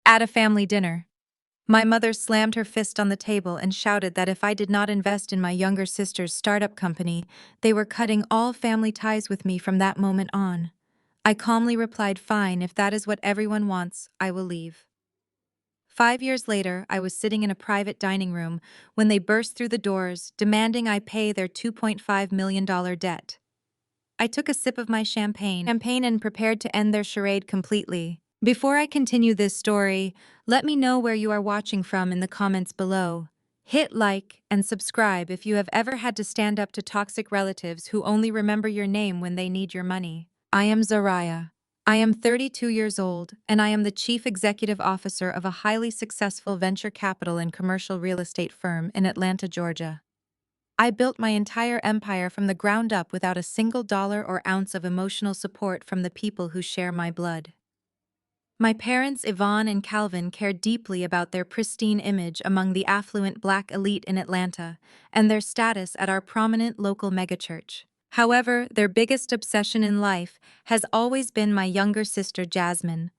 At a family dinner, my mother slammed her fist on the table and shouted that if I did not invest in my younger sister's startup company, they were cutting all family ties with me from that moment on. I calmly replied, "Fine, if that is what everyone wants, I will leave." 5 years later, I was sitting in a private dining room when they burst through the doors, demanding I pay their $2.5 million debt. I took a sip of my champagne and prepared to end their charade completely. Before I continue this story, let me know where you are watching from in the comments below. Hit like and subscribe if you have ever had to stand up to toxic relatives who only remember your name when they need your money. I am Zariah. I am 32 years old, and I am the Chief Executive Officer of a highly successful venture capital and commercial real estate firm in Atlanta, Georgia. I built my entire empire from the ground up without a single dollar or ounce of emotional support from the people who share my blood. My parents, Yvonne and Calvin, cared deeply about their pristine image among the affluent Black elite in Atlanta and their status at our prominent local megachurch. However, their biggest obsession in life has always been my younger sister, Jasmine.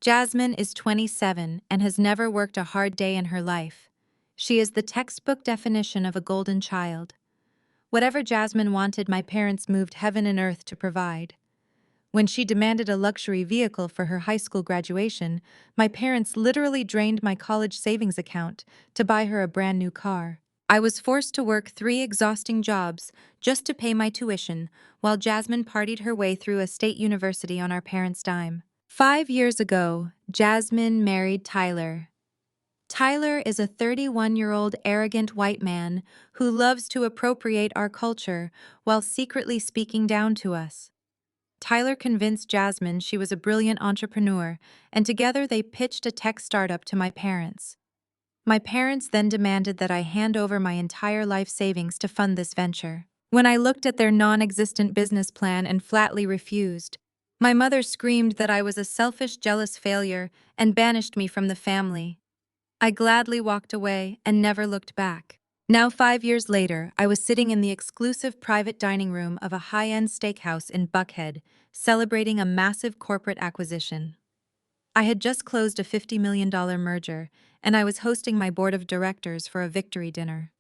Jasmine is 27 and has never worked a hard day in her life. She is the textbook definition of a golden child. Whatever Jasmine wanted, my parents moved heaven and earth to provide. When she demanded a luxury vehicle for her high school graduation, my parents literally drained my college savings account to buy her a brand new car. I was forced to work 3 exhausting jobs just to pay my tuition, while Jasmine partied her way through a state university on our parents' dime. 5 years ago, Jasmine married Tyler. Tyler is a 31-year-old arrogant white man who loves to appropriate our culture while secretly speaking down to us. Tyler convinced Jasmine she was a brilliant entrepreneur, and together they pitched a tech startup to my parents. My parents then demanded that I hand over my entire life savings to fund this venture. When I looked at their non-existent business plan and flatly refused, my mother screamed that I was a selfish, jealous failure and banished me from the family. I gladly walked away and never looked back. Now, 5 years later, I was sitting in the exclusive private dining room of a high-end steakhouse in Buckhead, celebrating a massive corporate acquisition. I had just closed a $50 million merger, and I was hosting my board of directors for a victory dinner.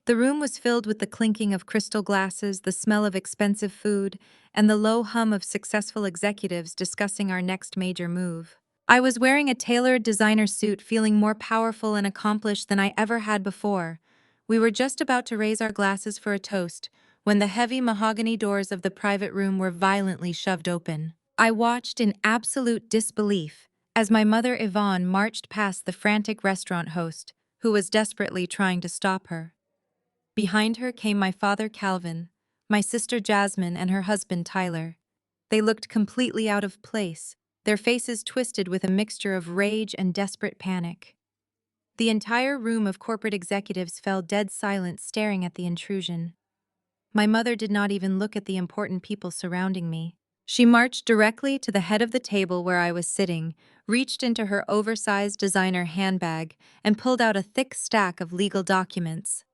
The room was filled with the clinking of crystal glasses, the smell of expensive food, and the low hum of successful executives discussing our next major move. I was wearing a tailored designer suit, feeling more powerful and accomplished than I ever had before. We were just about to raise our glasses for a toast when the heavy mahogany doors of the private room were violently shoved open. I watched in absolute disbelief as my mother Yvonne marched past the frantic restaurant host, who was desperately trying to stop her. Behind her came my father Calvin, my sister Jasmine, and her husband Tyler. They looked completely out of place, their faces twisted with a mixture of rage and desperate panic. The entire room of corporate executives fell dead silent, staring at the intrusion. My mother did not even look at the important people surrounding me. She marched directly to the head of the table where I was sitting, reached into her oversized designer handbag, and pulled out a thick stack of legal documents.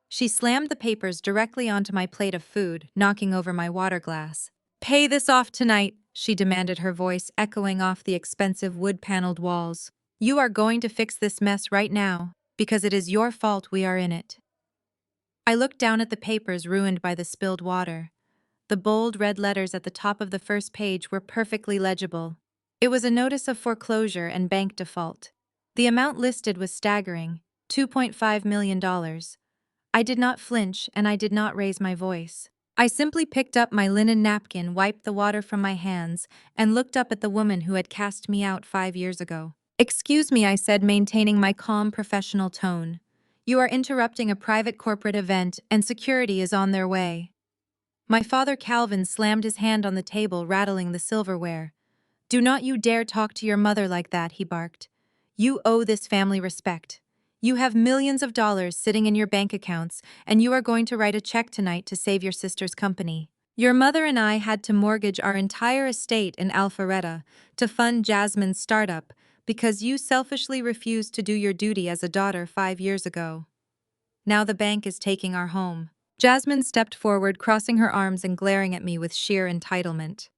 She slammed the papers directly onto my plate of food, knocking over my water glass. "Pay this off tonight," she demanded, her voice echoing off the expensive wood-paneled walls. "You are going to fix this mess right now, because it is your fault we are in it." I looked down at the papers ruined by the spilled water. The bold red letters at the top of the first page were perfectly legible. It was a notice of foreclosure and bank default. The amount listed was staggering, $2.5 million. I did not flinch, and I did not raise my voice. I simply picked up my linen napkin, wiped the water from my hands, and looked up at the woman who had cast me out 5 years ago. "Excuse me," I said, maintaining my calm, professional tone. "You are interrupting a private corporate event, and security is on their way." My father Calvin slammed his hand on the table, rattling the silverware. "Do not you dare talk to your mother like that," he barked. "You owe this family respect. You have millions of dollars sitting in your bank accounts, and you are going to write a check tonight to save your sister's company. Your mother and I had to mortgage our entire estate in Alpharetta to fund Jasmine's startup because you selfishly refused to do your duty as a daughter 5 years ago. Now the bank is taking our home." Jasmine stepped forward, crossing her arms and glaring at me with sheer entitlement.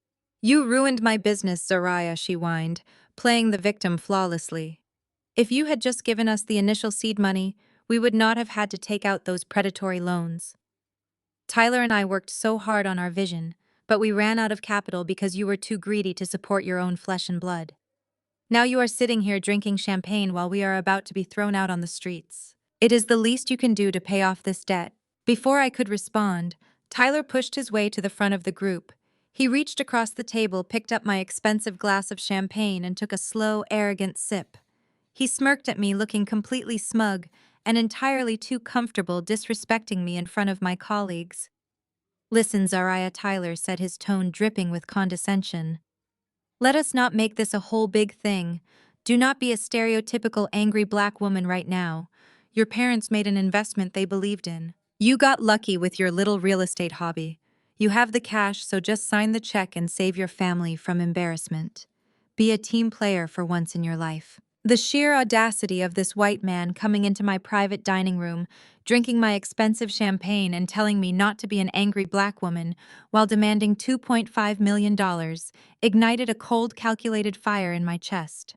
"You ruined my business, Zariah," she whined, playing the victim flawlessly. If you had just given us the initial seed money, we would not have had to take out those predatory loans. Tyler and I worked so hard on our vision, but we ran out of capital because you were too greedy to support your own flesh and blood. Now you are sitting here drinking champagne while we are about to be thrown out on the streets. It is the least you can do to pay off this debt. Before I could respond, Tyler pushed his way to the front of the group. He reached across the table, picked up my expensive glass of champagne, and took a slow, arrogant sip. He smirked at me, looking completely smug and entirely too comfortable disrespecting me in front of my colleagues. "Listen, Zariah," Tyler said, his tone dripping with condescension. "Let us not make this a whole big thing. Do not be a stereotypical angry black woman right now. Your parents made an investment they believed in. You got lucky with your little real estate hobby. You have the cash, so just sign the check and save your family from embarrassment. Be a team player for once in your life." The sheer audacity of this white man coming into my private dining room, drinking my expensive champagne and telling me not to be an angry black woman while demanding $2.5 million ignited a cold, calculated fire in my chest.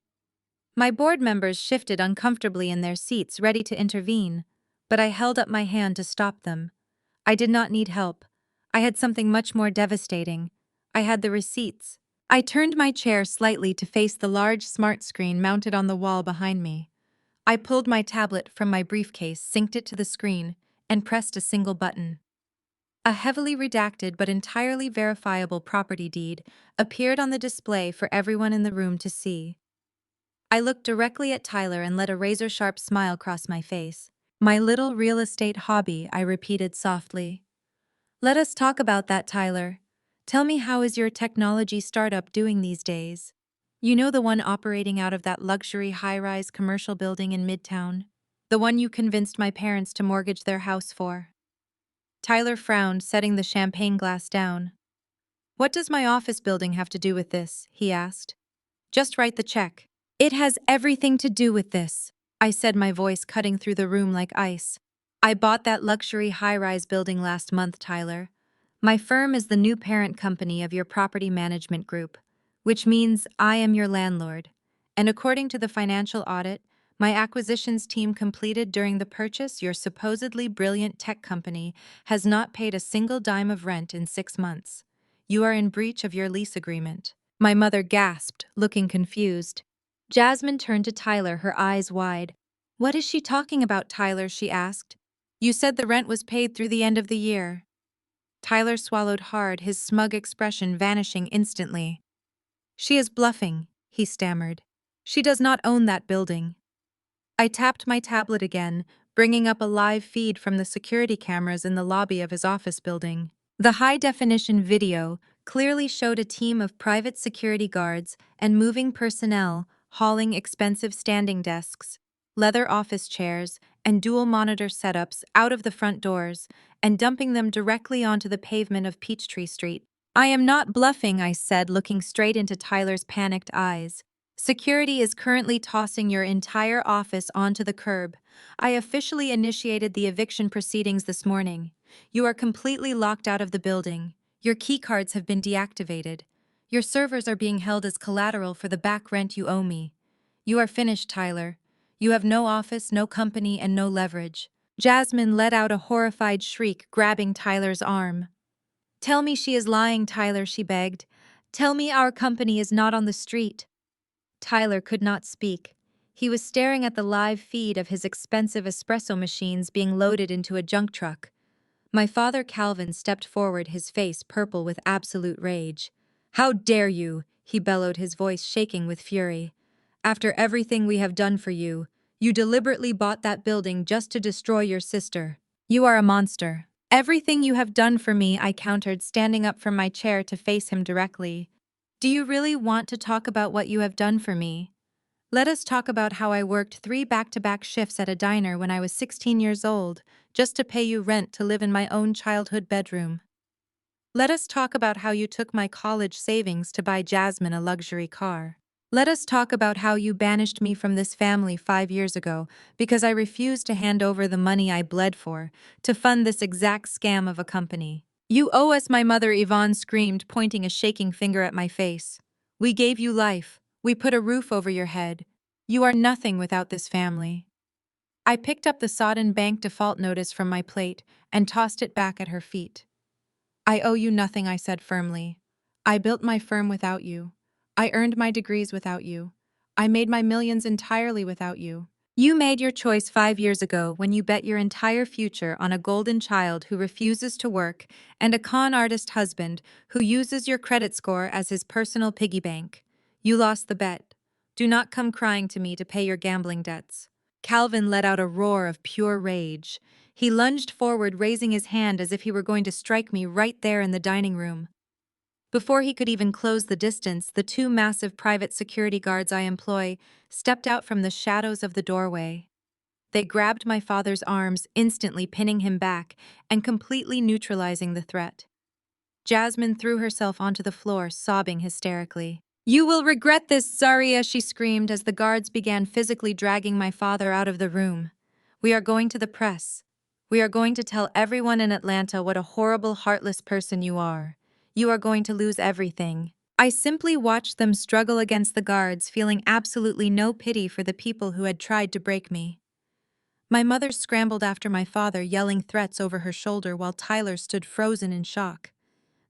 My board members shifted uncomfortably in their seats, ready to intervene, but I held up my hand to stop them. I did not need help. I had something much more devastating. I had the receipts. I turned my chair slightly to face the large smart screen mounted on the wall behind me. I pulled my tablet from my briefcase, synced it to the screen, and pressed a single button. A heavily redacted but entirely verifiable property deed appeared on the display for everyone in the room to see. I looked directly at Tyler and let a razor-sharp smile cross my face. "My little real estate hobby," I repeated softly. "Let us talk about that, Tyler. Tell me, how is your technology startup doing these days? You know, the one operating out of that luxury high-rise commercial building in Midtown? The one you convinced my parents to mortgage their house for?" Tyler frowned, setting the champagne glass down. "What does my office building have to do with this?" he asked. "Just write the check." "It has everything to do with this," I said, my voice cutting through the room like ice. "I bought that luxury high-rise building last month, Tyler. My firm is the new parent company of your property management group, which means I am your landlord. And according to the financial audit my acquisitions team completed during the purchase, your supposedly brilliant tech company has not paid a single dime of rent in 6 months. You are in breach of your lease agreement." My mother gasped, looking confused. Jasmine turned to Tyler, her eyes wide. "What is she talking about, Tyler?" she asked. "You said the rent was paid through the end of the year." Tyler swallowed hard, his smug expression vanishing instantly. "She is bluffing," he stammered. "She does not own that building." I tapped my tablet again, bringing up a live feed from the security cameras in the lobby of his office building. The high-definition video clearly showed a team of private security guards and moving personnel hauling expensive standing desks, leather office chairs, and dual-monitor setups out of the front doors and dumping them directly onto the pavement of Peachtree Street. "I am not bluffing," I said, looking straight into Tyler's panicked eyes. "Security is currently tossing your entire office onto the curb. I officially initiated the eviction proceedings this morning. You are completely locked out of the building. Your keycards have been deactivated. Your servers are being held as collateral for the back rent you owe me. You are finished, Tyler. You have no office, no company, and no leverage." Jasmine let out a horrified shriek, grabbing Tyler's arm. "Tell me she is lying, Tyler," she begged. "Tell me our company is not on the street." Tyler could not speak. He was staring at the live feed of his expensive espresso machines being loaded into a junk truck. My father Calvin stepped forward, his face purple with absolute rage. "How dare you?" he bellowed, his voice shaking with fury. "After everything we have done for you, you deliberately bought that building just to destroy your sister. You are a monster." "Everything you have done for me," I countered, standing up from my chair to face him directly. "Do you really want to talk about what you have done for me? Let us talk about how I worked 3 back-to-back shifts at a diner when I was 16 years old, just to pay you rent to live in my own childhood bedroom. Let us talk about how you took my college savings to buy Jasmine a luxury car. Let us talk about how you banished me from this family 5 years ago because I refused to hand over the money I bled for to fund this exact scam of a company. You owe us," my mother Yvonne screamed, pointing a shaking finger at my face. "We gave you life. We put a roof over your head. You are nothing without this family. I picked up the sodden bank default notice from my plate and tossed it back at her feet. I owe you nothing, I said firmly. I built my firm without you. I earned my degrees without you. I made my millions entirely without you. You made your choice 5 years ago when you bet your entire future on a golden child who refuses to work and a con artist husband who uses your credit score as his personal piggy bank. You lost the bet. Do not come crying to me to pay your gambling debts. Calvin let out a roar of pure rage. He lunged forward, raising his hand as if he were going to strike me right there in the dining room. Before he could even close the distance, the two massive private security guards I employ stepped out from the shadows of the doorway. They grabbed my father's arms, instantly pinning him back and completely neutralizing the threat. Jasmine threw herself onto the floor, sobbing hysterically. "You will regret this, Zaria," she screamed as the guards began physically dragging my father out of the room. "We are going to the press. We are going to tell everyone in Atlanta what a horrible, heartless person you are. You are going to lose everything." I simply watched them struggle against the guards, feeling absolutely no pity for the people who had tried to break me. My mother scrambled after my father, yelling threats over her shoulder while Tyler stood frozen in shock.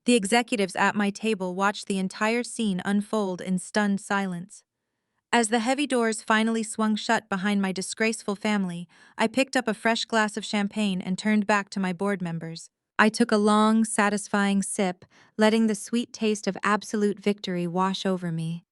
The executives at my table watched the entire scene unfold in stunned silence. As the heavy doors finally swung shut behind my disgraceful family, I picked up a fresh glass of champagne and turned back to my board members. I took a long, satisfying sip, letting the sweet taste of absolute victory wash over me.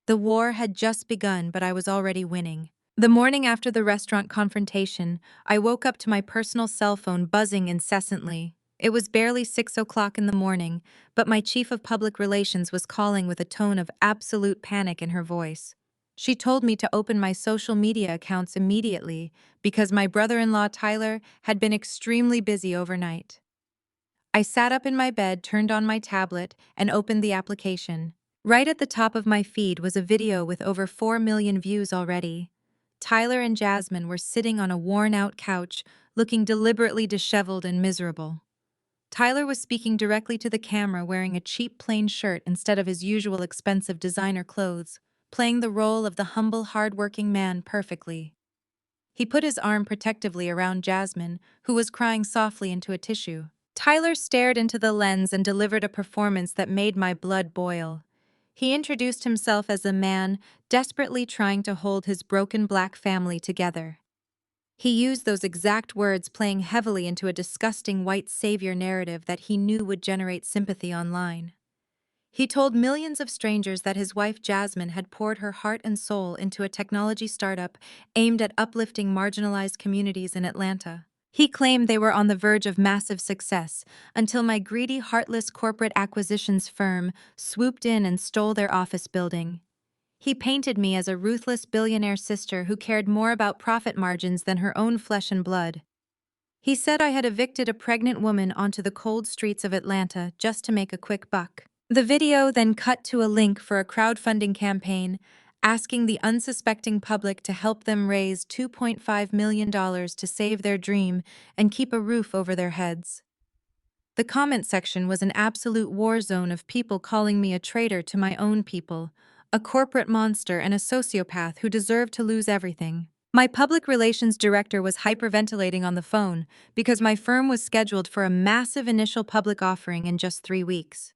The war had just begun, but I was already winning. The morning after the restaurant confrontation, I woke up to my personal cell phone buzzing incessantly. It was barely 6 o'clock in the morning, but my chief of public relations was calling with a tone of absolute panic in her voice. She told me to open my social media accounts immediately because my brother-in-law Tyler had been extremely busy overnight. I sat up in my bed, turned on my tablet, and opened the application. Right at the top of my feed was a video with over 4 million views already. Tyler and Jasmine were sitting on a worn-out couch, looking deliberately disheveled and miserable. Tyler was speaking directly to the camera, wearing a cheap plain shirt instead of his usual expensive designer clothes, playing the role of the humble, hard-working man perfectly. He put his arm protectively around Jasmine, who was crying softly into a tissue. Tyler stared into the lens and delivered a performance that made my blood boil. He introduced himself as a man desperately trying to hold his broken black family together. He used those exact words, playing heavily into a disgusting white savior narrative that he knew would generate sympathy online. He told millions of strangers that his wife Jasmine had poured her heart and soul into a technology startup aimed at uplifting marginalized communities in Atlanta. He claimed they were on the verge of massive success until my greedy, heartless corporate acquisitions firm swooped in and stole their office building. He painted me as a ruthless billionaire sister who cared more about profit margins than her own flesh and blood. He said I had evicted a pregnant woman onto the cold streets of Atlanta just to make a quick buck. The video then cut to a link for a crowdfunding campaign asking the unsuspecting public to help them raise $2.5 million to save their dream and keep a roof over their heads. The comment section was an absolute war zone of people calling me a traitor to my own people, a corporate monster and a sociopath who deserved to lose everything. My public relations director was hyperventilating on the phone because my firm was scheduled for a massive initial public offering in just 3 weeks.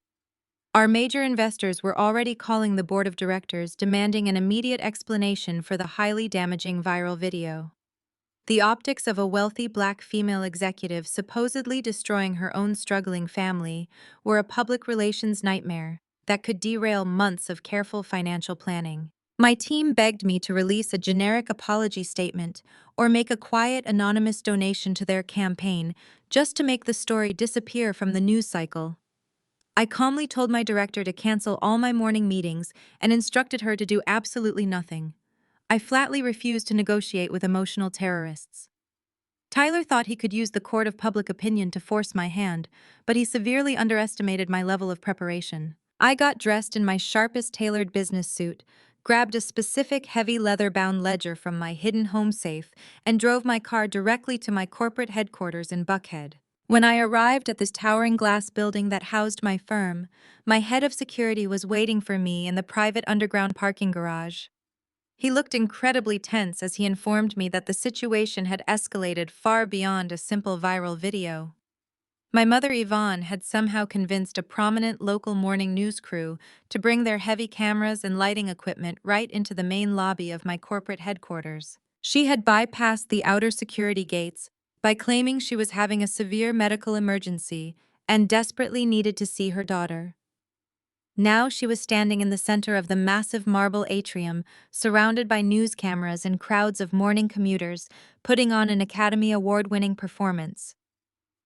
Our major investors were already calling the board of directors, demanding an immediate explanation for the highly damaging viral video. The optics of a wealthy black female executive supposedly destroying her own struggling family were a public relations nightmare that could derail months of careful financial planning. My team begged me to release a generic apology statement or make a quiet, anonymous donation to their campaign just to make the story disappear from the news cycle. I calmly told my director to cancel all my morning meetings and instructed her to do absolutely nothing. I flatly refused to negotiate with emotional terrorists. Tyler thought he could use the court of public opinion to force my hand, but he severely underestimated my level of preparation. I got dressed in my sharpest tailored business suit, grabbed a specific heavy leather-bound ledger from my hidden home safe, and drove my car directly to my corporate headquarters in Buckhead. When I arrived at this towering glass building that housed my firm, my head of security was waiting for me in the private underground parking garage. He looked incredibly tense as he informed me that the situation had escalated far beyond a simple viral video. My mother Yvonne had somehow convinced a prominent local morning news crew to bring their heavy cameras and lighting equipment right into the main lobby of my corporate headquarters. She had bypassed the outer security gates by claiming she was having a severe medical emergency and desperately needed to see her daughter. Now she was standing in the center of the massive marble atrium, surrounded by news cameras and crowds of morning commuters, putting on an Academy Award-winning performance.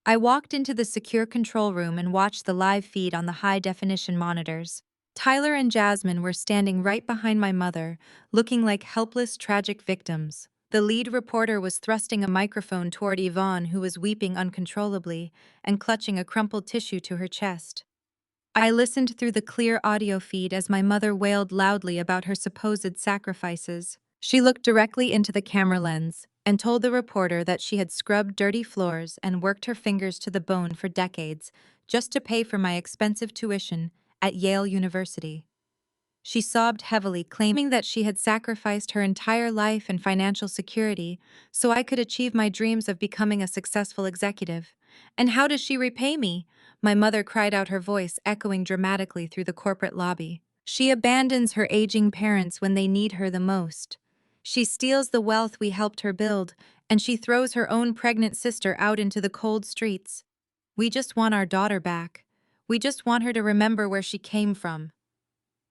I walked into the secure control room and watched the live feed on the high-definition monitors. Tyler and Jasmine were standing right behind my mother, looking like helpless, tragic victims. The lead reporter was thrusting a microphone toward Yvonne, who was weeping uncontrollably and clutching a crumpled tissue to her chest. I listened through the clear audio feed as my mother wailed loudly about her supposed sacrifices. She looked directly into the camera lens and told the reporter that she had scrubbed dirty floors and worked her fingers to the bone for decades just to pay for my expensive tuition at Yale University. She sobbed heavily, claiming that she had sacrificed her entire life and financial security so I could achieve my dreams of becoming a successful executive. And how does she repay me? My mother cried out, her voice echoing dramatically through the corporate lobby. She abandons her aging parents when they need her the most. She steals the wealth we helped her build, and she throws her own pregnant sister out into the cold streets. We just want our daughter back. We just want her to remember where she came from.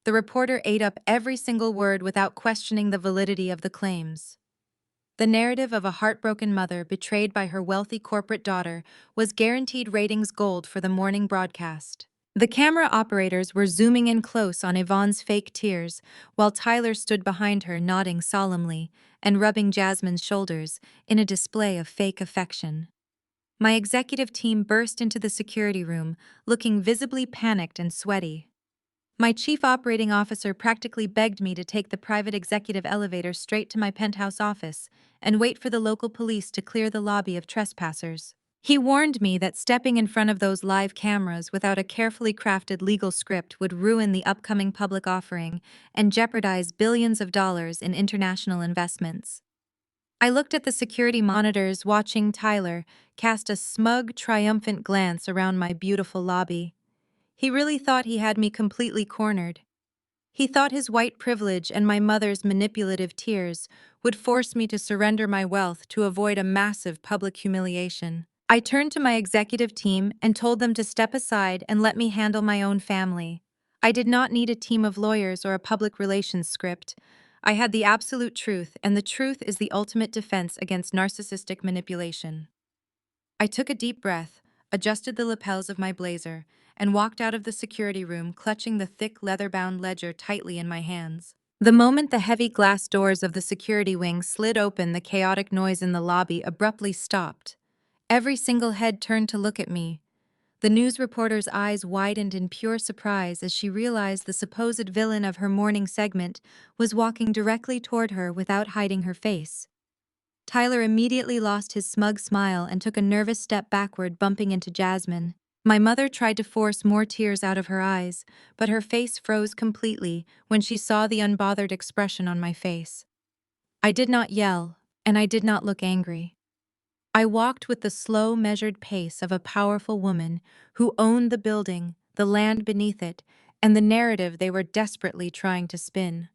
The reporter ate up every single word without questioning the validity of the claims. The narrative of a heartbroken mother betrayed by her wealthy corporate daughter was guaranteed ratings gold for the morning broadcast. The camera operators were zooming in close on Yvonne's fake tears, while Tyler stood behind her nodding solemnly and rubbing Jasmine's shoulders in a display of fake affection. My executive team burst into the security room, looking visibly panicked and sweaty. My chief operating officer practically begged me to take the private executive elevator straight to my penthouse office and wait for the local police to clear the lobby of trespassers. He warned me that stepping in front of those live cameras without a carefully crafted legal script would ruin the upcoming public offering and jeopardize billions of dollars in international investments. I looked at the security monitors, watching Tyler cast a smug, triumphant glance around my beautiful lobby. He really thought he had me completely cornered. He thought his white privilege and my mother's manipulative tears would force me to surrender my wealth to avoid a massive public humiliation. I turned to my executive team and told them to step aside and let me handle my own family. I did not need a team of lawyers or a public relations script. I had the absolute truth, and the truth is the ultimate defense against narcissistic manipulation. I took a deep breath, adjusted the lapels of my blazer, and walked out of the security room, clutching the thick leather-bound ledger tightly in my hands. The moment the heavy glass doors of the security wing slid open, the chaotic noise in the lobby abruptly stopped. Every single head turned to look at me. The news reporter's eyes widened in pure surprise as she realized the supposed villain of her morning segment was walking directly toward her without hiding her face. Tyler immediately lost his smug smile and took a nervous step backward, bumping into Jasmine. My mother tried to force more tears out of her eyes, but her face froze completely when she saw the unbothered expression on my face. I did not yell, and I did not look angry. I walked with the slow, measured pace of a powerful woman who owned the building, the land beneath it, and the narrative they were desperately trying to spin.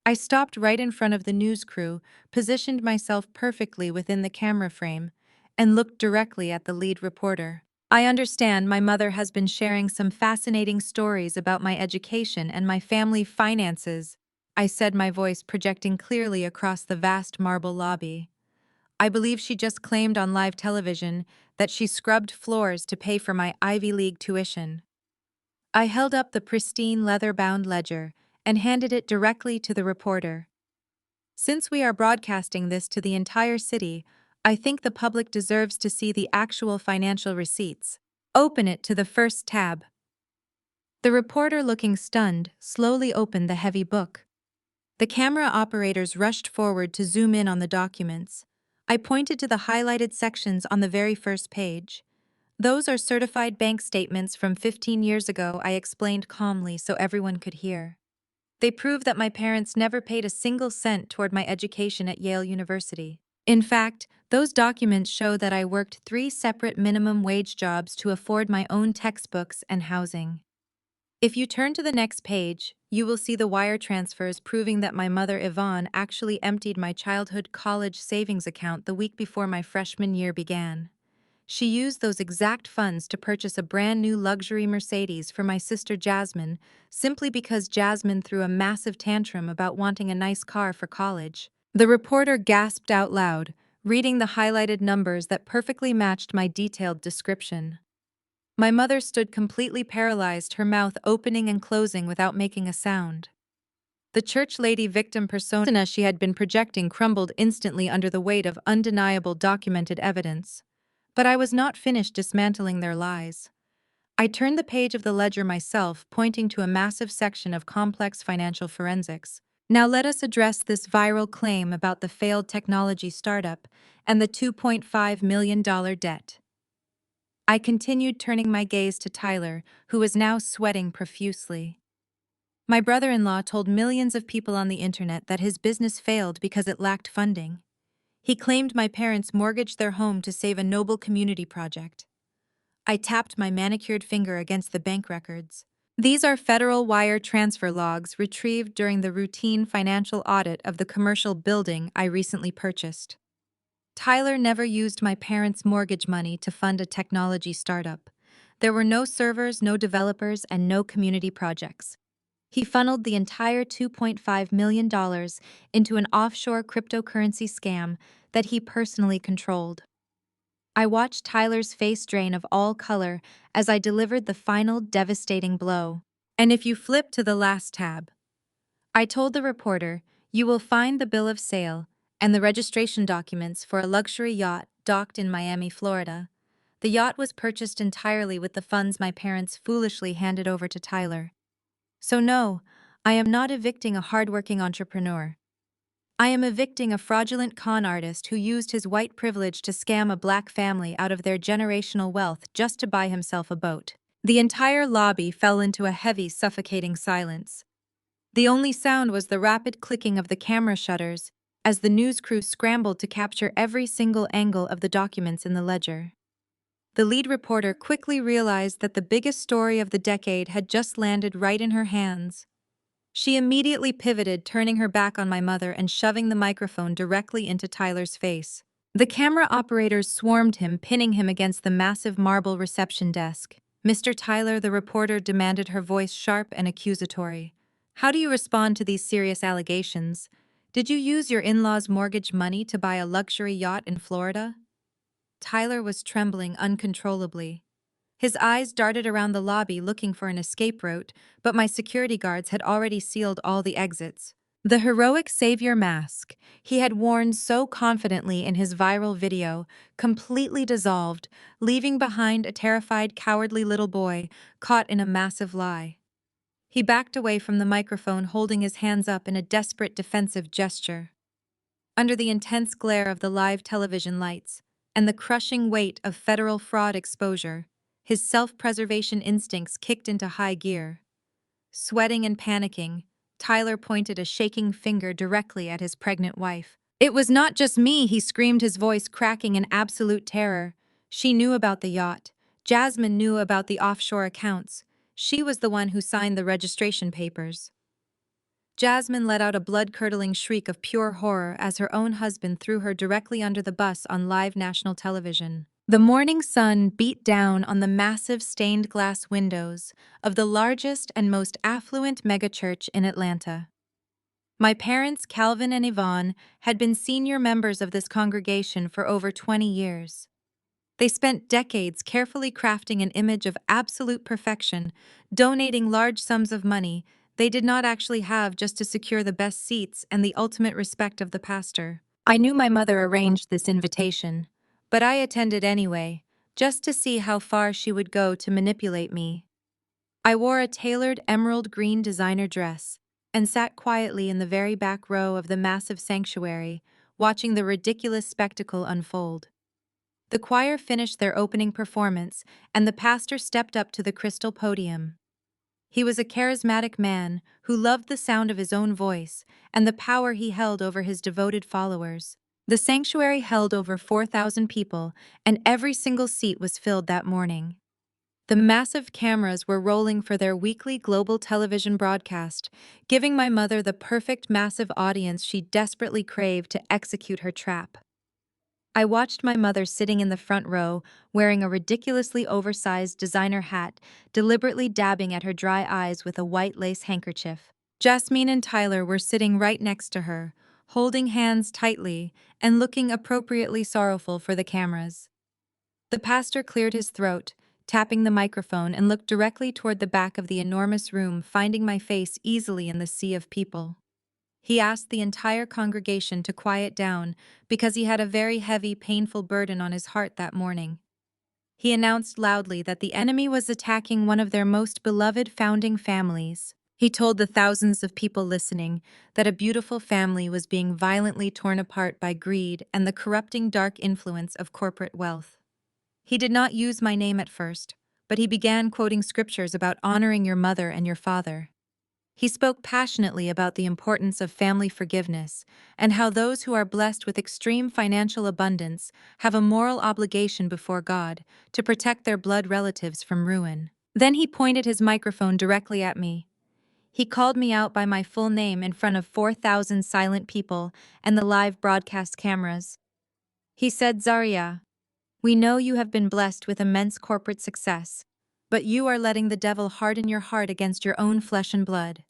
I stopped right in front of the news crew, positioned myself perfectly within the camera frame, and looked directly at the lead reporter. I understand my mother has been sharing some fascinating stories about my education and my family finances, I said, my voice projecting clearly across the vast marble lobby. I believe she just claimed on live television that she scrubbed floors to pay for my Ivy League tuition. I held up the pristine leather-bound ledger and handed it directly to the reporter. Since we are broadcasting this to the entire city, I think the public deserves to see the actual financial receipts. Open it to the first tab. The reporter, looking stunned, slowly opened the heavy book. The camera operators rushed forward to zoom in on the documents. I pointed to the highlighted sections on the very first page. Those are certified bank statements from 15 years ago, I explained calmly so everyone could hear. They prove that my parents never paid a single cent toward my education at Yale University. In fact, those documents show that I worked 3 separate minimum wage jobs to afford my own textbooks and housing. If you turn to the next page, you will see the wire transfers proving that my mother Yvonne actually emptied my childhood college savings account the week before my freshman year began. She used those exact funds to purchase a brand new luxury Mercedes for my sister Jasmine, simply because Jasmine threw a massive tantrum about wanting a nice car for college. The reporter gasped out loud, reading the highlighted numbers that perfectly matched my detailed description. My mother stood completely paralyzed, her mouth opening and closing without making a sound. The church lady victim persona she had been projecting crumbled instantly under the weight of undeniable documented evidence. But I was not finished dismantling their lies. I turned the page of the ledger myself, pointing to a massive section of complex financial forensics. Now let us address this viral claim about the failed technology startup and the $2.5 million debt. I continued, turning my gaze to Tyler, who was now sweating profusely. My brother-in-law told millions of people on the internet that his business failed because it lacked funding. He claimed my parents mortgaged their home to save a noble community project. I tapped my manicured finger against the bank records. These are federal wire transfer logs retrieved during the routine financial audit of the commercial building I recently purchased. Tyler never used my parents' mortgage money to fund a technology startup. There were no servers, no developers, and no community projects. He funneled the entire $2.5 million into an offshore cryptocurrency scam that he personally controlled. I watched Tyler's face drain of all color as I delivered the final devastating blow. And if you flip to the last tab, I told the reporter, you will find the bill of sale and the registration documents for a luxury yacht docked in Miami, Florida. The yacht was purchased entirely with the funds my parents foolishly handed over to Tyler. So no, I am not evicting a hardworking entrepreneur. I am evicting a fraudulent con artist who used his white privilege to scam a black family out of their generational wealth just to buy himself a boat. The entire lobby fell into a heavy, suffocating silence. The only sound was the rapid clicking of the camera shutters as the news crew scrambled to capture every single angle of the documents in the ledger. The lead reporter quickly realized that the biggest story of the decade had just landed right in her hands. She immediately pivoted, turning her back on my mother and shoving the microphone directly into Tyler's face. The camera operators swarmed him, pinning him against the massive marble reception desk. "Mr. Tyler," the reporter demanded, her voice sharp and accusatory. "How do you respond to these serious allegations? Did you use your in-laws' mortgage money to buy a luxury yacht in Florida?" Tyler was trembling uncontrollably. His eyes darted around the lobby looking for an escape route, but my security guards had already sealed all the exits. The heroic savior mask he had worn so confidently in his viral video completely dissolved, leaving behind a terrified, cowardly little boy caught in a massive lie. He backed away from the microphone, holding his hands up in a desperate defensive gesture. Under the intense glare of the live television lights and the crushing weight of federal fraud exposure, his self-preservation instincts kicked into high gear. Sweating and panicking, Tyler pointed a shaking finger directly at his pregnant wife. "It was not just me," he screamed, his voice cracking in absolute terror. "She knew about the yacht. Jasmine knew about the offshore accounts. She was the one who signed the registration papers." Jasmine let out a blood-curdling shriek of pure horror as her own husband threw her directly under the bus on live national television. The morning sun beat down on the massive stained glass windows of the largest and most affluent megachurch in Atlanta. My parents, Calvin and Yvonne, had been senior members of this congregation for over 20 years. They spent decades carefully crafting an image of absolute perfection, donating large sums of money they did not actually have just to secure the best seats and the ultimate respect of the pastor. I knew my mother arranged this invitation, but I attended anyway, just to see how far she would go to manipulate me. I wore a tailored emerald green designer dress and sat quietly in the very back row of the massive sanctuary, watching the ridiculous spectacle unfold. The choir finished their opening performance, and the pastor stepped up to the crystal podium. He was a charismatic man who loved the sound of his own voice and the power he held over his devoted followers. The sanctuary held over 4,000 people, and every single seat was filled that morning. The massive cameras were rolling for their weekly global television broadcast, giving my mother the perfect massive audience she desperately craved to execute her trap. I watched my mother sitting in the front row, wearing a ridiculously oversized designer hat, deliberately dabbing at her dry eyes with a white lace handkerchief. Jasmine and Tyler were sitting right next to her, holding hands tightly and looking appropriately sorrowful for the cameras. The pastor cleared his throat, tapping the microphone, and looked directly toward the back of the enormous room, finding my face easily in the sea of people. He asked the entire congregation to quiet down because he had a very heavy, painful burden on his heart that morning. He announced loudly that the enemy was attacking one of their most beloved founding families. He told the thousands of people listening that a beautiful family was being violently torn apart by greed and the corrupting dark influence of corporate wealth. He did not use my name at first, but he began quoting scriptures about honoring your mother and your father. He spoke passionately about the importance of family forgiveness and how those who are blessed with extreme financial abundance have a moral obligation before God to protect their blood relatives from ruin. Then he pointed his microphone directly at me. He called me out by my full name in front of 4,000 silent people and the live broadcast cameras. He said, "Zaria, we know you have been blessed with immense corporate success, but you are letting the devil harden your heart against your own flesh and blood."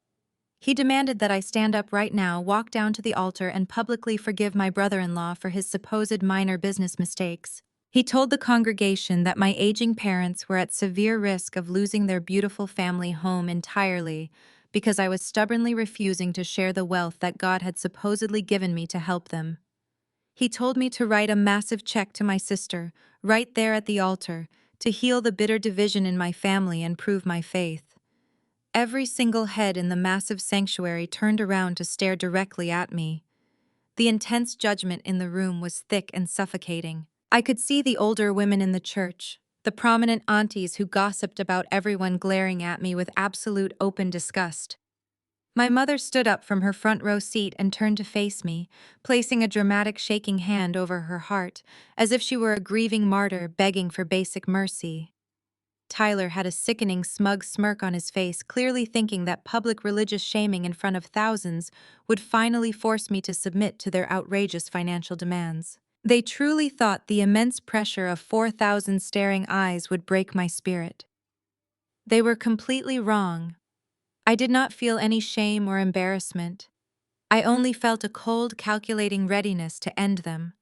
He demanded that I stand up right now, walk down to the altar, and publicly forgive my brother-in-law for his supposed minor business mistakes. He told the congregation that my aging parents were at severe risk of losing their beautiful family home entirely because I was stubbornly refusing to share the wealth that God had supposedly given me to help them. He told me to write a massive check to my sister, right there at the altar, to heal the bitter division in my family and prove my faith. Every single head in the massive sanctuary turned around to stare directly at me. The intense judgment in the room was thick and suffocating. I could see the older women in the church, the prominent aunties who gossiped about everyone, glaring at me with absolute open disgust. My mother stood up from her front row seat and turned to face me, placing a dramatic shaking hand over her heart, as if she were a grieving martyr begging for basic mercy. Tyler had a sickening, smug smirk on his face, clearly thinking that public religious shaming in front of thousands would finally force me to submit to their outrageous financial demands. They truly thought the immense pressure of 4,000 staring eyes would break my spirit. They were completely wrong. I did not feel any shame or embarrassment. I only felt a cold, calculating readiness to end them.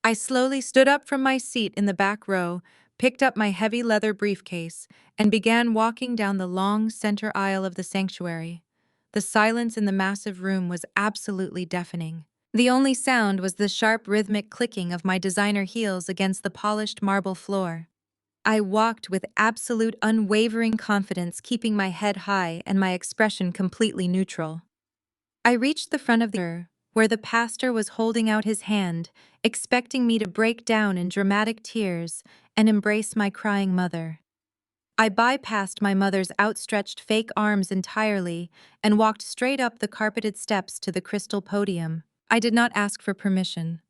I slowly stood up from my seat in the back row, picked up my heavy leather briefcase, and began walking down the long center aisle of the sanctuary. The silence in the massive room was absolutely deafening. The only sound was the sharp, rhythmic clicking of my designer heels against the polished marble floor. I walked with absolute unwavering confidence, keeping my head high and my expression completely neutral. I reached the front of the altar, where the pastor was holding out his hand, expecting me to break down in dramatic tears and embrace my crying mother. I bypassed my mother's outstretched fake arms entirely and walked straight up the carpeted steps to the crystal podium. I did not ask for permission.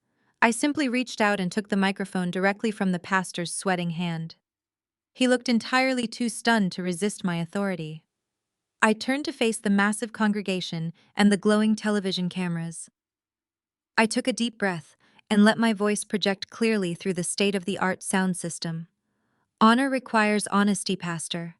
I simply reached out and took the microphone directly from the pastor's sweating hand. He looked entirely too stunned to resist my authority. I turned to face the massive congregation and the glowing television cameras. I took a deep breath and let my voice project clearly through the state-of-the-art sound system. "Honor requires honesty, Pastor."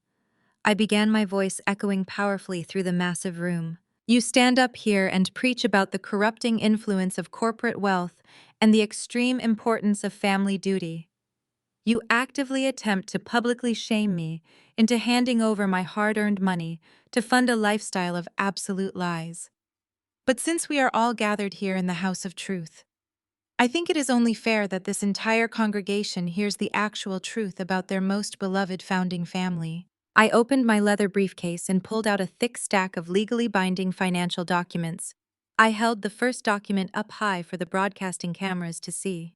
I began, my voice echoing powerfully through the massive room. "You stand up here and preach about the corrupting influence of corporate wealth and the extreme importance of family duty. You actively attempt to publicly shame me into handing over my hard-earned money to fund a lifestyle of absolute lies. But since we are all gathered here in the house of truth, I think it is only fair that this entire congregation hears the actual truth about their most beloved founding family." I opened my leather briefcase and pulled out a thick stack of legally binding financial documents. I held the first document up high for the broadcasting cameras to see.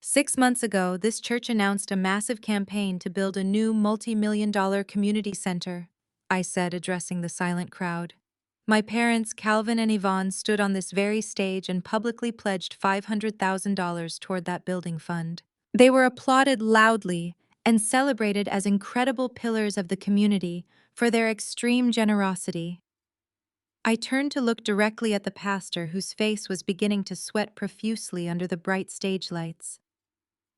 6 months ago, this church announced a massive campaign to build a new multi-million-dollar community center, I said, addressing the silent crowd. My parents, Calvin and Yvonne, stood on this very stage and publicly pledged $500,000 toward that building fund. They were applauded loudly and celebrated as incredible pillars of the community for their extreme generosity. I turned to look directly at the pastor, whose face was beginning to sweat profusely under the bright stage lights.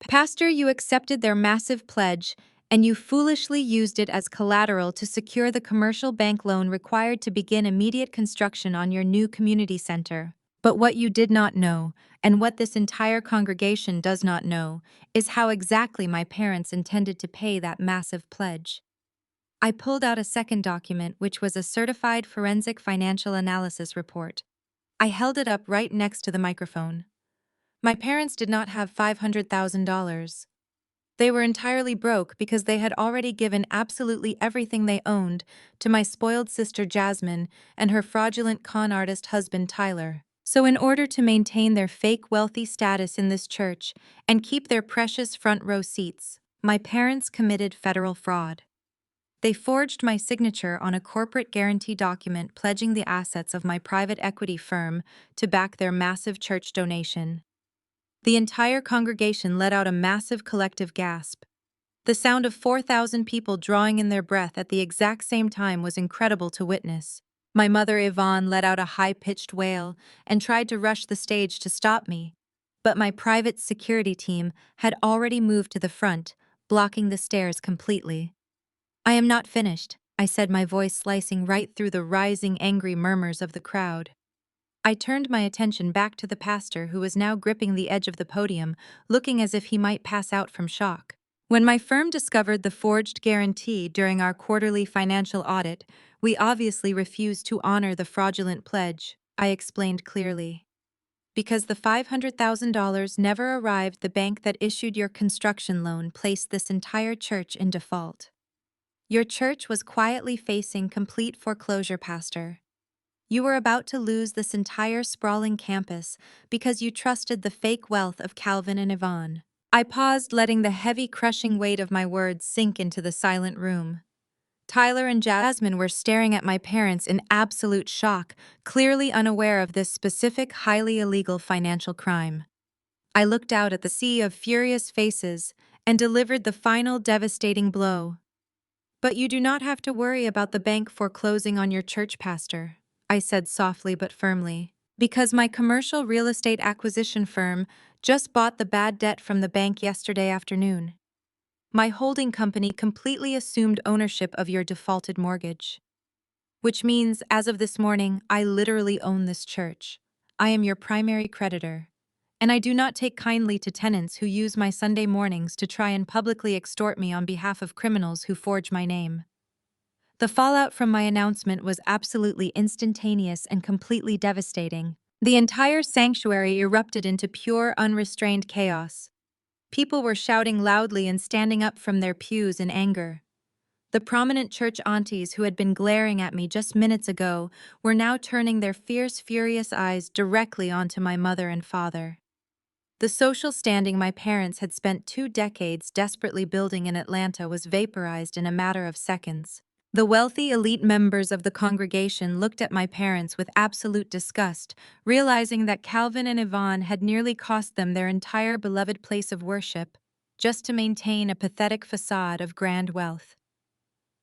Pastor, you accepted their massive pledge, and you foolishly used it as collateral to secure the commercial bank loan required to begin immediate construction on your new community center. But what you did not know, and what this entire congregation does not know, is how exactly my parents intended to pay that massive pledge. I pulled out a second document, which was a certified forensic financial analysis report. I held it up right next to the microphone. My parents did not have $500,000. They were entirely broke because they had already given absolutely everything they owned to my spoiled sister Jasmine and her fraudulent con artist husband Tyler. So in order to maintain their fake wealthy status in this church and keep their precious front row seats, my parents committed federal fraud. They forged my signature on a corporate guarantee document pledging the assets of my private equity firm to back their massive church donation. The entire congregation let out a massive collective gasp. The sound of 4,000 people drawing in their breath at the exact same time was incredible to witness. My mother, Yvonne, let out a high-pitched wail and tried to rush the stage to stop me. But my private security team had already moved to the front, blocking the stairs completely. I am not finished, I said, my voice slicing right through the rising angry murmurs of the crowd. I turned my attention back to the pastor, who was now gripping the edge of the podium, looking as if he might pass out from shock. When my firm discovered the forged guarantee during our quarterly financial audit, we obviously refused to honor the fraudulent pledge, I explained clearly. Because the $500,000 never arrived, the bank that issued your construction loan placed this entire church in default. Your church was quietly facing complete foreclosure, Pastor. You were about to lose this entire sprawling campus because you trusted the fake wealth of Calvin and Yvonne. I paused, letting the heavy, crushing weight of my words sink into the silent room. Tyler and Jasmine were staring at my parents in absolute shock, clearly unaware of this specific, highly illegal financial crime. I looked out at the sea of furious faces and delivered the final devastating blow. But you do not have to worry about the bank foreclosing on your church, Pastor, I said softly but firmly, because my commercial real estate acquisition firm just bought the bad debt from the bank yesterday afternoon. My holding company completely assumed ownership of your defaulted mortgage. Which means, as of this morning, I literally own this church. I am your primary creditor. And I do not take kindly to tenants who use my Sunday mornings to try and publicly extort me on behalf of criminals who forge my name. The fallout from my announcement was absolutely instantaneous and completely devastating. The entire sanctuary erupted into pure, unrestrained chaos. People were shouting loudly and standing up from their pews in anger. The prominent church aunties who had been glaring at me just minutes ago were now turning their fierce, furious eyes directly onto my mother and father. The social standing my parents had spent 2 decades desperately building in Atlanta was vaporized in a matter of seconds. The wealthy elite members of the congregation looked at my parents with absolute disgust, realizing that Calvin and Yvonne had nearly cost them their entire beloved place of worship, just to maintain a pathetic facade of grand wealth.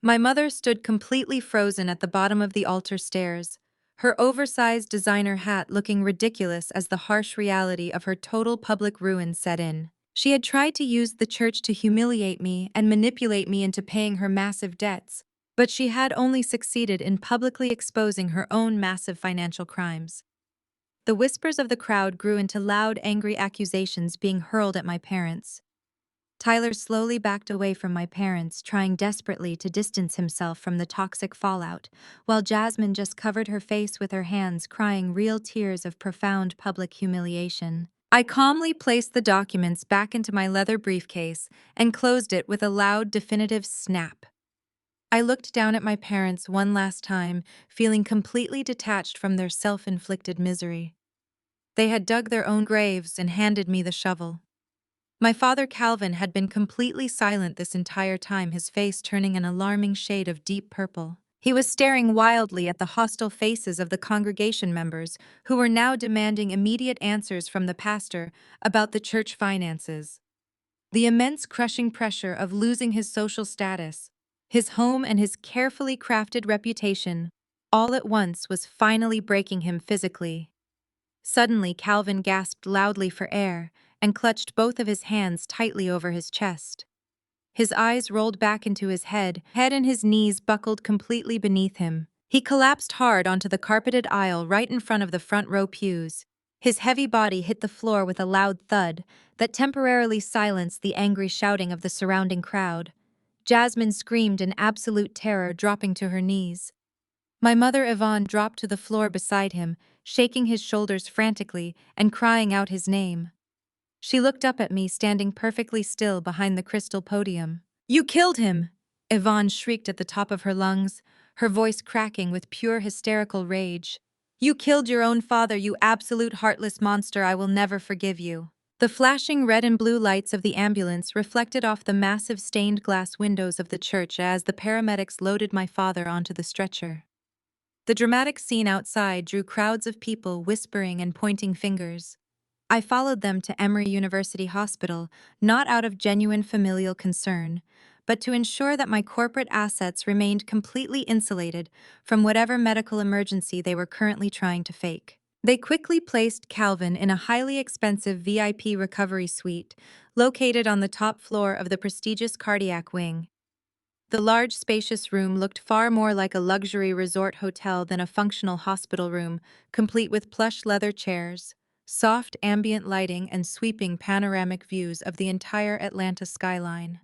My mother stood completely frozen at the bottom of the altar stairs, her oversized designer hat looking ridiculous as the harsh reality of her total public ruin set in. She had tried to use the church to humiliate me and manipulate me into paying her massive debts, but she had only succeeded in publicly exposing her own massive financial crimes. The whispers of the crowd grew into loud, angry accusations being hurled at my parents. Tyler slowly backed away from my parents, trying desperately to distance himself from the toxic fallout, while Jasmine just covered her face with her hands, crying real tears of profound public humiliation. I calmly placed the documents back into my leather briefcase and closed it with a loud, definitive snap. I looked down at my parents one last time, feeling completely detached from their self-inflicted misery. They had dug their own graves and handed me the shovel. My father Calvin had been completely silent this entire time, his face turning an alarming shade of deep purple. He was staring wildly at the hostile faces of the congregation members, who were now demanding immediate answers from the pastor about the church finances. The immense crushing pressure of losing his social status, his home, and his carefully crafted reputation, all at once was finally breaking him physically. Suddenly, Calvin gasped loudly for air and clutched both of his hands tightly over his chest. His eyes rolled back into his head and his knees buckled completely beneath him. He collapsed hard onto the carpeted aisle right in front of the front row pews. His heavy body hit the floor with a loud thud that temporarily silenced the angry shouting of the surrounding crowd. Jasmine screamed in absolute terror, dropping to her knees. My mother Yvonne dropped to the floor beside him, shaking his shoulders frantically and crying out his name. She looked up at me, standing perfectly still behind the crystal podium. "You killed him!" Yvonne shrieked at the top of her lungs, her voice cracking with pure hysterical rage. "You killed your own father, you absolute heartless monster! I will never forgive you." The flashing red and blue lights of the ambulance reflected off the massive stained glass windows of the church as the paramedics loaded my father onto the stretcher. The dramatic scene outside drew crowds of people whispering and pointing fingers. I followed them to Emory University Hospital, not out of genuine familial concern, but to ensure that my corporate assets remained completely insulated from whatever medical emergency they were currently trying to fake. They quickly placed Calvin in a highly expensive VIP recovery suite located on the top floor of the prestigious cardiac wing. The large, spacious room looked far more like a luxury resort hotel than a functional hospital room, complete with plush leather chairs, soft ambient lighting, and sweeping panoramic views of the entire Atlanta skyline.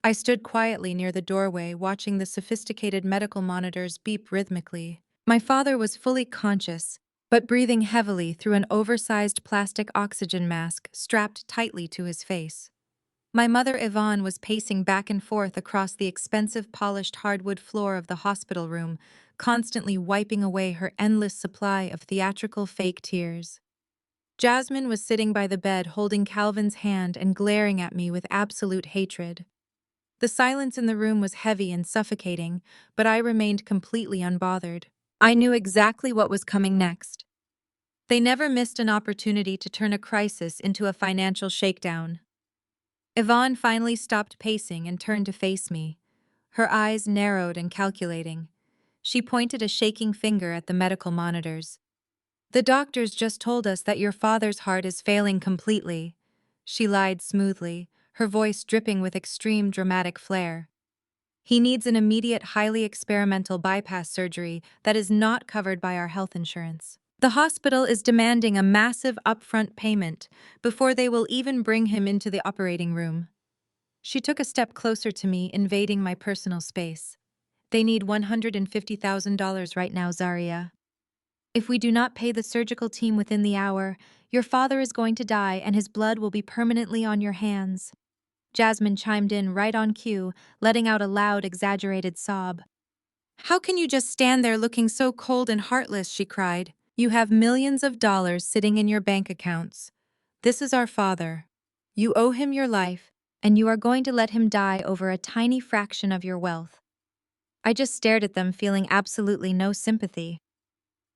I stood quietly near the doorway, watching the sophisticated medical monitors beep rhythmically. My father was fully conscious, but breathing heavily through an oversized plastic oxygen mask strapped tightly to his face. My mother Yvonne was pacing back and forth across the expensive polished hardwood floor of the hospital room, constantly wiping away her endless supply of theatrical fake tears. Jasmine was sitting by the bed holding Calvin's hand and glaring at me with absolute hatred. The silence in the room was heavy and suffocating, but I remained completely unbothered. I knew exactly what was coming next. They never missed an opportunity to turn a crisis into a financial shakedown. Yvonne finally stopped pacing and turned to face me, her eyes narrowed and calculating. She pointed a shaking finger at the medical monitors. "The doctors just told us that your father's heart is failing completely," she lied smoothly, her voice dripping with extreme dramatic flair. "He needs an immediate, highly experimental bypass surgery that is not covered by our health insurance. The hospital is demanding a massive upfront payment before they will even bring him into the operating room." She took a step closer to me, invading my personal space. "They need $150,000 right now, Zaria. If we do not pay the surgical team within the hour, your father is going to die and his blood will be permanently on your hands." Jasmine chimed in right on cue, letting out a loud, exaggerated sob. "How can you just stand there looking so cold and heartless?" she cried. "You have millions of dollars sitting in your bank accounts. This is our father. You owe him your life, and you are going to let him die over a tiny fraction of your wealth." I just stared at them, feeling absolutely no sympathy.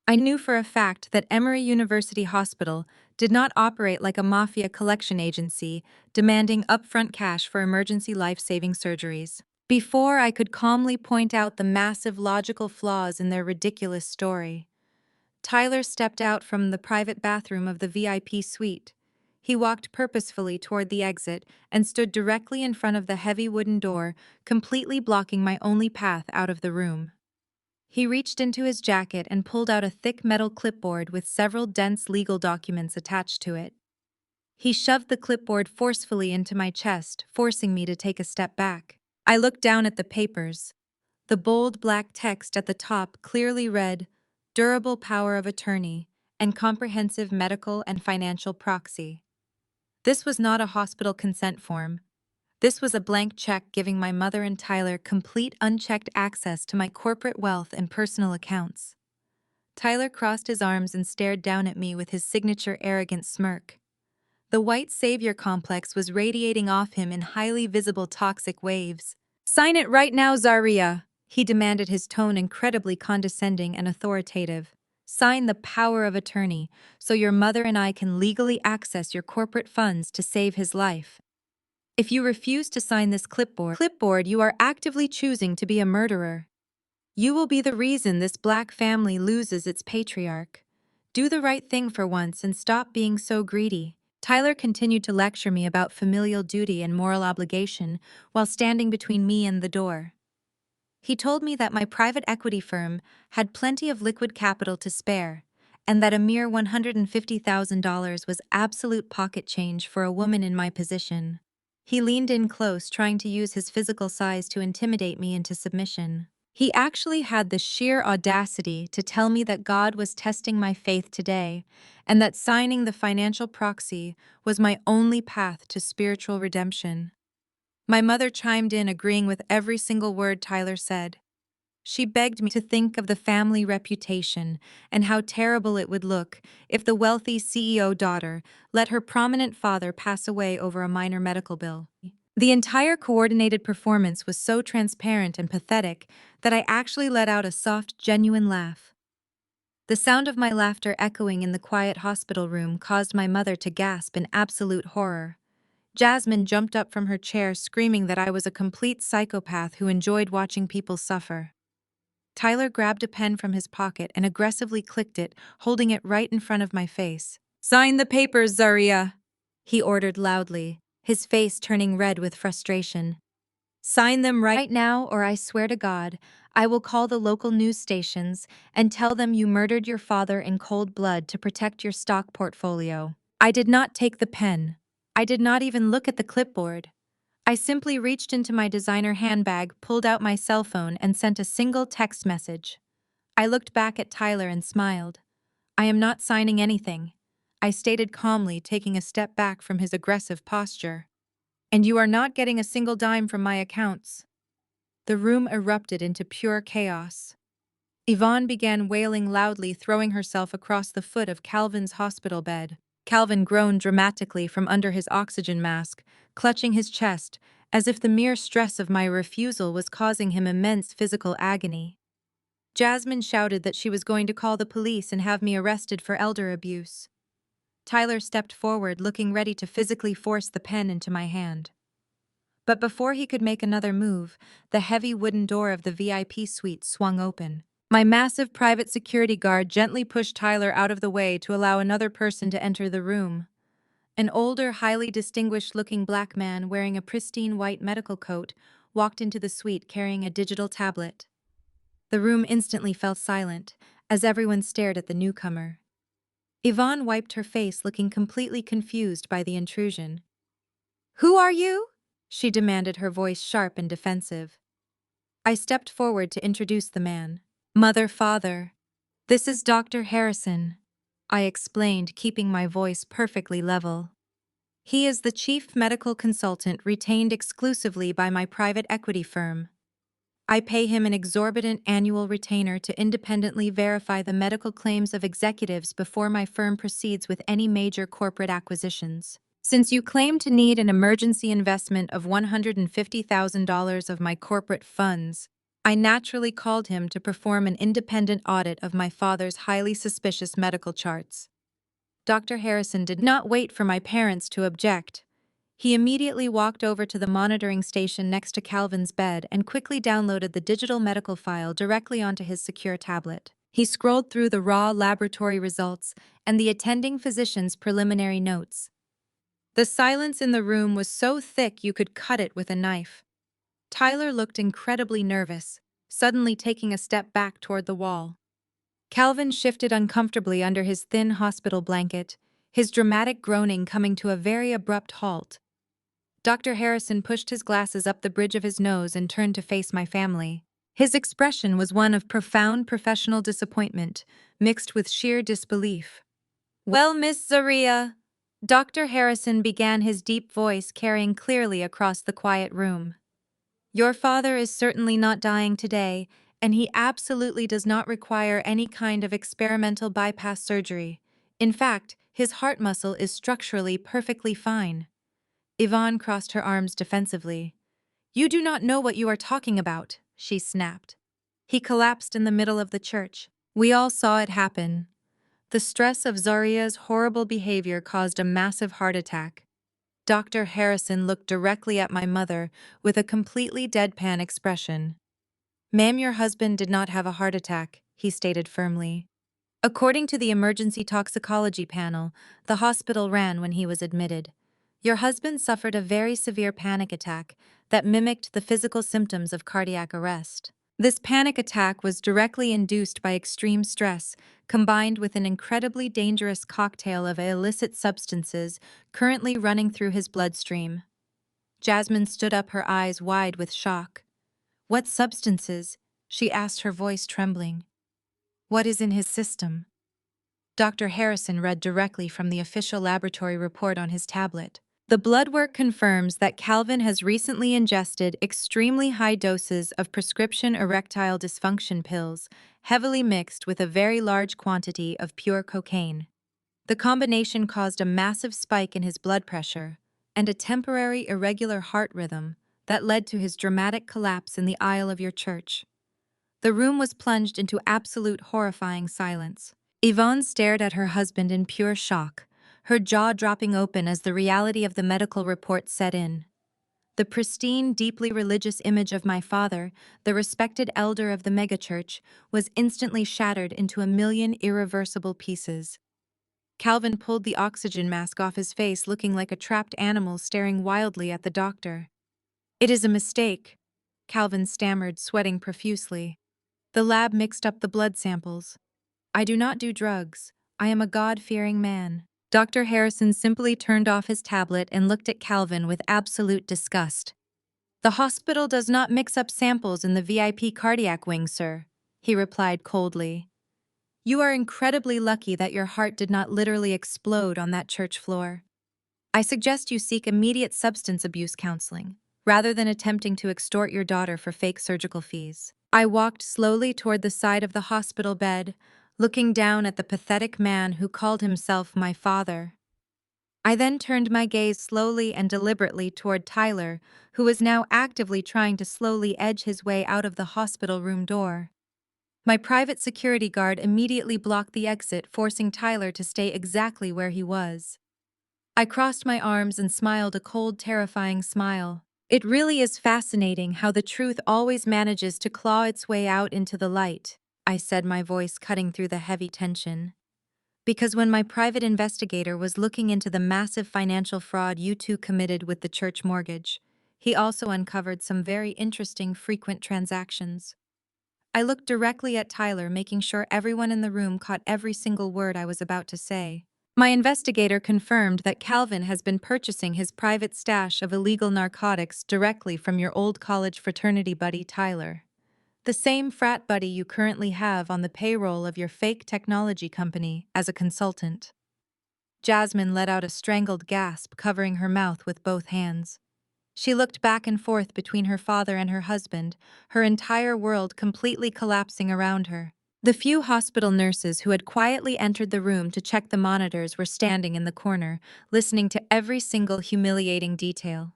I knew for a fact that Emory University Hospital did not operate like a mafia collection agency demanding upfront cash for emergency life-saving surgeries. Before I could calmly point out the massive logical flaws in their ridiculous story, Tyler stepped out from the private bathroom of the VIP suite. He walked purposefully toward the exit and stood directly in front of the heavy wooden door, completely blocking my only path out of the room. He reached into his jacket and pulled out a thick metal clipboard with several dense legal documents attached to it. He shoved the clipboard forcefully into my chest, forcing me to take a step back. I looked down at the papers. The bold black text at the top clearly read, "Durable Power of Attorney and Comprehensive Medical and Financial Proxy." This was not a hospital consent form. This was a blank check giving my mother and Tyler complete unchecked access to my corporate wealth and personal accounts. Tyler crossed his arms and stared down at me with his signature arrogant smirk. The white savior complex was radiating off him in highly visible toxic waves. "Sign it right now, Zaria," he demanded, his tone incredibly condescending and authoritative. "Sign the power of attorney, so your mother and I can legally access your corporate funds to save his life. If you refuse to sign this clipboard, you are actively choosing to be a murderer. You will be the reason this black family loses its patriarch. Do the right thing for once and stop being so greedy." Tyler continued to lecture me about familial duty and moral obligation while standing between me and the door. He told me that my private equity firm had plenty of liquid capital to spare, and that a mere $150,000 was absolute pocket change for a woman in my position. He leaned in close, trying to use his physical size to intimidate me into submission. He actually had the sheer audacity to tell me that God was testing my faith today, and that signing the financial proxy was my only path to spiritual redemption. My mother chimed in, agreeing with every single word Tyler said. She begged me to think of the family reputation and how terrible it would look if the wealthy CEO daughter let her prominent father pass away over a minor medical bill. The entire coordinated performance was so transparent and pathetic that I actually let out a soft, genuine laugh. The sound of my laughter echoing in the quiet hospital room caused my mother to gasp in absolute horror. Jasmine jumped up from her chair, screaming that I was a complete psychopath who enjoyed watching people suffer. Tyler grabbed a pen from his pocket and aggressively clicked it, holding it right in front of my face. "Sign the papers, Zaria," he ordered loudly, his face turning red with frustration. "Sign them right now, or I swear to God, I will call the local news stations and tell them you murdered your father in cold blood to protect your stock portfolio." I did not take the pen. I did not even look at the clipboard. I simply reached into my designer handbag, pulled out my cell phone, and sent a single text message. I looked back at Tyler and smiled. "I am not signing anything," I stated calmly, taking a step back from his aggressive posture. "And you are not getting a single dime from my accounts." The room erupted into pure chaos. Yvonne began wailing loudly, throwing herself across the foot of Calvin's hospital bed. Calvin groaned dramatically from under his oxygen mask, clutching his chest, as if the mere stress of my refusal was causing him immense physical agony. Jasmine shouted that she was going to call the police and have me arrested for elder abuse. Tyler stepped forward, looking ready to physically force the pen into my hand. But before he could make another move, the heavy wooden door of the VIP suite swung open. My massive private security guard gently pushed Tyler out of the way to allow another person to enter the room. An older, highly distinguished-looking black man wearing a pristine white medical coat walked into the suite carrying a digital tablet. The room instantly fell silent, as everyone stared at the newcomer. Yvonne wiped her face, looking completely confused by the intrusion. "Who are you?" she demanded, her voice sharp and defensive. I stepped forward to introduce the man. "Mother, father, this is Dr. Harrison," I explained, keeping my voice perfectly level. "He is the chief medical consultant retained exclusively by my private equity firm. I pay him an exorbitant annual retainer to independently verify the medical claims of executives before my firm proceeds with any major corporate acquisitions. Since you claim to need an emergency investment of $150,000 of my corporate funds, I naturally called him to perform an independent audit of my father's highly suspicious medical charts." Dr. Harrison did not wait for my parents to object. He immediately walked over to the monitoring station next to Calvin's bed and quickly downloaded the digital medical file directly onto his secure tablet. He scrolled through the raw laboratory results and the attending physician's preliminary notes. The silence in the room was so thick you could cut it with a knife. Tyler looked incredibly nervous, suddenly taking a step back toward the wall. Calvin shifted uncomfortably under his thin hospital blanket, his dramatic groaning coming to a very abrupt halt. Dr. Harrison pushed his glasses up the bridge of his nose and turned to face my family. His expression was one of profound professional disappointment, mixed with sheer disbelief. "Well, Miss Zaria," Dr. Harrison began, his deep voice carrying clearly across the quiet room. "Your father is certainly not dying today, and he absolutely does not require any kind of experimental bypass surgery. In fact, His heart muscle is structurally perfectly fine. Yvonne crossed her arms defensively. You do not know what you are talking about, she snapped. He collapsed in the middle of the church. We all saw it happen. The stress of Zaria's horrible behavior caused a massive heart attack. Dr. Harrison looked directly at my mother with a completely deadpan expression. Ma'am, your husband did not have a heart attack, he stated firmly. According to the emergency toxicology panel, the hospital ran when he was admitted. Your husband suffered a very severe panic attack that mimicked the physical symptoms of cardiac arrest. This panic attack was directly induced by extreme stress, combined with an incredibly dangerous cocktail of illicit substances currently running through his bloodstream. Jasmine stood up, her eyes wide with shock. What substances? She asked, her voice trembling. What is in his system? Dr. Harrison read directly from the official laboratory report on his tablet. The blood work confirms that Calvin has recently ingested extremely high doses of prescription erectile dysfunction pills, heavily mixed with a very large quantity of pure cocaine. The combination caused a massive spike in his blood pressure and a temporary irregular heart rhythm that led to his dramatic collapse in the aisle of your church. The room was plunged into absolute horrifying silence. Yvonne stared at her husband in pure shock, her jaw dropping open as the reality of the medical report set in. The pristine, deeply religious image of my father, the respected elder of the megachurch, was instantly shattered into a million irreversible pieces. Calvin pulled the oxygen mask off his face, looking like a trapped animal staring wildly at the doctor. It is a mistake, Calvin stammered, sweating profusely. The lab mixed up the blood samples. I do not do drugs. I am a God-fearing man. Dr. Harrison simply turned off his tablet and looked at Calvin with absolute disgust. The hospital does not mix up samples in the VIP cardiac wing, sir, he replied coldly. You are incredibly lucky that your heart did not literally explode on that church floor. I suggest you seek immediate substance abuse counseling, rather than attempting to extort your daughter for fake surgical fees. I walked slowly toward the side of the hospital bed, looking down at the pathetic man who called himself my father. I then turned my gaze slowly and deliberately toward Tyler, who was now actively trying to slowly edge his way out of the hospital room door. My private security guard immediately blocked the exit, forcing Tyler to stay exactly where he was. I crossed my arms and smiled a cold, terrifying smile. It really is fascinating how the truth always manages to claw its way out into the light, I said, my voice cutting through the heavy tension. Because when my private investigator was looking into the massive financial fraud you two committed with the church mortgage, he also uncovered some very interesting frequent transactions. I looked directly at Tyler, making sure everyone in the room caught every single word I was about to say. My investigator confirmed that Calvin has been purchasing his private stash of illegal narcotics directly from your old college fraternity buddy Tyler. The same frat buddy you currently have on the payroll of your fake technology company as a consultant. Jasmine let out a strangled gasp, covering her mouth with both hands. She looked back and forth between her father and her husband, her entire world completely collapsing around her. The few hospital nurses who had quietly entered the room to check the monitors were standing in the corner, listening to every single humiliating detail.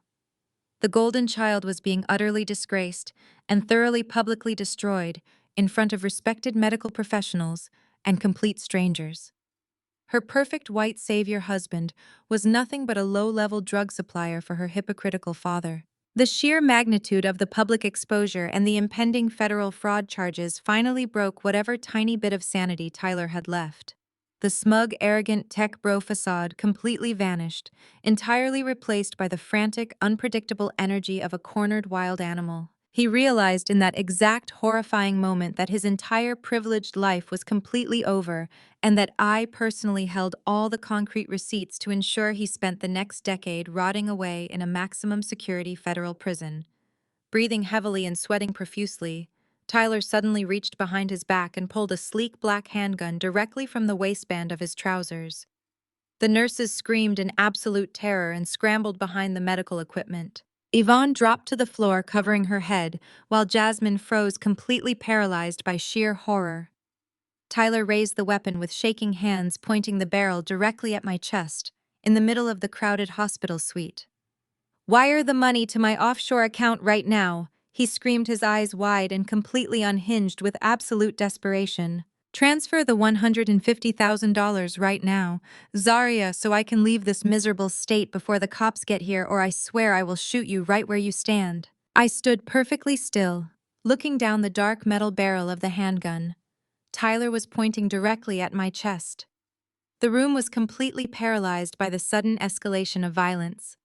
The golden child was being utterly disgraced and thoroughly publicly destroyed in front of respected medical professionals and complete strangers. Her perfect white savior husband was nothing but a low-level drug supplier for her hypocritical father. The sheer magnitude of the public exposure and the impending federal fraud charges finally broke whatever tiny bit of sanity Tyler had left. The smug, arrogant tech bro facade completely vanished, entirely replaced by the frantic, unpredictable energy of a cornered wild animal. He realized in that exact horrifying moment that his entire privileged life was completely over, and that I personally held all the concrete receipts to ensure he spent the next decade rotting away in a maximum security federal prison. Breathing heavily and sweating profusely, Tyler suddenly reached behind his back and pulled a sleek black handgun directly from the waistband of his trousers. The nurses screamed in absolute terror and scrambled behind the medical equipment. Yvonne dropped to the floor, covering her head, while Jasmine froze, completely paralyzed by sheer horror. Tyler raised the weapon with shaking hands, pointing the barrel directly at my chest, in the middle of the crowded hospital suite. "Wire the money to my offshore account right now," he screamed, his eyes wide and completely unhinged with absolute desperation. "Transfer the $150,000 right now, Zarya, so I can leave this miserable state before the cops get here, or I swear I will shoot you right where you stand." I stood perfectly still, looking down the dark metal barrel of the handgun. Tyler was pointing directly at my chest. The room was completely paralyzed by the sudden escalation of violence.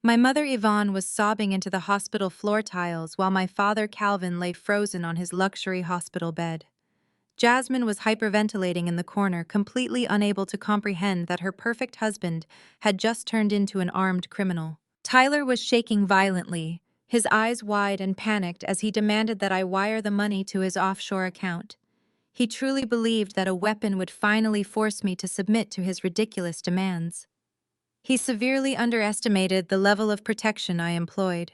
My mother Yvonne was sobbing into the hospital floor tiles while my father Calvin lay frozen on his luxury hospital bed. Jasmine was hyperventilating in the corner, completely unable to comprehend that her perfect husband had just turned into an armed criminal. Tyler was shaking violently, his eyes wide and panicked as he demanded that I wire the money to his offshore account. He truly believed that a weapon would finally force me to submit to his ridiculous demands. He severely underestimated the level of protection I employed.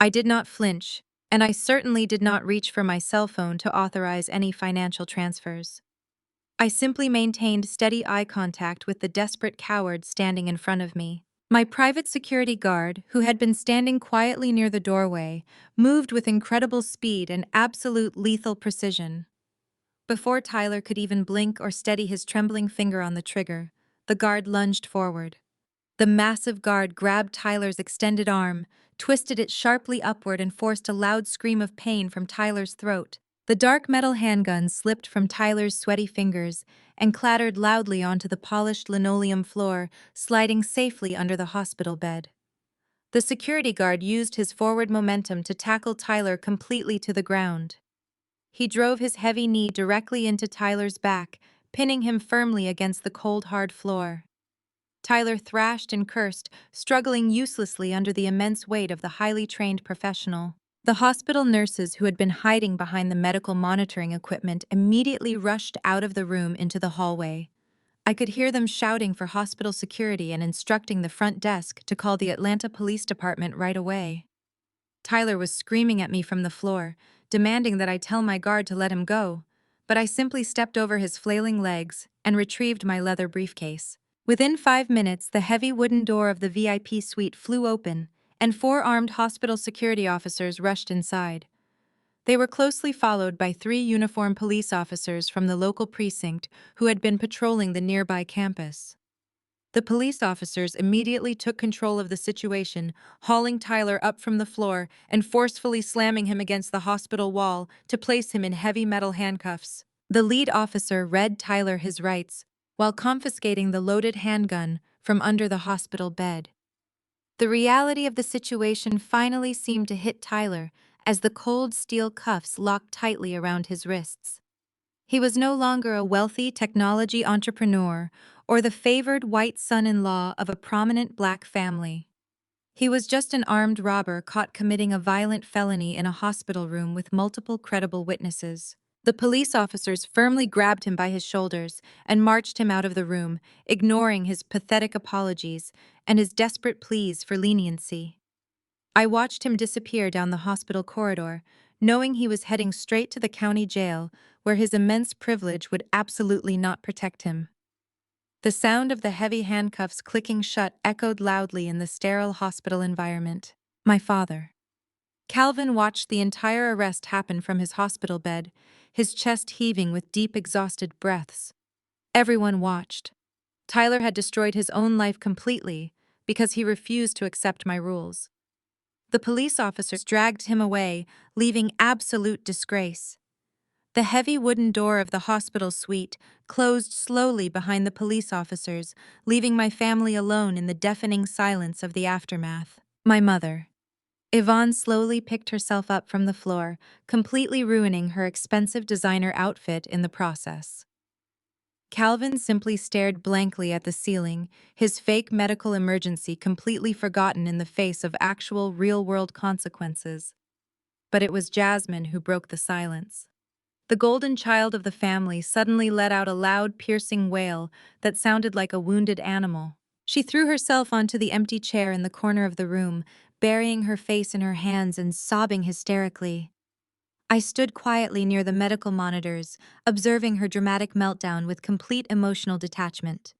I did not flinch, and I certainly did not reach for my cell phone to authorize any financial transfers. I simply maintained steady eye contact with the desperate coward standing in front of me. My private security guard, who had been standing quietly near the doorway, moved with incredible speed and absolute lethal precision. Before Tyler could even blink or steady his trembling finger on the trigger, the guard lunged forward. The massive guard grabbed Tyler's extended arm, twisted it sharply upward, and forced a loud scream of pain from Tyler's throat. The dark metal handgun slipped from Tyler's sweaty fingers and clattered loudly onto the polished linoleum floor, sliding safely under the hospital bed. The security guard used his forward momentum to tackle Tyler completely to the ground. He drove his heavy knee directly into Tyler's back, pinning him firmly against the cold, hard floor. Tyler thrashed and cursed, struggling uselessly under the immense weight of the highly trained professional. The hospital nurses who had been hiding behind the medical monitoring equipment immediately rushed out of the room into the hallway. I could hear them shouting for hospital security and instructing the front desk to call the Atlanta Police Department right away. Tyler was screaming at me from the floor, demanding that I tell my guard to let him go, but I simply stepped over his flailing legs and retrieved my leather briefcase. Within 5 minutes, the heavy wooden door of the VIP suite flew open, and 4 armed hospital security officers rushed inside. They were closely followed by 3 uniformed police officers from the local precinct who had been patrolling the nearby campus. The police officers immediately took control of the situation, hauling Tyler up from the floor and forcefully slamming him against the hospital wall to place him in heavy metal handcuffs. The lead officer read Tyler his rights, while confiscating the loaded handgun from under the hospital bed. The reality of the situation finally seemed to hit Tyler as the cold steel cuffs locked tightly around his wrists. He was no longer a wealthy technology entrepreneur or the favored white son-in-law of a prominent black family. He was just an armed robber caught committing a violent felony in a hospital room with multiple credible witnesses. The police officers firmly grabbed him by his shoulders and marched him out of the room, ignoring his pathetic apologies and his desperate pleas for leniency. I watched him disappear down the hospital corridor, knowing he was heading straight to the county jail, where his immense privilege would absolutely not protect him. The sound of the heavy handcuffs clicking shut echoed loudly in the sterile hospital environment. My father. Calvin watched the entire arrest happen from his hospital bed, his chest heaving with deep, exhausted breaths. Everyone watched. Tyler had destroyed his own life completely because he refused to accept my rules. The police officers dragged him away, leaving absolute disgrace. The heavy wooden door of the hospital suite closed slowly behind the police officers, leaving my family alone in the deafening silence of the aftermath. My mother. Yvonne slowly picked herself up from the floor, completely ruining her expensive designer outfit in the process. Calvin simply stared blankly at the ceiling, his fake medical emergency completely forgotten in the face of actual real-world consequences. But it was Jasmine who broke the silence. The golden child of the family suddenly let out a loud, piercing wail that sounded like a wounded animal. She threw herself onto the empty chair in the corner of the room, burying her face in her hands and sobbing hysterically. I stood quietly near the medical monitors, observing her dramatic meltdown with complete emotional detachment.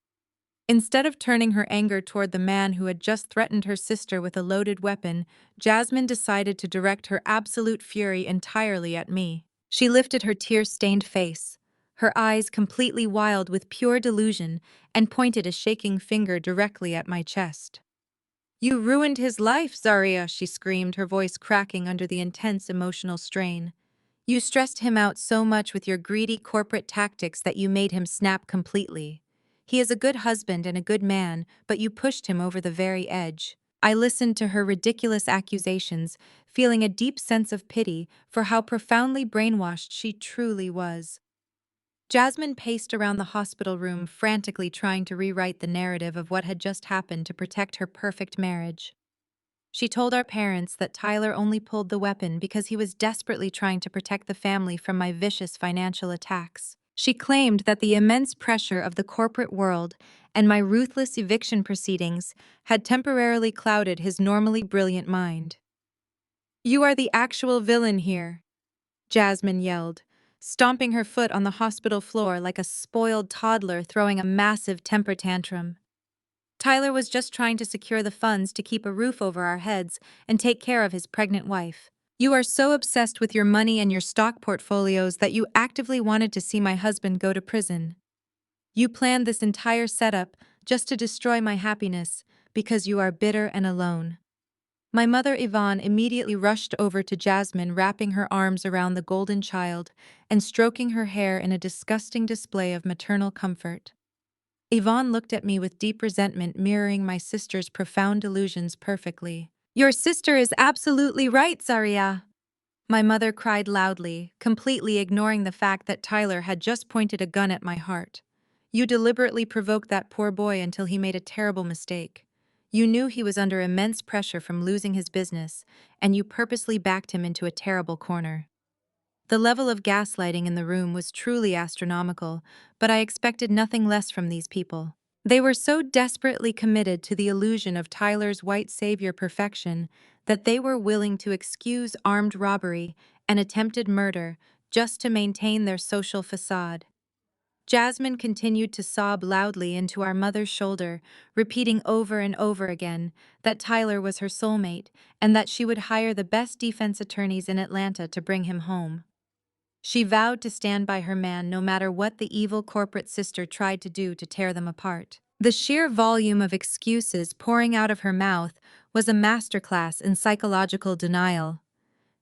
Instead of turning her anger toward the man who had just threatened her sister with a loaded weapon, Jasmine decided to direct her absolute fury entirely at me. She lifted her tear-stained face, her eyes completely wild with pure delusion, and pointed a shaking finger directly at my chest. "You ruined his life, Zaria," she screamed, her voice cracking under the intense emotional strain. "You stressed him out so much with your greedy corporate tactics that you made him snap completely. He is a good husband and a good man, but you pushed him over the very edge." I listened to her ridiculous accusations, feeling a deep sense of pity for how profoundly brainwashed she truly was. Jasmine paced around the hospital room, frantically trying to rewrite the narrative of what had just happened to protect her perfect marriage. She told our parents that Tyler only pulled the weapon because he was desperately trying to protect the family from my vicious financial attacks. She claimed that the immense pressure of the corporate world and my ruthless eviction proceedings had temporarily clouded his normally brilliant mind. "You are the actual villain here," Jasmine yelled, stomping her foot on the hospital floor like a spoiled toddler throwing a massive temper tantrum. "Tyler was just trying to secure the funds to keep a roof over our heads and take care of his pregnant wife. You are so obsessed with your money and your stock portfolios that you actively wanted to see my husband go to prison. You planned this entire setup just to destroy my happiness because you are bitter and alone." My mother Yvonne immediately rushed over to Jasmine, wrapping her arms around the golden child and stroking her hair in a disgusting display of maternal comfort. Yvonne looked at me with deep resentment, mirroring my sister's profound delusions perfectly. "Your sister is absolutely right, Zaria," my mother cried loudly, completely ignoring the fact that Tyler had just pointed a gun at my heart. "You deliberately provoked that poor boy until he made a terrible mistake. You knew he was under immense pressure from losing his business, and you purposely backed him into a terrible corner." The level of gaslighting in the room was truly astronomical, but I expected nothing less from these people. They were so desperately committed to the illusion of Tyler's white savior perfection that they were willing to excuse armed robbery and attempted murder just to maintain their social facade. Jasmine continued to sob loudly into our mother's shoulder, repeating over and over again that Tyler was her soulmate and that she would hire the best defense attorneys in Atlanta to bring him home. She vowed to stand by her man no matter what the evil corporate sister tried to do to tear them apart. The sheer volume of excuses pouring out of her mouth was a masterclass in psychological denial.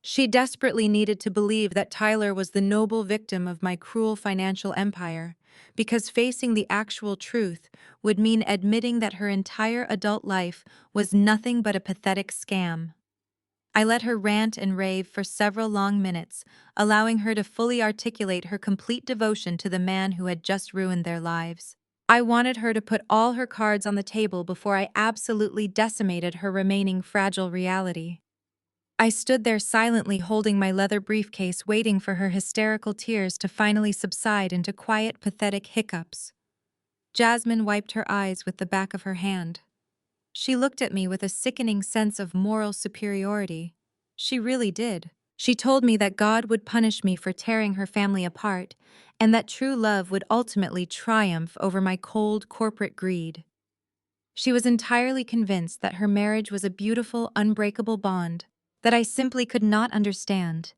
She desperately needed to believe that Tyler was the noble victim of my cruel financial empire, because facing the actual truth would mean admitting that her entire adult life was nothing but a pathetic scam. I let her rant and rave for several long minutes, allowing her to fully articulate her complete devotion to the man who had just ruined their lives. I wanted her to put all her cards on the table before I absolutely decimated her remaining fragile reality. I stood there silently holding my leather briefcase, waiting for her hysterical tears to finally subside into quiet, pathetic hiccups. Jasmine wiped her eyes with the back of her hand. She looked at me with a sickening sense of moral superiority. She really did. She told me that God would punish me for tearing her family apart, and that true love would ultimately triumph over my cold corporate greed. She was entirely convinced that her marriage was a beautiful, unbreakable bond that I simply could not understand.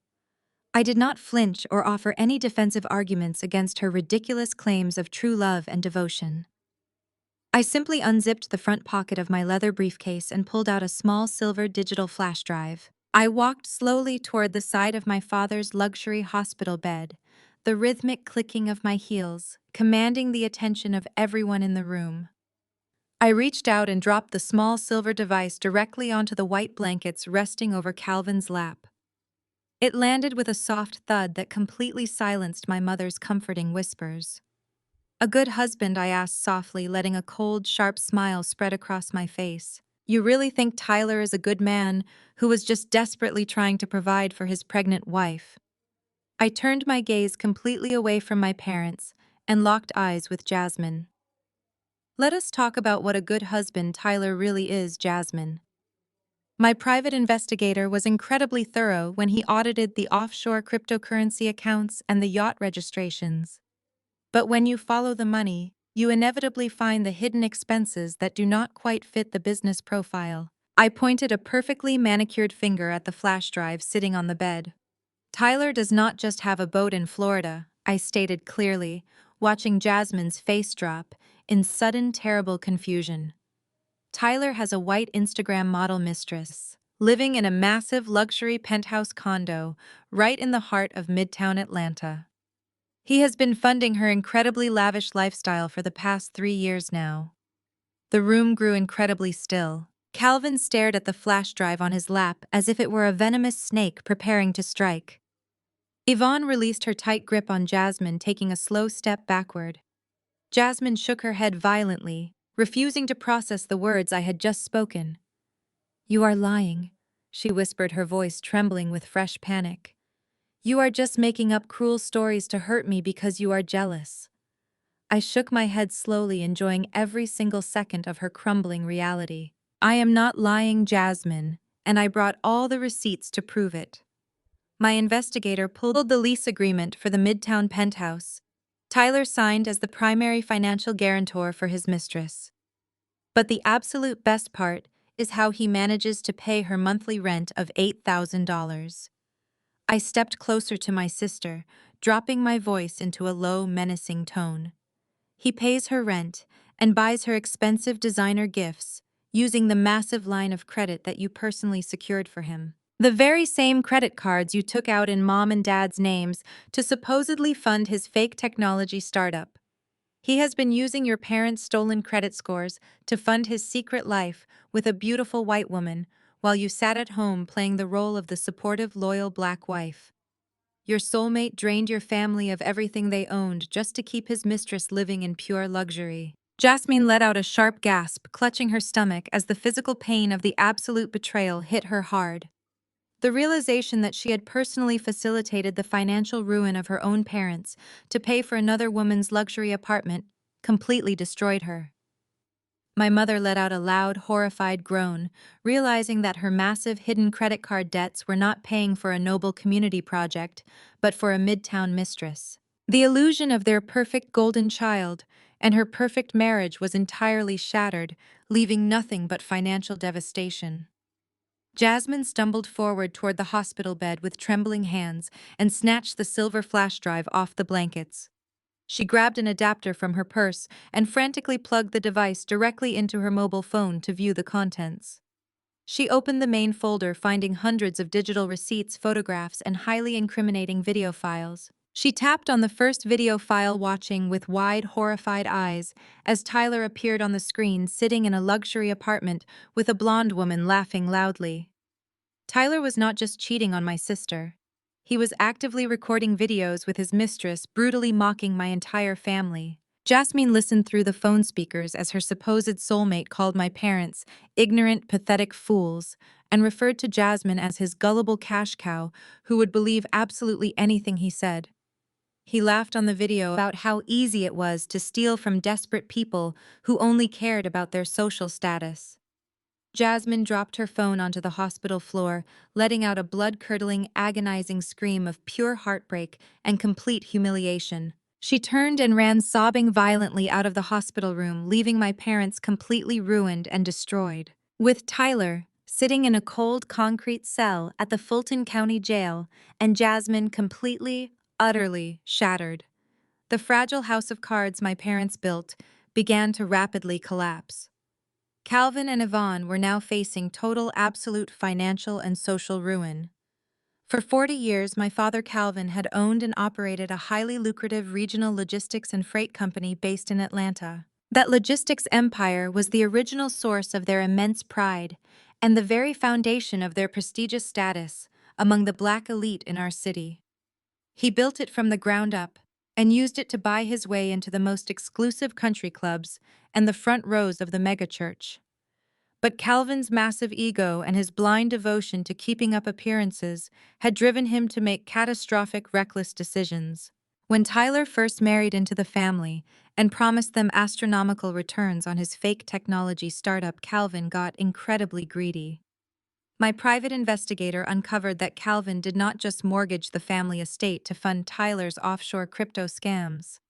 I did not flinch or offer any defensive arguments against her ridiculous claims of true love and devotion. I simply unzipped the front pocket of my leather briefcase and pulled out a small silver digital flash drive. I walked slowly toward the side of my father's luxury hospital bed, the rhythmic clicking of my heels commanding the attention of everyone in the room. I reached out and dropped the small silver device directly onto the white blankets resting over Calvin's lap. It landed with a soft thud that completely silenced my mother's comforting whispers. "A good husband?" I asked softly, letting a cold, sharp smile spread across my face. "You really think Tyler is a good man who was just desperately trying to provide for his pregnant wife?" I turned my gaze completely away from my parents and locked eyes with Jasmine. "Let us talk about what a good husband Tyler really is, Jasmine." My private investigator was incredibly thorough when he audited the offshore cryptocurrency accounts and the yacht registrations. But when you follow the money, you inevitably find the hidden expenses that do not quite fit the business profile. I pointed a perfectly manicured finger at the flash drive sitting on the bed. Tyler does not just have a boat in Florida, I stated clearly, watching Jasmine's face drop in sudden terrible confusion. Tyler has a white Instagram model mistress, living in a massive luxury penthouse condo right in the heart of Midtown Atlanta. He has been funding her incredibly lavish lifestyle for the past 3 years now. The room grew incredibly still. Calvin stared at the flash drive on his lap as if it were a venomous snake preparing to strike. Yvonne released her tight grip on Jasmine, taking a slow step backward. Jasmine shook her head violently, refusing to process the words I had just spoken. "You are lying," she whispered, her voice trembling with fresh panic. "You are just making up cruel stories to hurt me because you are jealous." I shook my head slowly, enjoying every single second of her crumbling reality. "I am not lying, Jasmine, and I brought all the receipts to prove it." My investigator pulled the lease agreement for the Midtown penthouse. Tyler signed as the primary financial guarantor for his mistress. But the absolute best part is how he manages to pay her monthly rent of $8,000. I stepped closer to my sister, dropping my voice into a low, menacing tone. He pays her rent and buys her expensive designer gifts, using the massive line of credit that you personally secured for him. The very same credit cards you took out in mom and dad's names to supposedly fund his fake technology startup. He has been using your parents' stolen credit scores to fund his secret life with a beautiful white woman while you sat at home playing the role of the supportive, loyal black wife. Your soulmate drained your family of everything they owned just to keep his mistress living in pure luxury. Jasmine let out a sharp gasp, clutching her stomach as the physical pain of the absolute betrayal hit her hard. The realization that she had personally facilitated the financial ruin of her own parents to pay for another woman's luxury apartment completely destroyed her. My mother let out a loud, horrified groan, realizing that her massive hidden credit card debts were not paying for a noble community project, but for a midtown mistress. The illusion of their perfect golden child and her perfect marriage was entirely shattered, leaving nothing but financial devastation. Jasmine stumbled forward toward the hospital bed with trembling hands and snatched the silver flash drive off the blankets. She grabbed an adapter from her purse and frantically plugged the device directly into her mobile phone to view the contents. She opened the main folder, finding hundreds of digital receipts, photographs, and highly incriminating video files. She tapped on the first video file, watching with wide, horrified eyes as Tyler appeared on the screen, sitting in a luxury apartment with a blonde woman laughing loudly. Tyler was not just cheating on my sister. He was actively recording videos with his mistress, brutally mocking my entire family. Jasmine listened through the phone speakers as her supposed soulmate called my parents ignorant, pathetic fools, and referred to Jasmine as his gullible cash cow who would believe absolutely anything he said. He laughed on the video about how easy it was to steal from desperate people who only cared about their social status. Jasmine dropped her phone onto the hospital floor, letting out a blood-curdling, agonizing scream of pure heartbreak and complete humiliation. She turned and ran sobbing violently out of the hospital room, leaving my parents completely ruined and destroyed. With Tyler sitting in a cold concrete cell at the Fulton County Jail and Jasmine completely, utterly shattered, the fragile house of cards my parents built began to rapidly collapse. Calvin and Yvonne were now facing total, absolute financial and social ruin. For 40 years, my father Calvin had owned and operated a highly lucrative regional logistics and freight company based in Atlanta. That logistics empire was the original source of their immense pride and the very foundation of their prestigious status among the black elite in our city. He built it from the ground up and used it to buy his way into the most exclusive country clubs and the front rows of the megachurch. But Calvin's massive ego and his blind devotion to keeping up appearances had driven him to make catastrophic, reckless decisions. When Tyler first married into the family and promised them astronomical returns on his fake technology startup, Calvin got incredibly greedy. My private investigator uncovered that Calvin did not just mortgage the family estate to fund Tyler's offshore crypto scams.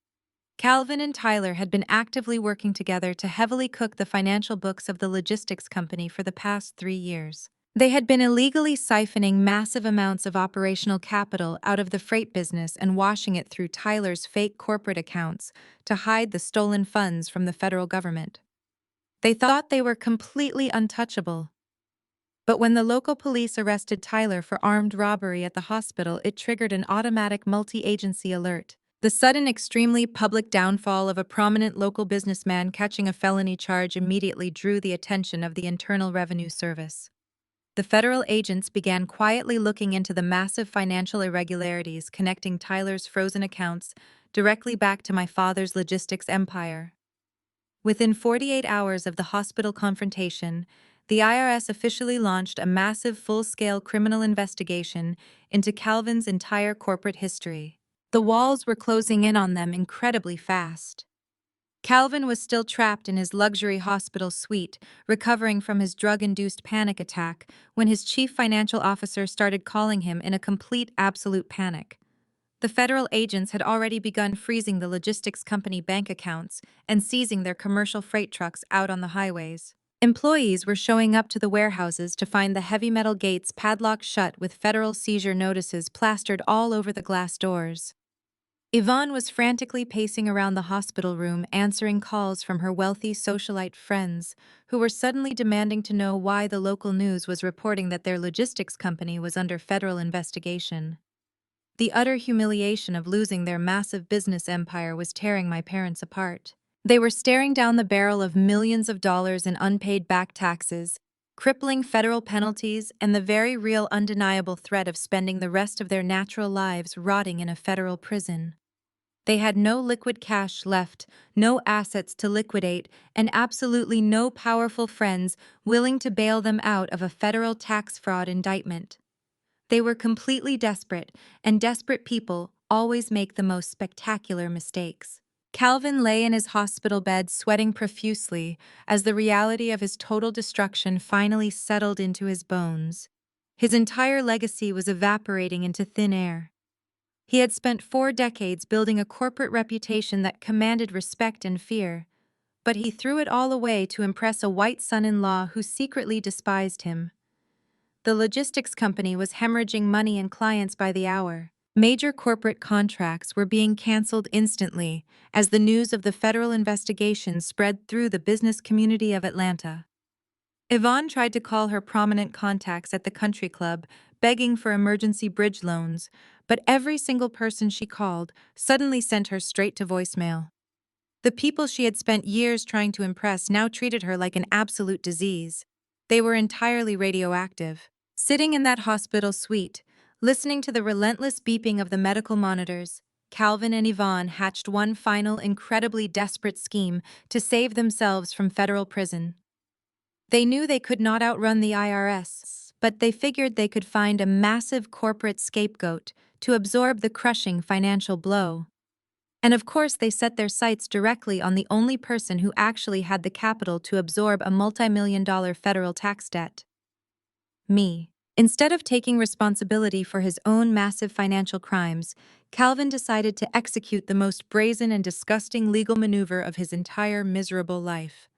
Calvin and Tyler had been actively working together to heavily cook the financial books of the logistics company for the past 3 years. They had been illegally siphoning massive amounts of operational capital out of the freight business and washing it through Tyler's fake corporate accounts to hide the stolen funds from the federal government. They thought they were completely untouchable. But when the local police arrested Tyler for armed robbery at the hospital, it triggered an automatic multi-agency alert. The sudden, extremely public downfall of a prominent local businessman catching a felony charge immediately drew the attention of the Internal Revenue Service. The federal agents began quietly looking into the massive financial irregularities connecting Tyler's frozen accounts directly back to my father's logistics empire. Within 48 hours of the hospital confrontation, the IRS officially launched a massive full-scale criminal investigation into Calvin's entire corporate history. The walls were closing in on them incredibly fast. Calvin was still trapped in his luxury hospital suite, recovering from his drug-induced panic attack, when his chief financial officer started calling him in a complete absolute panic. The federal agents had already begun freezing the logistics company bank accounts and seizing their commercial freight trucks out on the highways. Employees were showing up to the warehouses to find the heavy metal gates padlocked shut with federal seizure notices plastered all over the glass doors. Yvonne was frantically pacing around the hospital room, answering calls from her wealthy socialite friends, who were suddenly demanding to know why the local news was reporting that their logistics company was under federal investigation. The utter humiliation of losing their massive business empire was tearing my parents apart. They were staring down the barrel of millions of dollars in unpaid back taxes, crippling federal penalties, and the very real undeniable threat of spending the rest of their natural lives rotting in a federal prison. They had no liquid cash left, no assets to liquidate, and absolutely no powerful friends willing to bail them out of a federal tax fraud indictment. They were completely desperate, and desperate people always make the most spectacular mistakes. Calvin lay in his hospital bed sweating profusely as the reality of his total destruction finally settled into his bones. His entire legacy was evaporating into thin air. He had spent 4 decades building a corporate reputation that commanded respect and fear, but he threw it all away to impress a white son-in-law who secretly despised him. The logistics company was hemorrhaging money and clients by the hour. Major corporate contracts were being canceled instantly as the news of the federal investigation spread through the business community of Atlanta. Yvonne tried to call her prominent contacts at the country club, begging for emergency bridge loans, but every single person she called suddenly sent her straight to voicemail. The people she had spent years trying to impress now treated her like an absolute disease. They were entirely radioactive. Sitting in that hospital suite, listening to the relentless beeping of the medical monitors, Calvin and Yvonne hatched one final, incredibly desperate scheme to save themselves from federal prison. They knew they could not outrun the IRS, but they figured they could find a massive corporate scapegoat to absorb the crushing financial blow. And of course, they set their sights directly on the only person who actually had the capital to absorb a multi-million-dollar federal tax debt. Me. Instead of taking responsibility for his own massive financial crimes, Calvin decided to execute the most brazen and disgusting legal maneuver of his entire miserable life.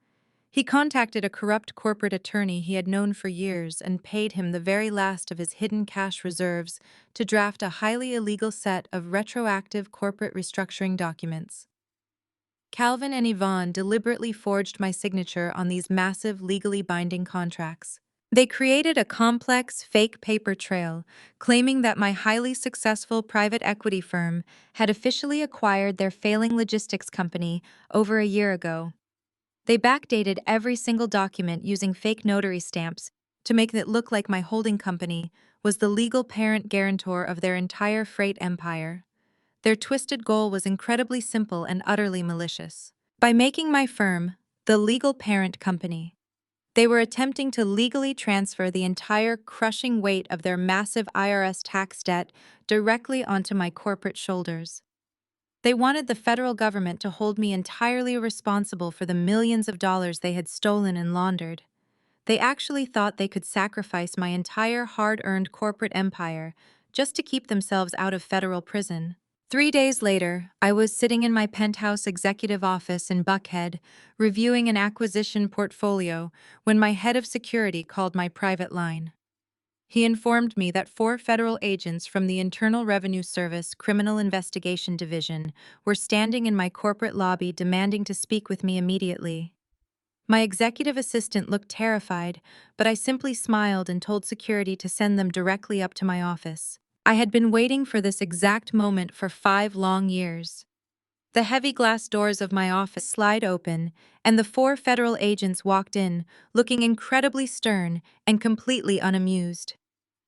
He contacted a corrupt corporate attorney he had known for years and paid him the very last of his hidden cash reserves to draft a highly illegal set of retroactive corporate restructuring documents. Calvin and Yvonne deliberately forged my signature on these massive, legally binding contracts. They created a complex, fake paper trail, claiming that my highly successful private equity firm had officially acquired their failing logistics company over a year ago. They backdated every single document using fake notary stamps to make it look like my holding company was the legal parent guarantor of their entire freight empire. Their twisted goal was incredibly simple and utterly malicious. By making my firm the legal parent company, they were attempting to legally transfer the entire crushing weight of their massive IRS tax debt directly onto my corporate shoulders. They wanted the federal government to hold me entirely responsible for the millions of dollars they had stolen and laundered. They actually thought they could sacrifice my entire hard-earned corporate empire just to keep themselves out of federal prison. 3 days later, I was sitting in my penthouse executive office in Buckhead, reviewing an acquisition portfolio, when my head of security called my private line. He informed me that 4 federal agents from the Internal Revenue Service Criminal Investigation Division were standing in my corporate lobby demanding to speak with me immediately. My executive assistant looked terrified, but I simply smiled and told security to send them directly up to my office. I had been waiting for this exact moment for 5 long years. The heavy glass doors of my office slide open, and the 4 federal agents walked in, looking incredibly stern and completely unamused.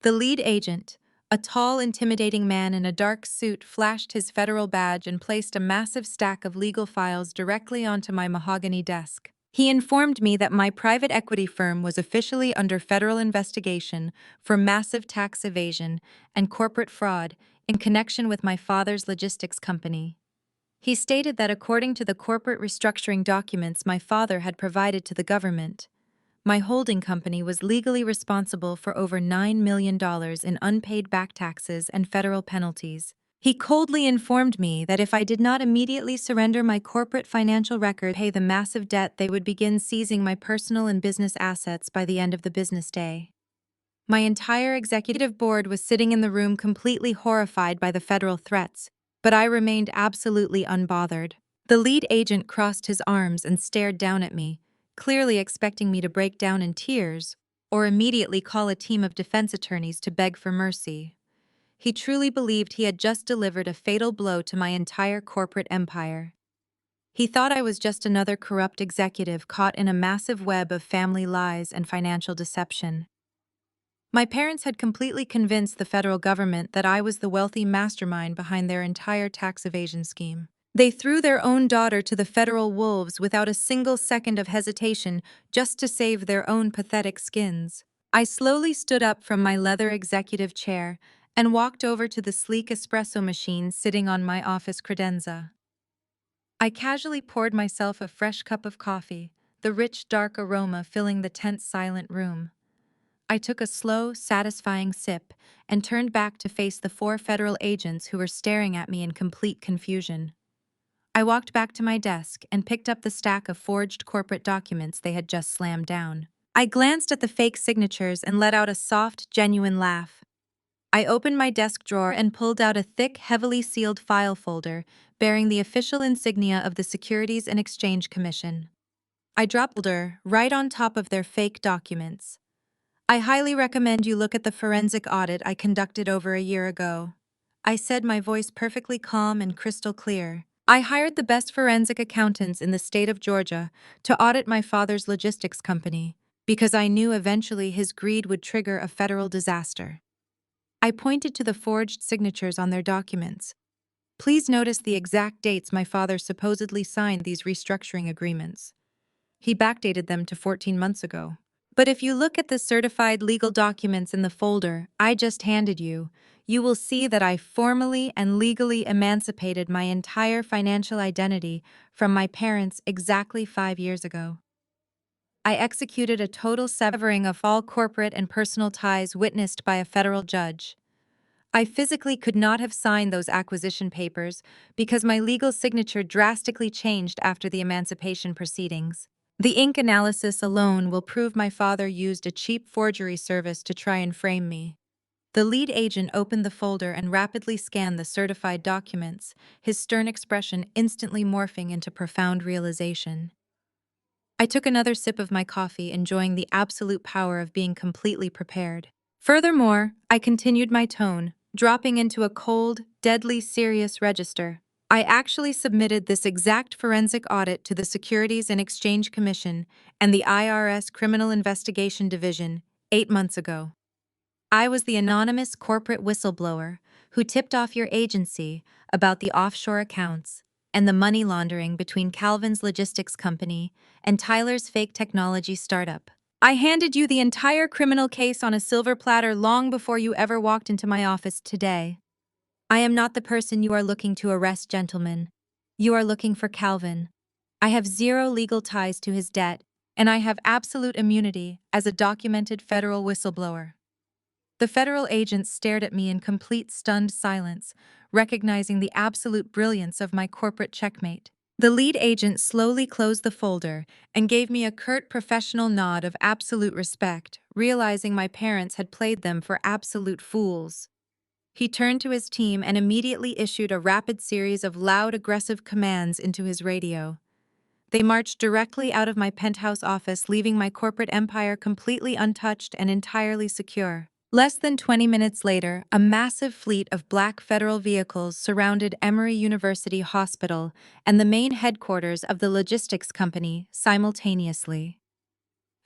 The lead agent, a tall, intimidating man in a dark suit, flashed his federal badge and placed a massive stack of legal files directly onto my mahogany desk. He informed me that my private equity firm was officially under federal investigation for massive tax evasion and corporate fraud in connection with my father's logistics company. He stated that according to the corporate restructuring documents my father had provided to the government, my holding company was legally responsible for over $9 million in unpaid back taxes and federal penalties. He coldly informed me that if I did not immediately surrender my corporate financial record, pay the massive debt, they would begin seizing my personal and business assets by the end of the business day. My entire executive board was sitting in the room completely horrified by the federal threats, but I remained absolutely unbothered. The lead agent crossed his arms and stared down at me, clearly expecting me to break down in tears or immediately call a team of defense attorneys to beg for mercy. He truly believed he had just delivered a fatal blow to my entire corporate empire. He thought I was just another corrupt executive caught in a massive web of family lies and financial deception. My parents had completely convinced the federal government that I was the wealthy mastermind behind their entire tax evasion scheme. They threw their own daughter to the federal wolves without a single second of hesitation just to save their own pathetic skins. I slowly stood up from my leather executive chair and walked over to the sleek espresso machine sitting on my office credenza. I casually poured myself a fresh cup of coffee, the rich, dark aroma filling the tense, silent room. I took a slow, satisfying sip and turned back to face the 4 federal agents who were staring at me in complete confusion. I walked back to my desk and picked up the stack of forged corporate documents they had just slammed down. I glanced at the fake signatures and let out a soft, genuine laugh. I opened my desk drawer and pulled out a thick, heavily sealed file folder bearing the official insignia of the Securities and Exchange Commission. I dropped the folder right on top of their fake documents. "I highly recommend you look at the forensic audit I conducted over a year ago," I said, my voice perfectly calm and crystal clear. I hired the best forensic accountants in the state of Georgia to audit my father's logistics company, because I knew eventually his greed would trigger a federal disaster. I pointed to the forged signatures on their documents. "Please notice the exact dates my father supposedly signed these restructuring agreements. He backdated them to 14 months ago. But if you look at the certified legal documents in the folder I just handed you, you will see that I formally and legally emancipated my entire financial identity from my parents exactly 5 years ago. I executed a total severing of all corporate and personal ties witnessed by a federal judge. I physically could not have signed those acquisition papers because my legal signature drastically changed after the emancipation proceedings. The ink analysis alone will prove my father used a cheap forgery service to try and frame me." The lead agent opened the folder and rapidly scanned the certified documents, his stern expression instantly morphing into profound realization. I took another sip of my coffee, enjoying the absolute power of being completely prepared. Furthermore, I continued my tone, dropping into a cold, deadly serious register. "I actually submitted this exact forensic audit to the Securities and Exchange Commission and the IRS Criminal Investigation Division 8 months ago. I was the anonymous corporate whistleblower who tipped off your agency about the offshore accounts and the money laundering between Calvin's logistics company and Tyler's fake technology startup. I handed you the entire criminal case on a silver platter long before you ever walked into my office today. I am not the person you are looking to arrest, gentlemen. You are looking for Calvin. I have zero legal ties to his debt, and I have absolute immunity as a documented federal whistleblower. The federal agent stared at me in complete stunned silence, recognizing the absolute brilliance of my corporate checkmate. The lead agent slowly closed the folder and gave me a curt professional nod of absolute respect, realizing my parents had played them for absolute fools. He turned to his team and immediately issued a rapid series of loud, aggressive commands into his radio. They marched directly out of my penthouse office, leaving my corporate empire completely untouched and entirely secure. Less than 20 minutes later, a massive fleet of black federal vehicles surrounded Emory University Hospital and the main headquarters of the logistics company simultaneously.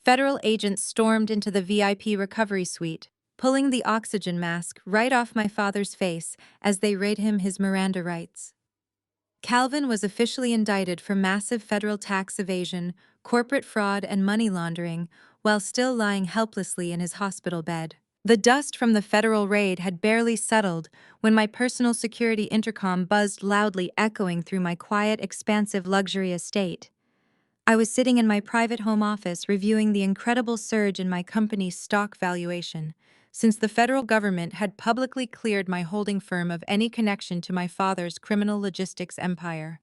Federal agents stormed into the VIP recovery suite, pulling the oxygen mask right off my father's face as they read him his Miranda rights. Calvin was officially indicted for massive federal tax evasion, corporate fraud, and money laundering, while still lying helplessly in his hospital bed. The dust from the federal raid had barely settled when my personal security intercom buzzed loudly, echoing through my quiet, expansive luxury estate. I was sitting in my private home office reviewing the incredible surge in my company's stock valuation, since the federal government had publicly cleared my holding firm of any connection to my father's criminal logistics empire.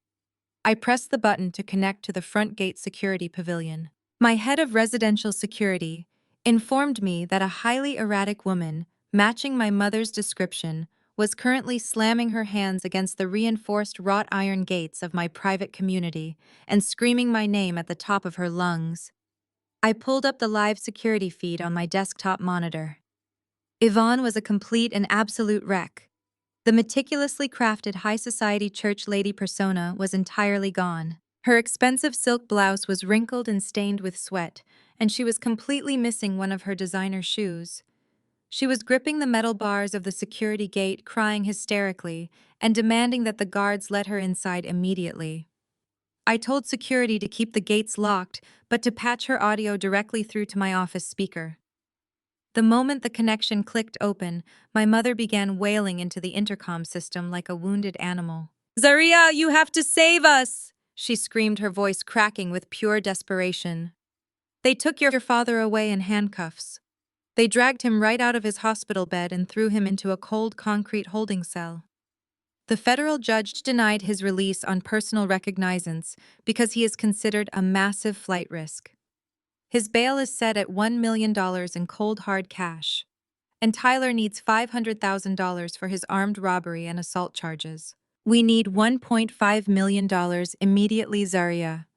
I pressed the button to connect to the front gate security pavilion. My head of residential security informed me that a highly erratic woman, matching my mother's description, was currently slamming her hands against the reinforced wrought iron gates of my private community and screaming my name at the top of her lungs. I pulled up the live security feed on my desktop monitor. Yvonne was a complete and absolute wreck. The meticulously crafted high society church lady persona was entirely gone. Her expensive silk blouse was wrinkled and stained with sweat, and she was completely missing one of her designer shoes. She was gripping the metal bars of the security gate, crying hysterically, and demanding that the guards let her inside immediately. I told security to keep the gates locked, but to patch her audio directly through to my office speaker. The moment the connection clicked open, my mother began wailing into the intercom system like a wounded animal. "Zaria, you have to save us!" she screamed, her voice cracking with pure desperation. "They took your father away in handcuffs. They dragged him right out of his hospital bed and threw him into a cold concrete holding cell. The federal judge denied his release on personal recognizance because he is considered a massive flight risk. His bail is set at $1 million in cold hard cash, and Tyler needs $500,000 for his armed robbery and assault charges. We need $1.5 million immediately, Zaria.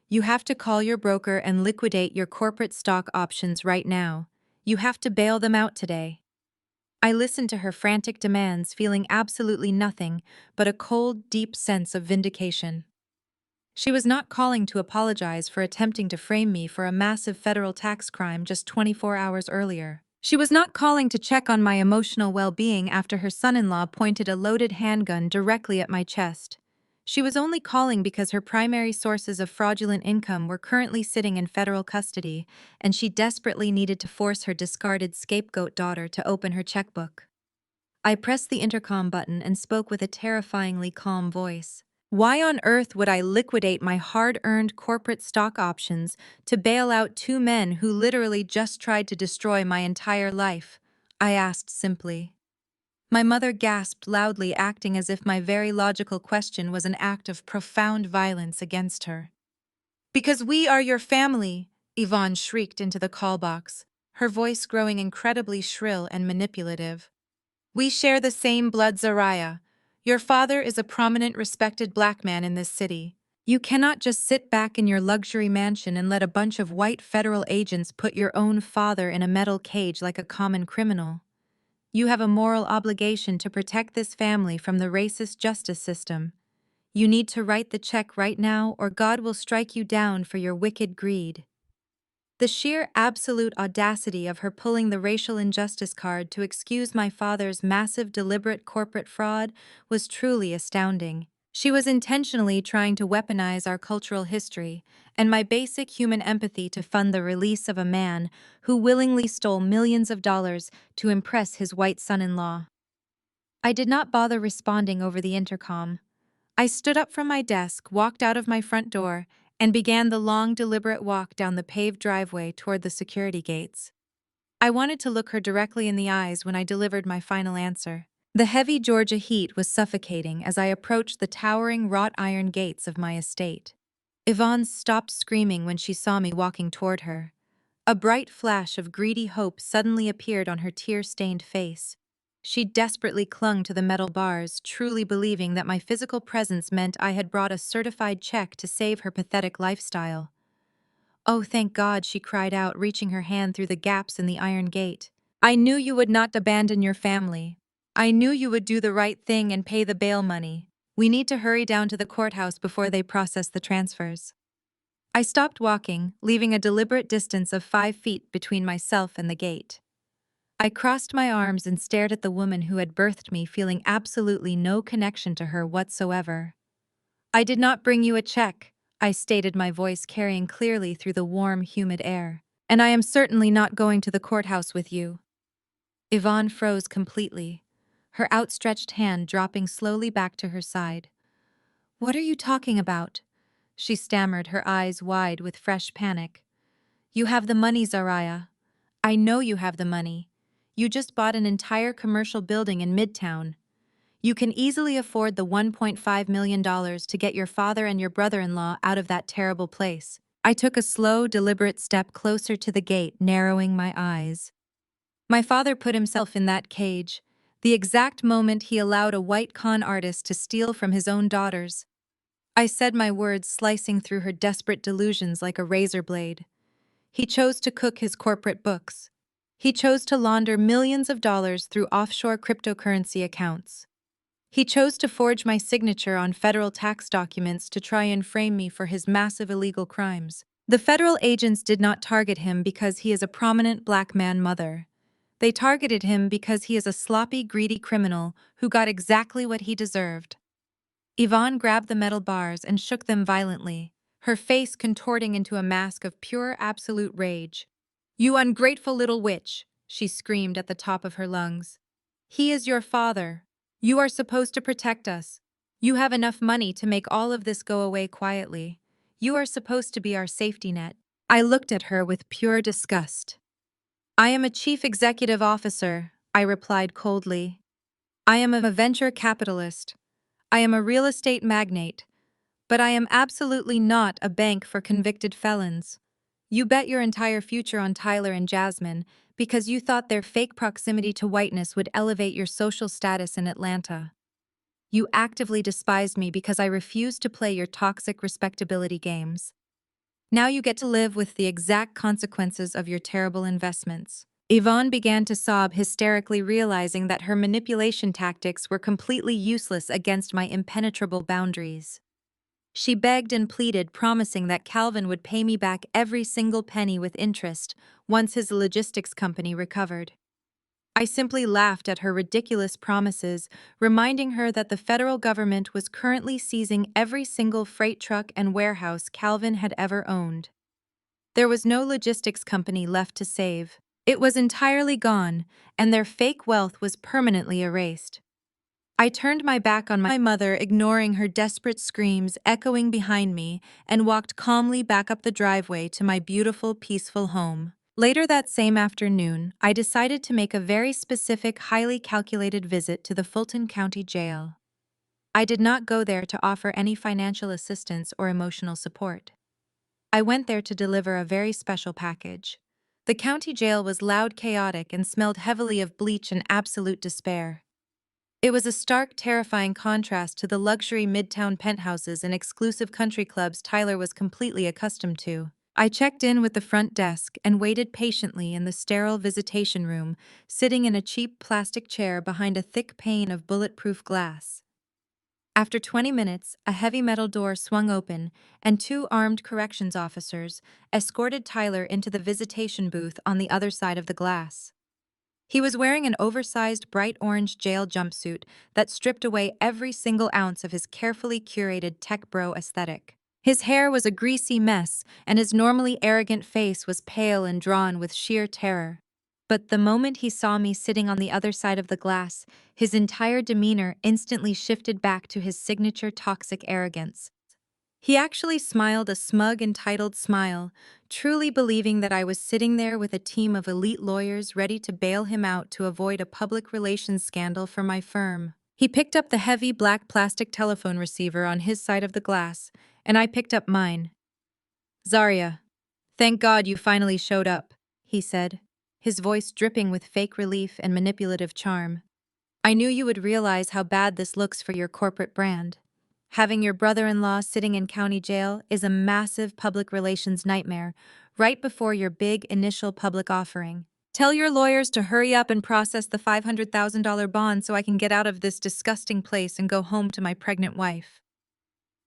You have to call your broker and liquidate your corporate stock options right now. You have to bail them out today." I listened to her frantic demands, feeling absolutely nothing but a cold, deep sense of vindication. She was not calling to apologize for attempting to frame me for a massive federal tax crime just 24 hours earlier. She was not calling to check on my emotional well-being after her son-in-law pointed a loaded handgun directly at my chest. She was only calling because her primary sources of fraudulent income were currently sitting in federal custody, and she desperately needed to force her discarded scapegoat daughter to open her checkbook. I pressed the intercom button and spoke with a terrifyingly calm voice. "Why on earth would I liquidate my hard-earned corporate stock options to bail out two men who literally just tried to destroy my entire life?" I asked simply. My mother gasped loudly, acting as if my very logical question was an act of profound violence against her. "Because we are your family," Yvonne shrieked into the call box, her voice growing incredibly shrill and manipulative. "We share the same blood, Zaria. Your father is a prominent, respected black man in this city. You cannot just sit back in your luxury mansion and let a bunch of white federal agents put your own father in a metal cage like a common criminal. You have a moral obligation to protect this family from the racist justice system. You need to write the check right now, or God will strike you down for your wicked greed." The sheer absolute audacity of her pulling the racial injustice card to excuse my father's massive deliberate corporate fraud was truly astounding. She was intentionally trying to weaponize our cultural history and my basic human empathy to fund the release of a man who willingly stole millions of dollars to impress his white son-in-law. I did not bother responding over the intercom. I stood up from my desk, walked out of my front door, and began the long, deliberate walk down the paved driveway toward the security gates. I wanted to look her directly in the eyes when I delivered my final answer. The heavy Georgia heat was suffocating as I approached the towering wrought iron gates of my estate. Yvonne stopped screaming when she saw me walking toward her. A bright flash of greedy hope suddenly appeared on her tear-stained face. She desperately clung to the metal bars, truly believing that my physical presence meant I had brought a certified check to save her pathetic lifestyle. "Oh, thank God," she cried out, reaching her hand through the gaps in the iron gate. "I knew you would not abandon your family. I knew you would do the right thing and pay the bail money. We need to hurry down to the courthouse before they process the transfers." I stopped walking, leaving a deliberate distance of 5 feet between myself and the gate. I crossed my arms and stared at the woman who had birthed me, feeling absolutely no connection to her whatsoever. "I did not bring you a check," I stated, my voice carrying clearly through the warm, humid air. "And I am certainly not going to the courthouse with you." Yvonne froze completely, her outstretched hand dropping slowly back to her side. "What are you talking about?" she stammered, her eyes wide with fresh panic. "You have the money, Zariah. I know you have the money. You just bought an entire commercial building in Midtown. You can easily afford the $1.5 million to get your father and your brother-in-law out of that terrible place." I took a slow, deliberate step closer to the gate, narrowing my eyes. "My father put himself in that cage, the exact moment he allowed a white con artist to steal from his own daughters." I said, my words slicing through her desperate delusions like a razor blade. "He chose to cook his corporate books. He chose to launder millions of dollars through offshore cryptocurrency accounts. He chose to forge my signature on federal tax documents to try and frame me for his massive illegal crimes. The federal agents did not target him because he is a prominent black man mother. They targeted him because he is a sloppy, greedy criminal who got exactly what he deserved." Yvonne grabbed the metal bars and shook them violently, her face contorting into a mask of pure, absolute rage. "You ungrateful little witch," she screamed at the top of her lungs. "He is your father. You are supposed to protect us. You have enough money to make all of this go away quietly. You are supposed to be our safety net." I looked at her with pure disgust. "I am a chief executive officer," I replied coldly. "I am a venture capitalist. I am a real estate magnate. But I am absolutely not a bank for convicted felons. You bet your entire future on Tyler and Jasmine because you thought their fake proximity to whiteness would elevate your social status in Atlanta. You actively despised me because I refused to play your toxic respectability games. Now you get to live with the exact consequences of your terrible investments." Yvonne began to sob hysterically, realizing that her manipulation tactics were completely useless against my impenetrable boundaries. She begged and pleaded, promising that Calvin would pay me back every single penny with interest once his logistics company recovered. I simply laughed at her ridiculous promises, reminding her that the federal government was currently seizing every single freight truck and warehouse Calvin had ever owned. There was no logistics company left to save. It was entirely gone, and their fake wealth was permanently erased. I turned my back on my mother, ignoring her desperate screams echoing behind me, and walked calmly back up the driveway to my beautiful, peaceful home. Later that same afternoon, I decided to make a very specific, highly calculated visit to the Fulton County Jail. I did not go there to offer any financial assistance or emotional support. I went there to deliver a very special package. The county jail was loud, chaotic, and smelled heavily of bleach and absolute despair. It was a stark, terrifying contrast to the luxury midtown penthouses and exclusive country clubs Tyler was completely accustomed to. I checked in with the front desk and waited patiently in the sterile visitation room, sitting in a cheap plastic chair behind a thick pane of bulletproof glass. After 20 minutes, a heavy metal door swung open, and two armed corrections officers escorted Tyler into the visitation booth on the other side of the glass. He was wearing an oversized bright orange jail jumpsuit that stripped away every single ounce of his carefully curated tech bro aesthetic. His hair was a greasy mess, and his normally arrogant face was pale and drawn with sheer terror. But the moment he saw me sitting on the other side of the glass, his entire demeanor instantly shifted back to his signature toxic arrogance. He actually smiled a smug, entitled smile, truly believing that I was sitting there with a team of elite lawyers ready to bail him out to avoid a public relations scandal for my firm. He picked up the heavy black plastic telephone receiver on his side of the glass, and I picked up mine. "Zarya, thank God you finally showed up," he said, his voice dripping with fake relief and manipulative charm. "I knew you would realize how bad this looks for your corporate brand. Having your brother-in-law sitting in county jail is a massive public relations nightmare right before your big initial public offering. Tell your lawyers to hurry up and process the $500,000 bond so I can get out of this disgusting place and go home to my pregnant wife."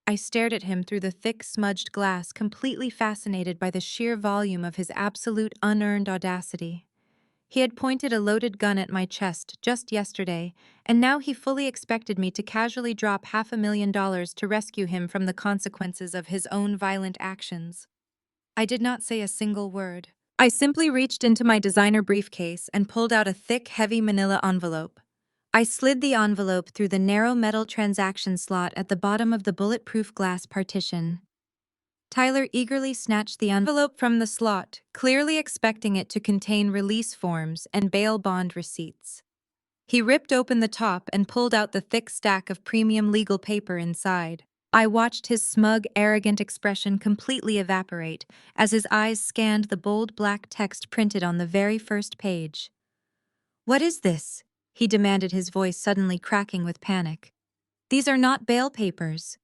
I stared at him through the thick, smudged glass, completely fascinated by the sheer volume of his absolute unearned audacity. He had pointed a loaded gun at my chest just yesterday, and now he fully expected me to casually drop $500,000 to rescue him from the consequences of his own violent actions. I did not say a single word. I simply reached into my designer briefcase and pulled out a thick, heavy manila envelope. I slid the envelope through the narrow metal transaction slot at the bottom of the bulletproof glass partition. Tyler eagerly snatched the envelope from the slot, clearly expecting it to contain release forms and bail bond receipts. He ripped open the top and pulled out the thick stack of premium legal paper inside. I watched his smug, arrogant expression completely evaporate as his eyes scanned the bold black text printed on the very first page. "What is this?" he demanded, his voice suddenly cracking with panic. "These are not bail papers."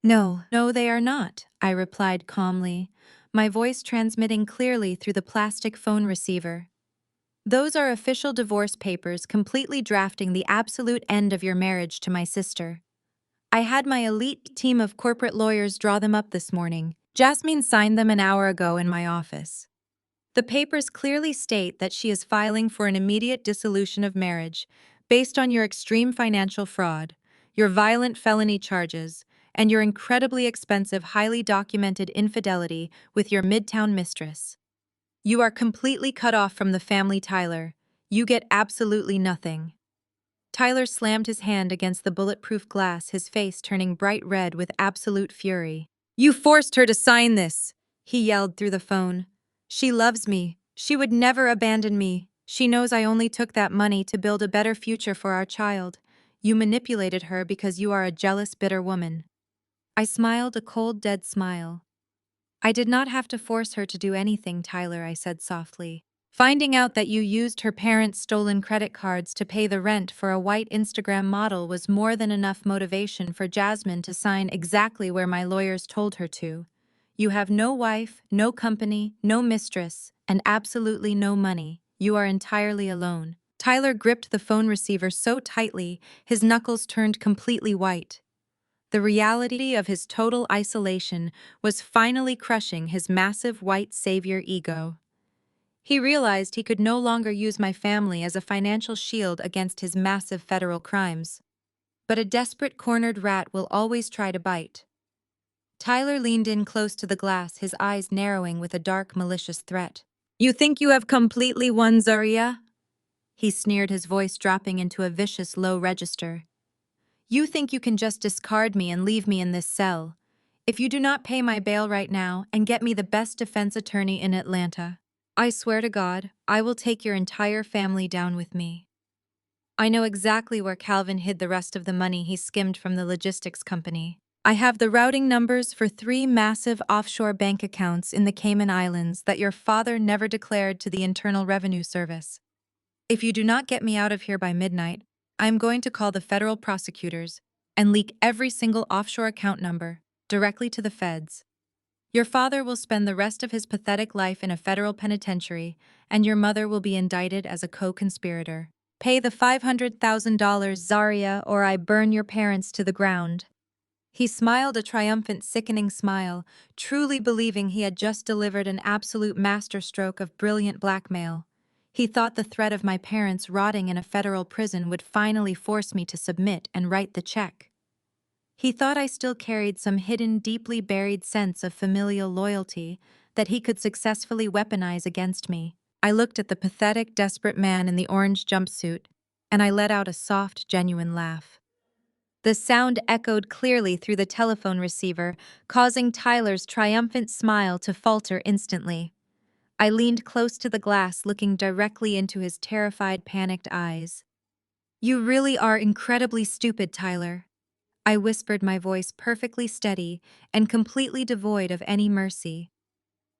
No, they are not," I replied calmly, my voice transmitting clearly through the plastic phone receiver. "Those are official divorce papers completely drafting the absolute end of your marriage to my sister. I had my elite team of corporate lawyers draw them up this morning. Jasmine signed them an hour ago in my office. The papers clearly state that she is filing for an immediate dissolution of marriage based on your extreme financial fraud, your violent felony charges, and your incredibly expensive, highly documented infidelity with your Midtown mistress. You are completely cut off from the family, Tyler. You get absolutely nothing." Tyler slammed his hand against the bulletproof glass, his face turning bright red with absolute fury. "You forced her to sign this," he yelled through the phone. "She loves me. She would never abandon me. She knows I only took that money to build a better future for our child. You manipulated her because you are a jealous, bitter woman." I smiled a cold, dead smile. "I did not have to force her to do anything, Tyler," I said softly. "Finding out that you used her parents' stolen credit cards to pay the rent for a white Instagram model was more than enough motivation for Jasmine to sign exactly where my lawyers told her to. You have no wife, no company, no mistress, and absolutely no money. You are entirely alone." Tyler gripped the phone receiver so tightly, his knuckles turned completely white. The reality of his total isolation was finally crushing his massive white savior ego. He realized he could no longer use my family as a financial shield against his massive federal crimes. But a desperate cornered rat will always try to bite. Tyler leaned in close to the glass, his eyes narrowing with a dark, malicious threat. "You think you have completely won, Zarya?" He sneered, his voice dropping into a vicious low register. "You think you can just discard me and leave me in this cell? If you do not pay my bail right now and get me the best defense attorney in Atlanta, I swear to God, I will take your entire family down with me. I know exactly where Calvin hid the rest of the money he skimmed from the logistics company. I have the routing numbers for 3 massive offshore bank accounts in the Cayman Islands that your father never declared to the Internal Revenue Service. If you do not get me out of here by midnight, I am going to call the federal prosecutors and leak every single offshore account number directly to the feds. Your father will spend the rest of his pathetic life in a federal penitentiary, and your mother will be indicted as a co-conspirator. Pay the $500,000, Zarya, or I burn your parents to the ground." He smiled a triumphant, sickening smile, truly believing he had just delivered an absolute masterstroke of brilliant blackmail. He thought the threat of my parents rotting in a federal prison would finally force me to submit and write the check. He thought I still carried some hidden, deeply buried sense of familial loyalty that he could successfully weaponize against me. I looked at the pathetic, desperate man in the orange jumpsuit, and I let out a soft, genuine laugh. The sound echoed clearly through the telephone receiver, causing Tyler's triumphant smile to falter instantly. I leaned close to the glass, looking directly into his terrified, panicked eyes. "You really are incredibly stupid, Tyler," I whispered, my voice perfectly steady and completely devoid of any mercy.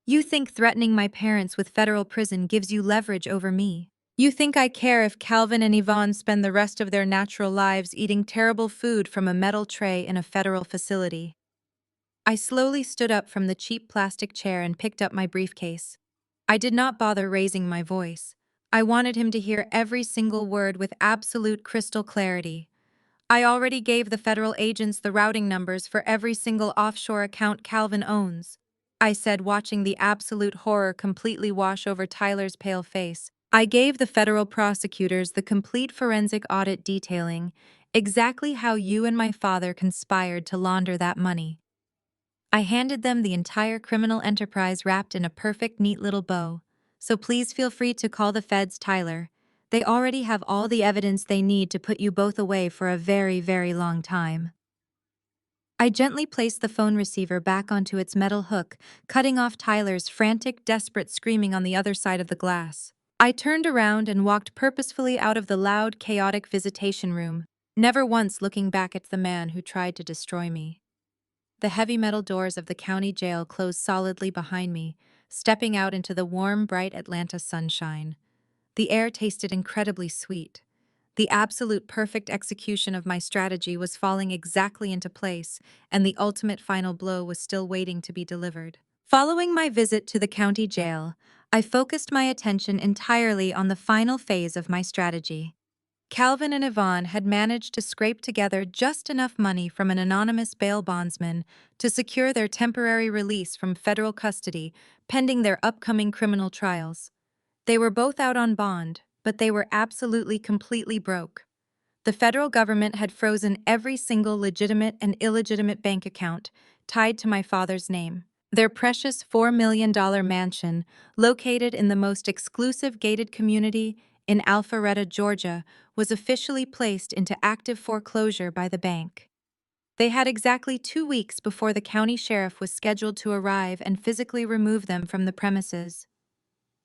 "You think threatening my parents with federal prison gives you leverage over me. You think I care if Calvin and Yvonne spend the rest of their natural lives eating terrible food from a metal tray in a federal facility." I slowly stood up from the cheap plastic chair and picked up my briefcase. I did not bother raising my voice. I wanted him to hear every single word with absolute crystal clarity. "I already gave the federal agents the routing numbers for every single offshore account Calvin owns," I said, watching the absolute horror completely wash over Tyler's pale face. "I gave the federal prosecutors the complete forensic audit detailing exactly how you and my father conspired to launder that money. I handed them the entire criminal enterprise wrapped in a perfect, neat little bow. So please feel free to call the feds, Tyler. They already have all the evidence they need to put you both away for a very, very long time." I gently placed the phone receiver back onto its metal hook, cutting off Tyler's frantic, desperate screaming on the other side of the glass. I turned around and walked purposefully out of the loud, chaotic visitation room, never once looking back at the man who tried to destroy me. The heavy metal doors of the county jail closed solidly behind me, stepping out into the warm, bright Atlanta sunshine. The air tasted incredibly sweet. The absolute perfect execution of my strategy was falling exactly into place, and the ultimate final blow was still waiting to be delivered. Following my visit to the county jail, I focused my attention entirely on the final phase of my strategy. Calvin and Yvonne had managed to scrape together just enough money from an anonymous bail bondsman to secure their temporary release from federal custody pending their upcoming criminal trials. They were both out on bond, but they were absolutely completely broke. The federal government had frozen every single legitimate and illegitimate bank account tied to my father's name. Their precious $4 million mansion, located in the most exclusive gated community in Alpharetta, Georgia, was officially placed into active foreclosure by the bank. They had exactly 2 weeks before the county sheriff was scheduled to arrive and physically remove them from the premises.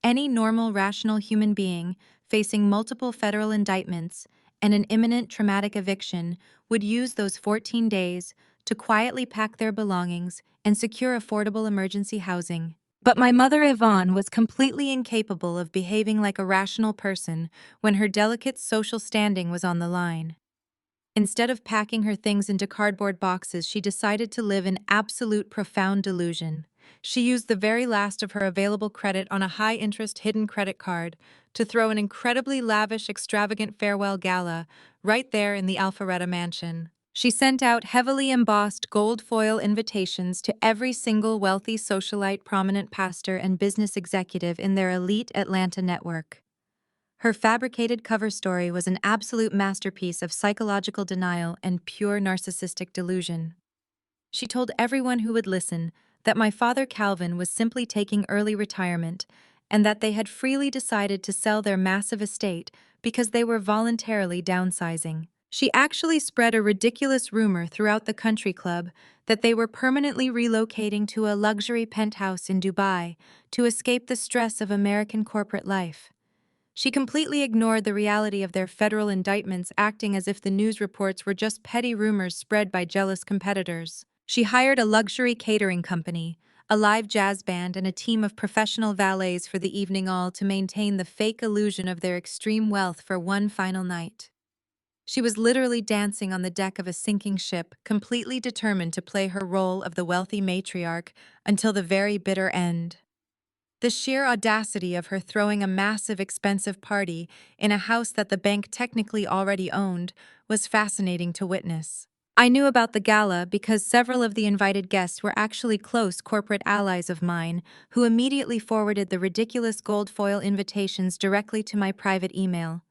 Any normal, rational human being facing multiple federal indictments and an imminent traumatic eviction would use those 14 days to quietly pack their belongings and secure affordable emergency housing. But my mother Yvonne was completely incapable of behaving like a rational person when her delicate social standing was on the line. Instead of packing her things into cardboard boxes, she decided to live in absolute profound delusion. She used the very last of her available credit on a high-interest hidden credit card to throw an incredibly lavish, extravagant farewell gala right there in the Alpharetta mansion. She sent out heavily embossed gold foil invitations to every single wealthy socialite, prominent pastor, and business executive in their elite Atlanta network. Her fabricated cover story was an absolute masterpiece of psychological denial and pure narcissistic delusion. She told everyone who would listen that my father Calvin was simply taking early retirement and that they had freely decided to sell their massive estate because they were voluntarily downsizing. She actually spread a ridiculous rumor throughout the country club that they were permanently relocating to a luxury penthouse in Dubai to escape the stress of American corporate life. She completely ignored the reality of their federal indictments, acting as if the news reports were just petty rumors spread by jealous competitors. She hired a luxury catering company, a live jazz band, and a team of professional valets for the evening, all to maintain the fake illusion of their extreme wealth for one final night. She was literally dancing on the deck of a sinking ship, completely determined to play her role of the wealthy matriarch until the very bitter end. The sheer audacity of her throwing a massive, expensive party in a house that the bank technically already owned was fascinating to witness. I knew about the gala because several of the invited guests were actually close corporate allies of mine who immediately forwarded the ridiculous gold foil invitations directly to my private email.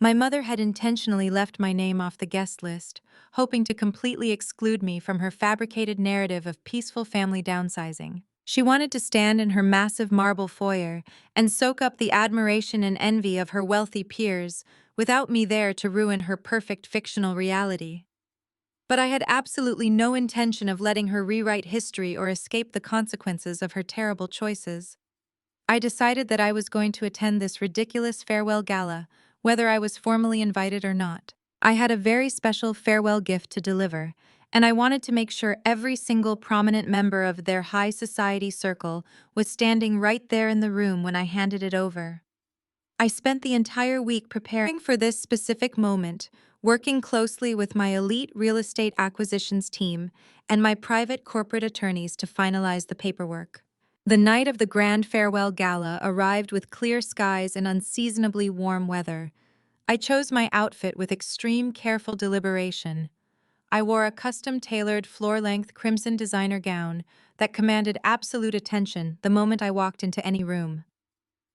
My mother had intentionally left my name off the guest list, hoping to completely exclude me from her fabricated narrative of peaceful family downsizing. She wanted to stand in her massive marble foyer and soak up the admiration and envy of her wealthy peers without me there to ruin her perfect fictional reality. But I had absolutely no intention of letting her rewrite history or escape the consequences of her terrible choices. I decided that I was going to attend this ridiculous farewell gala, whether I was formally invited or not. I had a very special farewell gift to deliver, and I wanted to make sure every single prominent member of their high society circle was standing right there in the room when I handed it over. I spent the entire week preparing for this specific moment, working closely with my elite real estate acquisitions team and my private corporate attorneys to finalize the paperwork. The night of the grand farewell gala arrived with clear skies and unseasonably warm weather. I chose my outfit with extreme careful deliberation. I wore a custom-tailored floor-length crimson designer gown that commanded absolute attention the moment I walked into any room.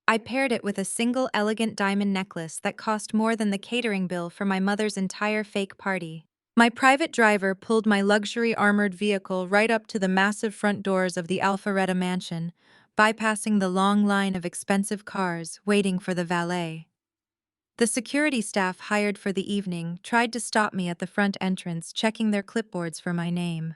I paired it with a single elegant diamond necklace that cost more than the catering bill for my mother's entire fake party. My private driver pulled my luxury armored vehicle right up to the massive front doors of the Alpharetta mansion, bypassing the long line of expensive cars waiting for the valet. The security staff hired for the evening tried to stop me at the front entrance, checking their clipboards for my name.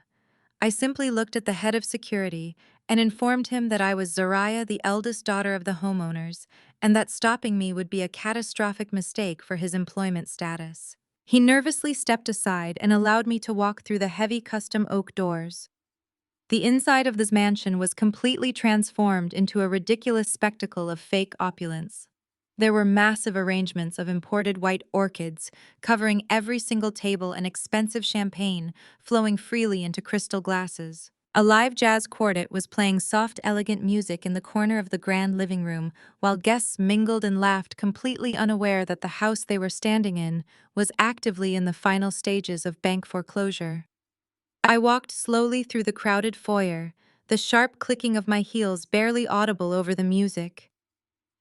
I simply looked at the head of security and informed him that I was Zariah, the eldest daughter of the homeowners, and that stopping me would be a catastrophic mistake for his employment status. He nervously stepped aside and allowed me to walk through the heavy custom oak doors. The inside of this mansion was completely transformed into a ridiculous spectacle of fake opulence. There were massive arrangements of imported white orchids covering every single table and expensive champagne flowing freely into crystal glasses. A live jazz quartet was playing soft, elegant music in the corner of the grand living room, while guests mingled and laughed, completely unaware that the house they were standing in was actively in the final stages of bank foreclosure. I walked slowly through the crowded foyer, the sharp clicking of my heels barely audible over the music.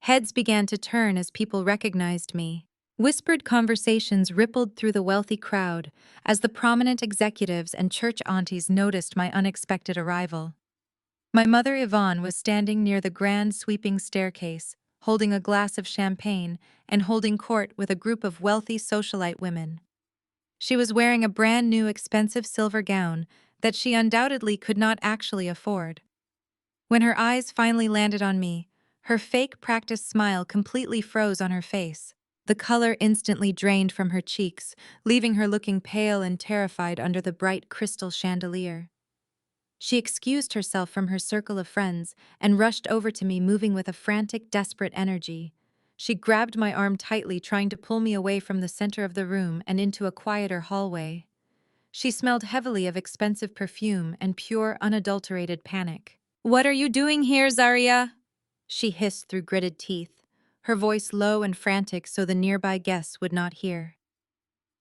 Heads began to turn as people recognized me. Whispered conversations rippled through the wealthy crowd as the prominent executives and church aunties noticed my unexpected arrival. My mother Yvonne was standing near the grand sweeping staircase, holding a glass of champagne and holding court with a group of wealthy socialite women. She was wearing a brand new expensive silver gown that she undoubtedly could not actually afford. When her eyes finally landed on me, her fake practiced smile completely froze on her face. The color instantly drained from her cheeks, leaving her looking pale and terrified under the bright crystal chandelier. She excused herself from her circle of friends and rushed over to me, moving with a frantic, desperate energy. She grabbed my arm tightly, trying to pull me away from the center of the room and into a quieter hallway. She smelled heavily of expensive perfume and pure, unadulterated panic. "What are you doing here, Zaria?" she hissed through gritted teeth, her voice low and frantic so the nearby guests would not hear.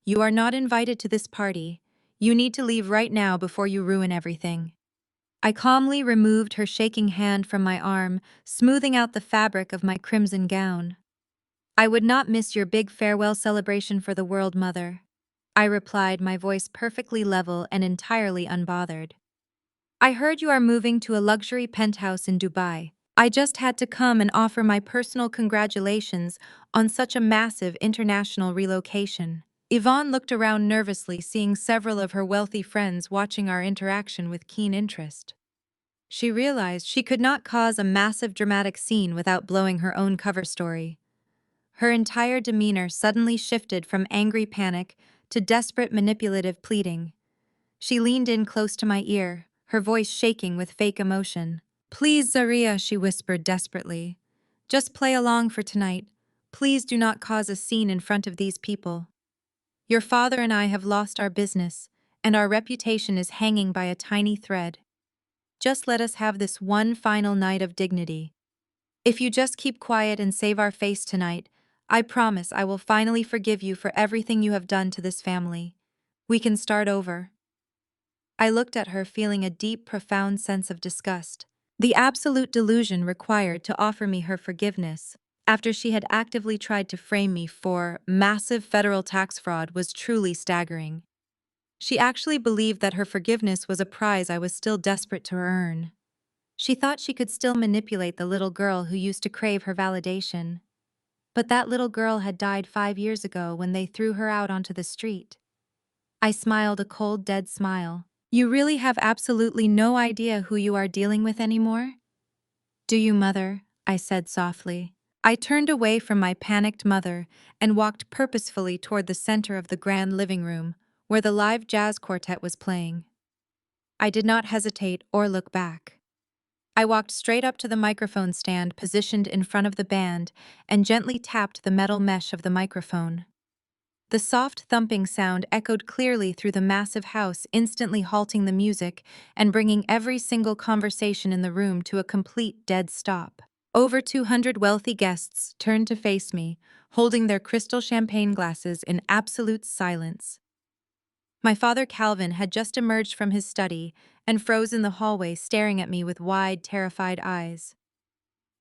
"You are not invited to this party. You need to leave right now before you ruin everything." I calmly removed her shaking hand from my arm, smoothing out the fabric of my crimson gown. "I would not miss your big farewell celebration for the world, Mother," I replied, my voice perfectly level and entirely unbothered. "I heard you are moving to a luxury penthouse in Dubai. I just had to come and offer my personal congratulations on such a massive international relocation." Yvonne looked around nervously, seeing several of her wealthy friends watching our interaction with keen interest. She realized she could not cause a massive dramatic scene without blowing her own cover story. Her entire demeanor suddenly shifted from angry panic to desperate manipulative pleading. She leaned in close to my ear, her voice shaking with fake emotion. "Please, Zaria," she whispered desperately. "Just play along for tonight. Please do not cause a scene in front of these people. Your father and I have lost our business, and our reputation is hanging by a tiny thread. Just let us have this one final night of dignity. If you just keep quiet and save our face tonight, I promise I will finally forgive you for everything you have done to this family. We can start over." I looked at her, feeling a deep, profound sense of disgust. The absolute delusion required to offer me her forgiveness, after she had actively tried to frame me for massive federal tax fraud, was truly staggering. She actually believed that her forgiveness was a prize I was still desperate to earn. She thought she could still manipulate the little girl who used to crave her validation. But that little girl had died 5 years ago when they threw her out onto the street. I smiled a cold, dead smile. You really have absolutely no idea who you are dealing with anymore? Do you, mother? I said softly. I turned away from my panicked mother and walked purposefully toward the center of the grand living room, where the live jazz quartet was playing. I did not hesitate or look back. I walked straight up to the microphone stand positioned in front of the band and gently tapped the metal mesh of the microphone. The soft thumping sound echoed clearly through the massive house, instantly halting the music and bringing every single conversation in the room to a complete dead stop. Over 200 wealthy guests turned to face me, holding their crystal champagne glasses in absolute silence. My father Calvin had just emerged from his study and froze in the hallway, staring at me with wide, terrified eyes.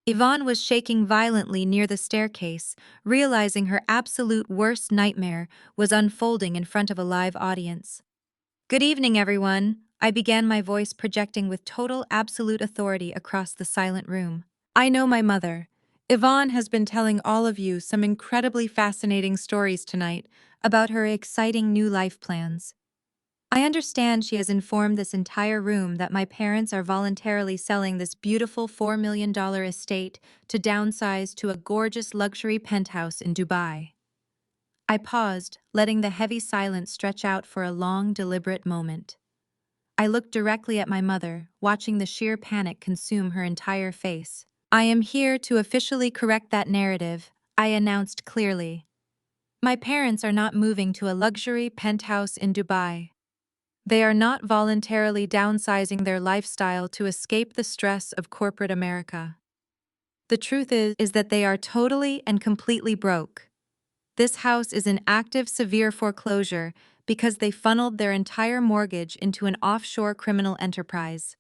Yvonne was shaking violently near the staircase, realizing her absolute worst nightmare was unfolding in front of a live audience. Good evening, everyone, I began, my voice projecting with total absolute authority across the silent room. I know my mother. Yvonne has been telling all of you some incredibly fascinating stories tonight about her exciting new life plans. I understand she has informed this entire room that my parents are voluntarily selling this beautiful $4 million estate to downsize to a gorgeous luxury penthouse in Dubai. I paused, letting the heavy silence stretch out for a long, deliberate moment. I looked directly at my mother, watching the sheer panic consume her entire face. I am here to officially correct that narrative, I announced clearly. My parents are not moving to a luxury penthouse in Dubai. They are not voluntarily downsizing their lifestyle to escape the stress of corporate America. The truth is that they are totally and completely broke. This house is in active severe foreclosure because they funneled their entire mortgage into an offshore criminal enterprise.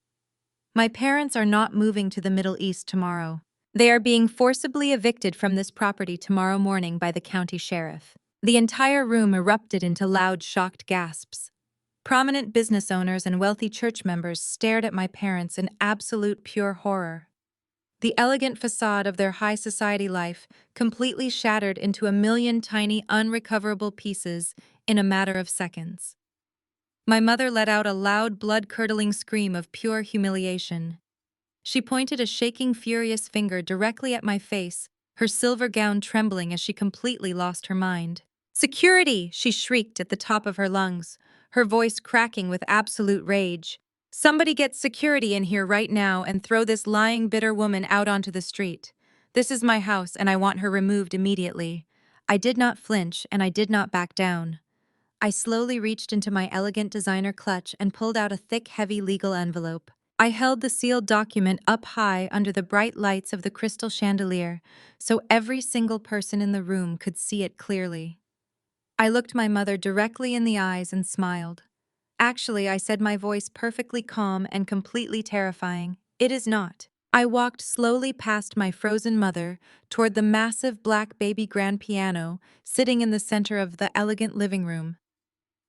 My parents are not moving to the Middle East tomorrow. They are being forcibly evicted from this property tomorrow morning by the county sheriff. The entire room erupted into loud, shocked gasps. Prominent business owners and wealthy church members stared at my parents in absolute pure horror. The elegant facade of their high society life completely shattered into a million tiny, unrecoverable pieces in a matter of seconds. My mother let out a loud, blood-curdling scream of pure humiliation. She pointed a shaking, furious finger directly at my face, her silver gown trembling as she completely lost her mind. "Security!" she shrieked at the top of her lungs, her voice cracking with absolute rage. "Somebody get security in here right now and throw this lying, bitter woman out onto the street. This is my house and I want her removed immediately." I did not flinch and I did not back down. I slowly reached into my elegant designer clutch and pulled out a thick, heavy legal envelope. I held the sealed document up high under the bright lights of the crystal chandelier, so every single person in the room could see it clearly. I looked my mother directly in the eyes and smiled. "Actually," I said, my voice perfectly calm and completely terrifying, "it is not." I walked slowly past my frozen mother toward the massive black baby grand piano sitting in the center of the elegant living room.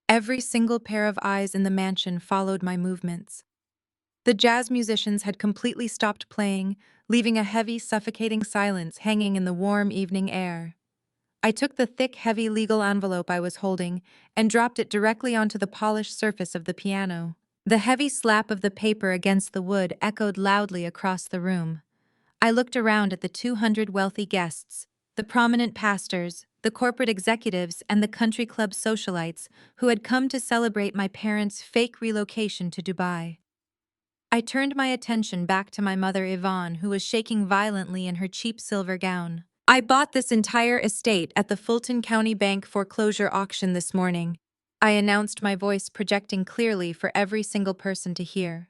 Every single pair of eyes in the mansion followed my movements. The jazz musicians had completely stopped playing, leaving a heavy, suffocating silence hanging in the warm evening air. I took the thick, heavy legal envelope I was holding and dropped it directly onto the polished surface of the piano. The heavy slap of the paper against the wood echoed loudly across the room. I looked around at the 200 wealthy guests, the prominent pastors, the corporate executives, and the country club socialites who had come to celebrate my parents' fake relocation to Dubai. I turned my attention back to my mother Yvonne, who was shaking violently in her cheap silver gown. "I bought this entire estate at the Fulton County Bank foreclosure auction this morning," I announced, my voice projecting clearly for every single person to hear.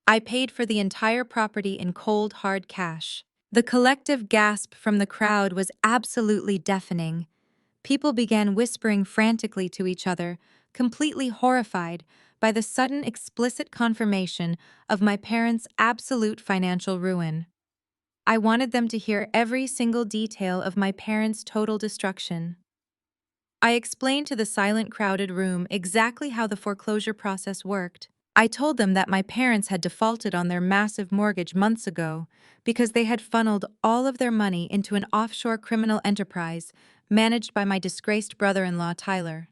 "I paid for the entire property in cold, hard cash." The collective gasp from the crowd was absolutely deafening. People began whispering frantically to each other, completely horrified by the sudden explicit confirmation of my parents' absolute financial ruin. I wanted them to hear every single detail of my parents' total destruction. I explained to the silent, crowded room exactly how the foreclosure process worked. I told them that my parents had defaulted on their massive mortgage months ago because they had funneled all of their money into an offshore criminal enterprise managed by my disgraced brother-in-law, Tyler.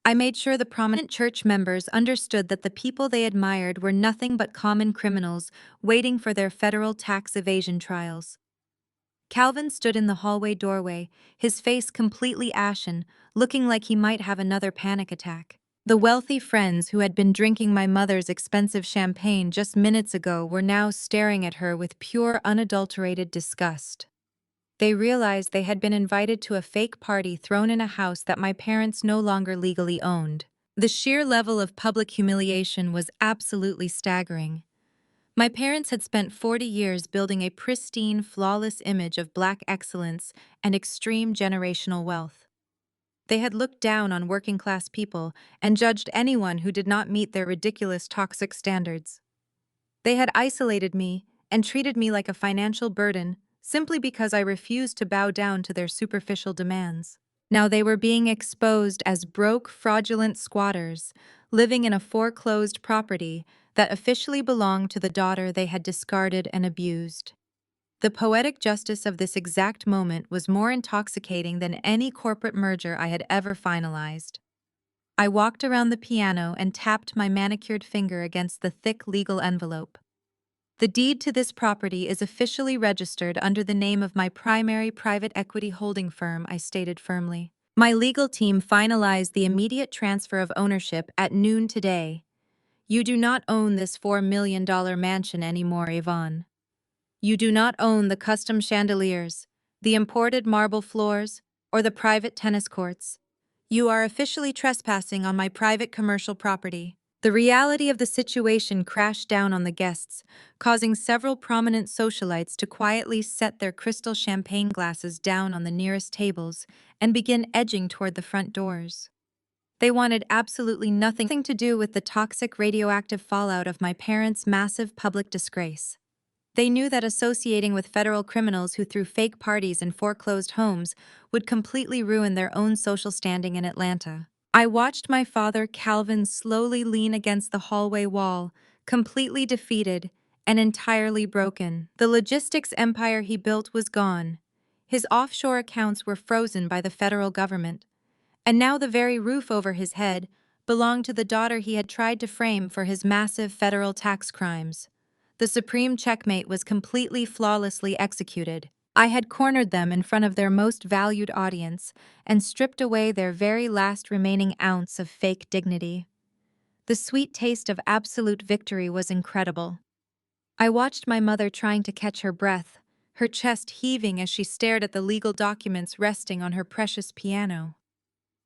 I made sure the prominent church members understood that the people they admired were nothing but common criminals waiting for their federal tax evasion trials. Calvin stood in the hallway doorway, his face completely ashen, looking like he might have another panic attack. The wealthy friends who had been drinking my mother's expensive champagne just minutes ago were now staring at her with pure, unadulterated disgust. They realized they had been invited to a fake party thrown in a house that my parents no longer legally owned. The sheer level of public humiliation was absolutely staggering. My parents had spent 40 years building a pristine, flawless image of Black excellence and extreme generational wealth. They had looked down on working-class people and judged anyone who did not meet their ridiculous toxic standards. They had isolated me and treated me like a financial burden simply because I refused to bow down to their superficial demands. Now they were being exposed as broke, fraudulent squatters living in a foreclosed property that officially belonged to the daughter they had discarded and abused. The poetic justice of this exact moment was more intoxicating than any corporate merger I had ever finalized. I walked around the piano and tapped my manicured finger against the thick legal envelope. The deed to this property is officially registered under the name of my primary private equity holding firm, I stated firmly. My legal team finalized the immediate transfer of ownership at noon today. You do not own this $4 million mansion anymore, Yvonne. You do not own the custom chandeliers, the imported marble floors, or the private tennis courts. You are officially trespassing on my private commercial property. The reality of the situation crashed down on the guests, causing several prominent socialites to quietly set their crystal champagne glasses down on the nearest tables and begin edging toward the front doors. They wanted absolutely nothing to do with the toxic radioactive fallout of my parents' massive public disgrace. They knew that associating with federal criminals who threw fake parties in foreclosed homes would completely ruin their own social standing in Atlanta. I watched my father, Calvin, slowly lean against the hallway wall, completely defeated and entirely broken. The logistics empire he built was gone. His offshore accounts were frozen by the federal government. And now the very roof over his head belonged to the daughter he had tried to frame for his massive federal tax crimes. The supreme checkmate was completely flawlessly executed. I had cornered them in front of their most valued audience and stripped away their very last remaining ounce of fake dignity. The sweet taste of absolute victory was incredible. I watched my mother trying to catch her breath, her chest heaving as she stared at the legal documents resting on her precious piano.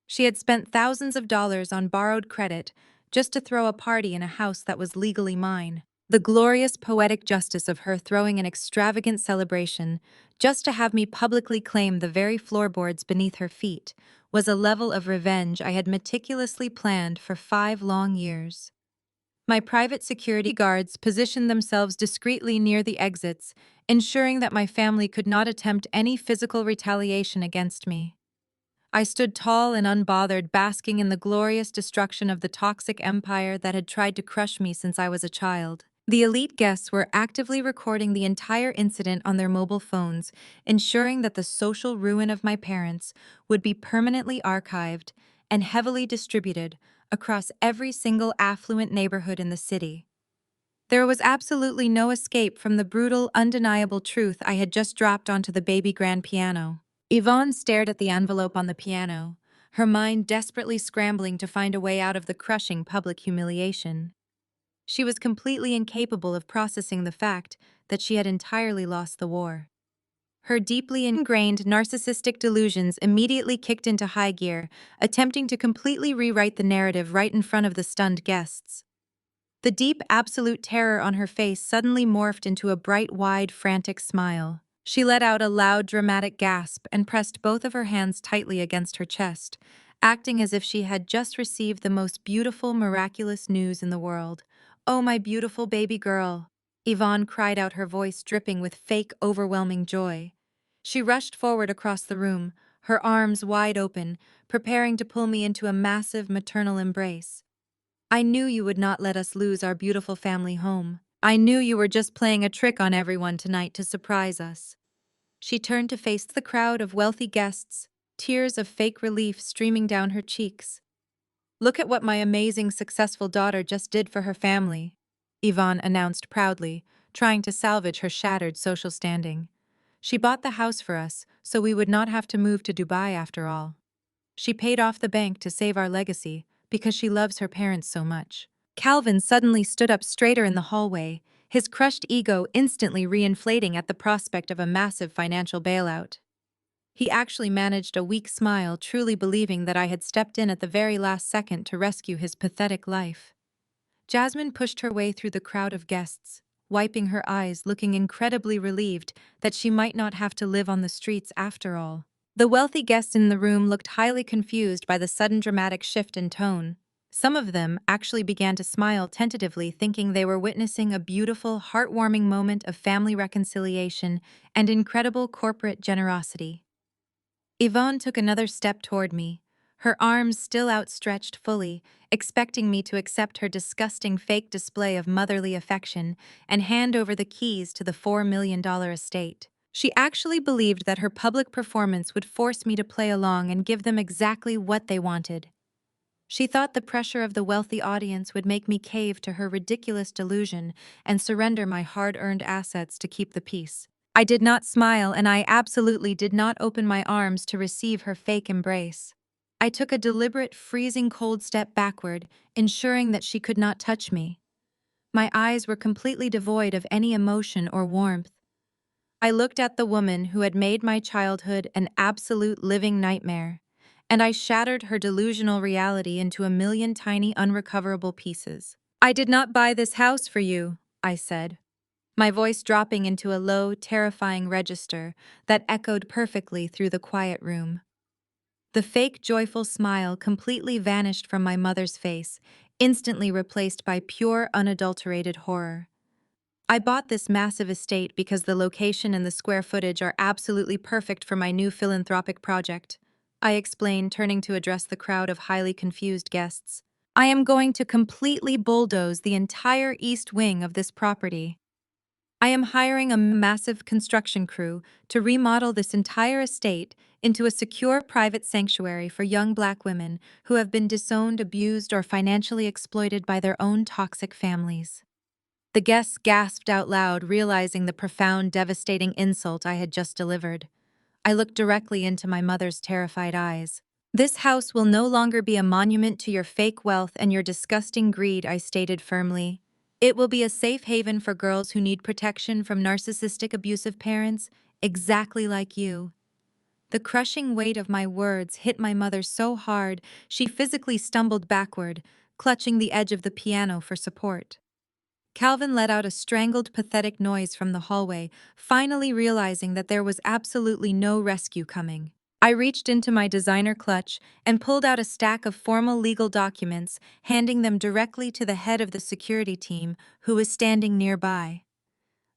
She had spent thousands of dollars on borrowed credit just to throw a party in a house that was legally mine. The glorious poetic justice of her throwing an extravagant celebration just to have me publicly claim the very floorboards beneath her feet was a level of revenge I had meticulously planned for 5 long years. My private security guards positioned themselves discreetly near the exits, ensuring that my family could not attempt any physical retaliation against me. I stood tall and unbothered, basking in the glorious destruction of the toxic empire that had tried to crush me since I was a child. The elite guests were actively recording the entire incident on their mobile phones, ensuring that the social ruin of my parents would be permanently archived and heavily distributed across every single affluent neighborhood in the city. There was absolutely no escape from the brutal, undeniable truth I had just dropped onto the baby grand piano. Yvonne stared at the envelope on the piano, her mind desperately scrambling to find a way out of the crushing public humiliation. She was completely incapable of processing the fact that she had entirely lost the war. Her deeply ingrained narcissistic delusions immediately kicked into high gear, attempting to completely rewrite the narrative right in front of the stunned guests. The deep, absolute terror on her face suddenly morphed into a bright, wide, frantic smile. She let out a loud, dramatic gasp and pressed both of her hands tightly against her chest, acting as if she had just received the most beautiful, miraculous news in the world. "Oh, my beautiful baby girl!" Yvonne cried out, her voice dripping with fake, overwhelming joy. She rushed forward across the room, her arms wide open, preparing to pull me into a massive maternal embrace. "I knew you would not let us lose our beautiful family home. I knew you were just playing a trick on everyone tonight to surprise us." She turned to face the crowd of wealthy guests, tears of fake relief streaming down her cheeks. Look at what my amazing, successful daughter just did for her family, Yvonne announced proudly, trying to salvage her shattered social standing. She bought the house for us, so we would not have to move to Dubai after all. She paid off the bank to save our legacy because she loves her parents so much. Calvin suddenly stood up straighter in the hallway, his crushed ego instantly reinflating at the prospect of a massive financial bailout. He actually managed a weak smile, truly believing that I had stepped in at the very last second to rescue his pathetic life. Jasmine pushed her way through the crowd of guests, wiping her eyes, looking incredibly relieved that she might not have to live on the streets after all. The wealthy guests in the room looked highly confused by the sudden dramatic shift in tone. Some of them actually began to smile tentatively, thinking they were witnessing a beautiful, heartwarming moment of family reconciliation and incredible corporate generosity. Yvonne took another step toward me, her arms still outstretched fully, expecting me to accept her disgusting fake display of motherly affection and hand over the keys to the $4 million estate. She actually believed that her public performance would force me to play along and give them exactly what they wanted. She thought the pressure of the wealthy audience would make me cave to her ridiculous delusion and surrender my hard-earned assets to keep the peace. I did not smile, and I absolutely did not open my arms to receive her fake embrace. I took a deliberate, freezing cold step backward, ensuring that she could not touch me. My eyes were completely devoid of any emotion or warmth. I looked at the woman who had made my childhood an absolute living nightmare, and I shattered her delusional reality into a million tiny, unrecoverable pieces. "I did not buy this house for you," I said, my voice dropping into a low, terrifying register that echoed perfectly through the quiet room. The fake, joyful smile completely vanished from my mother's face, instantly replaced by pure, unadulterated horror. "I bought this massive estate because the location and the square footage are absolutely perfect for my new philanthropic project," I explained, turning to address the crowd of highly confused guests. "I am going to completely bulldoze the entire east wing of this property. I am hiring a massive construction crew to remodel this entire estate into a secure private sanctuary for young Black women who have been disowned, abused, or financially exploited by their own toxic families." The guests gasped out loud, realizing the profound, devastating insult I had just delivered. I looked directly into my mother's terrified eyes. "This house will no longer be a monument to your fake wealth and your disgusting greed," I stated firmly. "It will be a safe haven for girls who need protection from narcissistic, abusive parents, exactly like you." The crushing weight of my words hit my mother so hard she physically stumbled backward, clutching the edge of the piano for support. Calvin let out a strangled, pathetic noise from the hallway, finally realizing that there was absolutely no rescue coming. I reached into my designer clutch and pulled out a stack of formal legal documents, handing them directly to the head of the security team, who was standing nearby.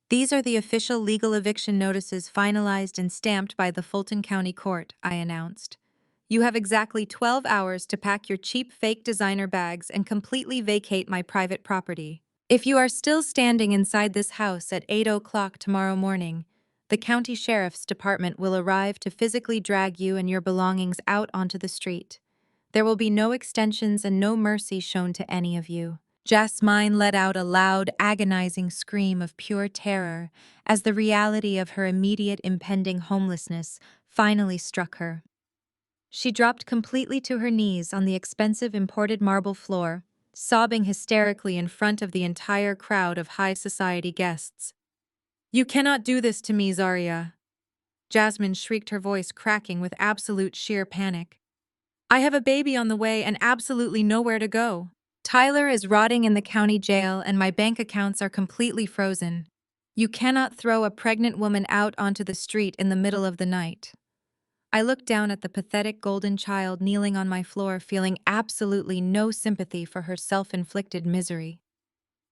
"These are the official legal eviction notices finalized and stamped by the Fulton County Court," I announced. "You have exactly 12 hours to pack your cheap fake designer bags and completely vacate my private property. If you are still standing inside this house at 8 o'clock tomorrow morning, the county sheriff's department will arrive to physically drag you and your belongings out onto the street. There will be no extensions and no mercy shown to any of you." Jasmine let out a loud, agonizing scream of pure terror as the reality of her immediate impending homelessness finally struck her. She dropped completely to her knees on the expensive imported marble floor, sobbing hysterically in front of the entire crowd of high society guests. "You cannot do this to me, Zaria," Jasmine shrieked, her voice cracking with absolute sheer panic. "I have a baby on the way and absolutely nowhere to go. Tyler is rotting in the county jail and my bank accounts are completely frozen. You cannot throw a pregnant woman out onto the street in the middle of the night." I looked down at the pathetic golden child kneeling on my floor, feeling absolutely no sympathy for her self-inflicted misery.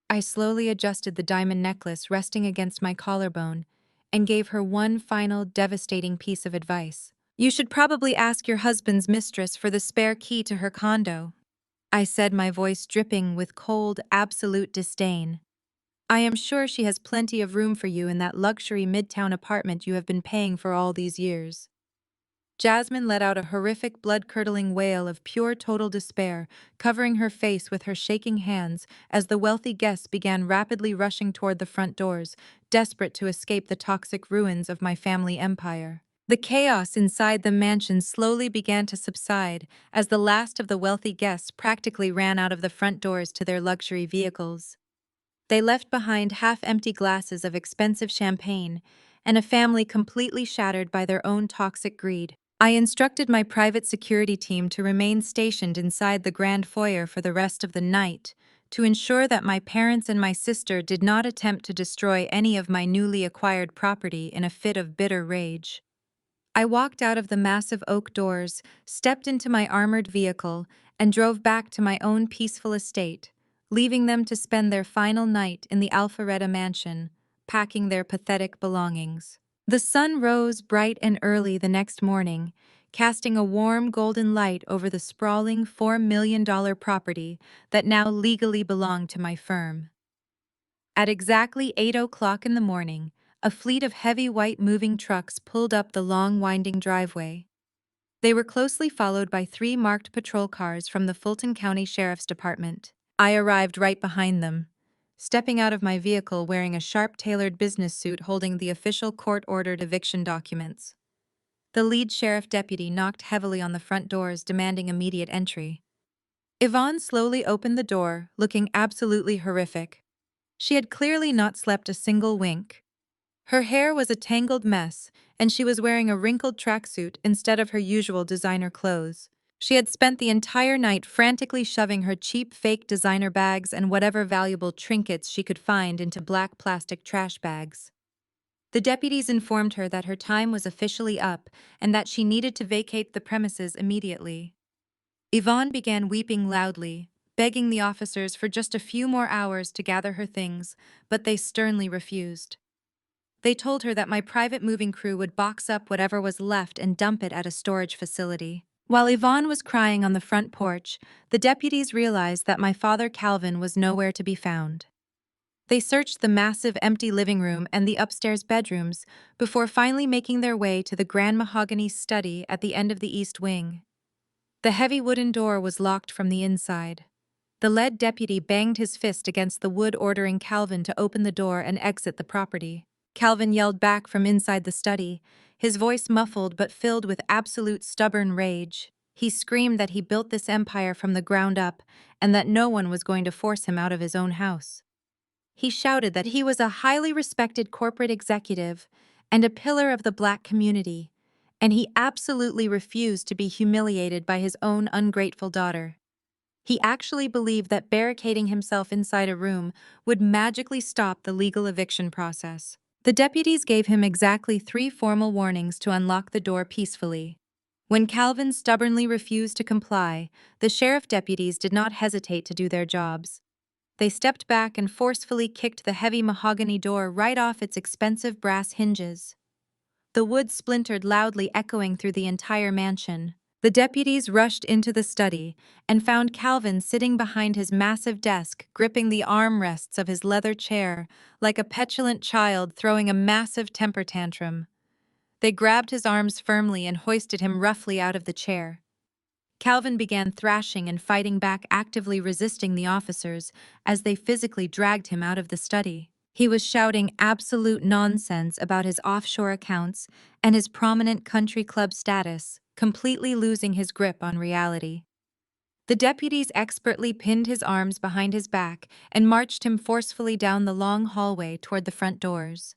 I slowly adjusted the diamond necklace resting against my collarbone and gave her one final devastating piece of advice. "You should probably ask your husband's mistress for the spare key to her condo," I said, my voice dripping with cold, absolute disdain. "I am sure she has plenty of room for you in that luxury midtown apartment you have been paying for all these years." Jasmine let out a horrific, blood-curdling wail of pure total despair, covering her face with her shaking hands as the wealthy guests began rapidly rushing toward the front doors, desperate to escape the toxic ruins of my family empire. The chaos inside the mansion slowly began to subside as the last of the wealthy guests practically ran out of the front doors to their luxury vehicles. They left behind half-empty glasses of expensive champagne and a family completely shattered by their own toxic greed. I instructed my private security team to remain stationed inside the grand foyer for the rest of the night to ensure that my parents and my sister did not attempt to destroy any of my newly acquired property in a fit of bitter rage. I walked out of the massive oak doors, stepped into my armored vehicle, and drove back to my own peaceful estate, leaving them to spend their final night in the Alpharetta mansion, packing their pathetic belongings. The sun rose bright and early the next morning, casting a warm golden light over the sprawling $4 million property that now legally belonged to my firm. At exactly 8 o'clock in the morning, a fleet of heavy white moving trucks pulled up the long winding driveway. They were closely followed by 3 marked patrol cars from the Fulton County Sheriff's Department. I arrived right behind them, stepping out of my vehicle wearing a sharp-tailored business suit holding the official court-ordered eviction documents. The lead sheriff deputy knocked heavily on the front doors, demanding immediate entry. Yvonne slowly opened the door, looking absolutely horrific. She had clearly not slept a single wink. Her hair was a tangled mess, and she was wearing a wrinkled tracksuit instead of her usual designer clothes. She had spent the entire night frantically shoving her cheap fake designer bags and whatever valuable trinkets she could find into black plastic trash bags. The deputies informed her that her time was officially up and that she needed to vacate the premises immediately. Yvonne began weeping loudly, begging the officers for just a few more hours to gather her things, but they sternly refused. They told her that my private moving crew would box up whatever was left and dump it at a storage facility. While Yvonne was crying on the front porch, the deputies realized that my father Calvin was nowhere to be found. They searched the massive empty living room and the upstairs bedrooms before finally making their way to the grand mahogany study at the end of the east wing. The heavy wooden door was locked from the inside. The lead deputy banged his fist against the wood, ordering Calvin to open the door and exit the property. Calvin yelled back from inside the study, his voice muffled but filled with absolute stubborn rage. He screamed that he built this empire from the ground up and that no one was going to force him out of his own house. He shouted that he was a highly respected corporate executive and a pillar of the Black community, and he absolutely refused to be humiliated by his own ungrateful daughter. He actually believed that barricading himself inside a room would magically stop the legal eviction process. The deputies gave him exactly 3 formal warnings to unlock the door peacefully. When Calvin stubbornly refused to comply, the sheriff deputies did not hesitate to do their jobs. They stepped back and forcefully kicked the heavy mahogany door right off its expensive brass hinges. The wood splintered loudly, echoing through the entire mansion. The deputies rushed into the study and found Calvin sitting behind his massive desk, gripping the armrests of his leather chair like a petulant child throwing a massive temper tantrum. They grabbed his arms firmly and hoisted him roughly out of the chair. Calvin began thrashing and fighting back, actively resisting the officers as they physically dragged him out of the study. He was shouting absolute nonsense about his offshore accounts and his prominent country club status, completely losing his grip on reality. The deputies expertly pinned his arms behind his back and marched him forcefully down the long hallway toward the front doors.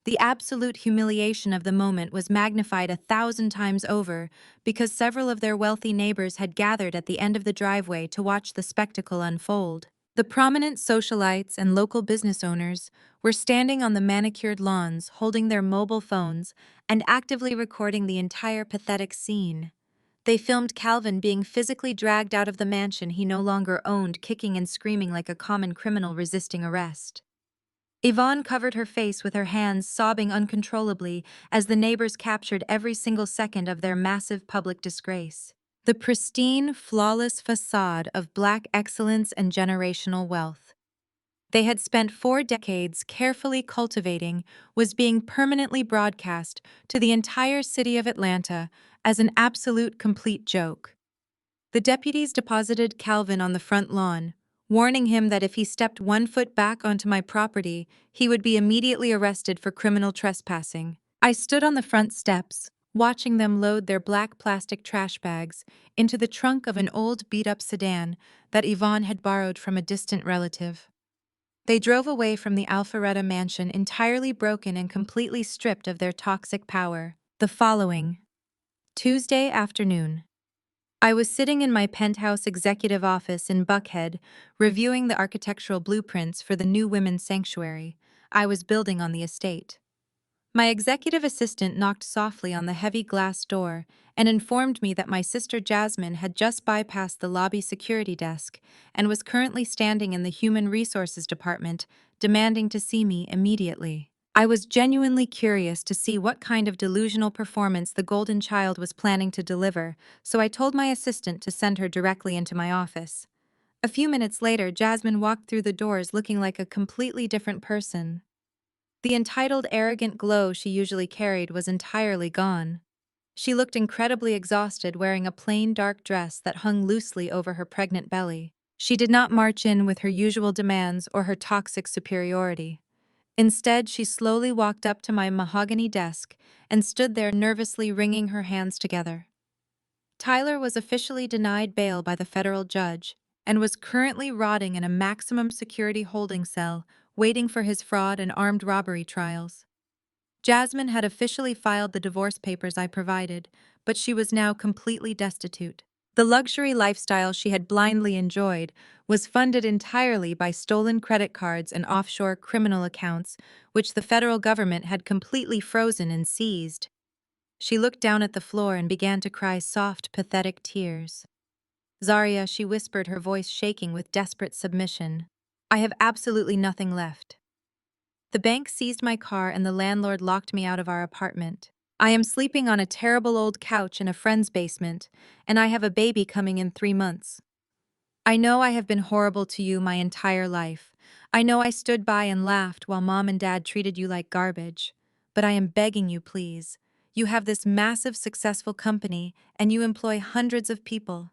The absolute humiliation of the moment was magnified 1,000 times over because several of their wealthy neighbors had gathered at the end of the driveway to watch the spectacle unfold. The prominent socialites and local business owners were standing on the manicured lawns, holding their mobile phones and actively recording the entire pathetic scene. They filmed Calvin being physically dragged out of the mansion he no longer owned, kicking and screaming like a common criminal resisting arrest. Yvonne covered her face with her hands, sobbing uncontrollably as the neighbors captured every single second of their massive public disgrace. The pristine, flawless facade of Black excellence and generational wealth they had spent 4 decades carefully cultivating was being permanently broadcast to the entire city of Atlanta as an absolute complete joke. The deputies deposited Calvin on the front lawn, warning him that if he stepped 1 foot back onto my property, he would be immediately arrested for criminal trespassing. I stood on the front steps, watching them load their black plastic trash bags into the trunk of an old beat-up sedan that Yvonne had borrowed from a distant relative. They drove away from the Alpharetta mansion entirely broken and completely stripped of their toxic power. The following Tuesday afternoon, I was sitting in my penthouse executive office in Buckhead, reviewing the architectural blueprints for the new women's sanctuary I was building on the estate. My executive assistant knocked softly on the heavy glass door and informed me that my sister Jasmine had just bypassed the lobby security desk and was currently standing in the Human Resources Department, demanding to see me immediately. I was genuinely curious to see what kind of delusional performance the Golden Child was planning to deliver, so I told my assistant to send her directly into my office. A few minutes later, Jasmine walked through the doors looking like a completely different person. The entitled, arrogant glow she usually carried was entirely gone. She looked incredibly exhausted, wearing a plain dark dress that hung loosely over her pregnant belly. She did not march in with her usual demands or her toxic superiority. Instead, she slowly walked up to my mahogany desk and stood there nervously wringing her hands together. Tyler was officially denied bail by the federal judge and was currently rotting in a maximum security holding cell, waiting for his fraud and armed robbery trials. Jasmine had officially filed the divorce papers I provided, but she was now completely destitute. The luxury lifestyle she had blindly enjoyed was funded entirely by stolen credit cards and offshore criminal accounts, which the federal government had completely frozen and seized. She looked down at the floor and began to cry soft, pathetic tears. "Zaria," she whispered, her voice shaking with desperate submission, "I have absolutely nothing left. The bank seized my car and the landlord locked me out of our apartment. I am sleeping on a terrible old couch in a friend's basement, and I have a baby coming in 3 months. I know I have been horrible to you my entire life. I know I stood by and laughed while mom and dad treated you like garbage. But I am begging you, please. You have this massive, successful company, and you employ hundreds of people.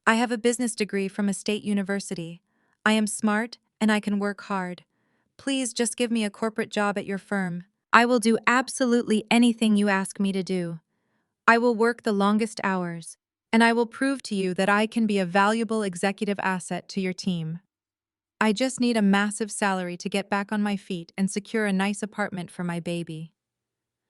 I have a business degree from a state university. I am smart, and I can work hard. Please just give me a corporate job at your firm. I will do absolutely anything you ask me to do. I will work the longest hours, and I will prove to you that I can be a valuable executive asset to your team. I just need a massive salary to get back on my feet and secure a nice apartment for my baby."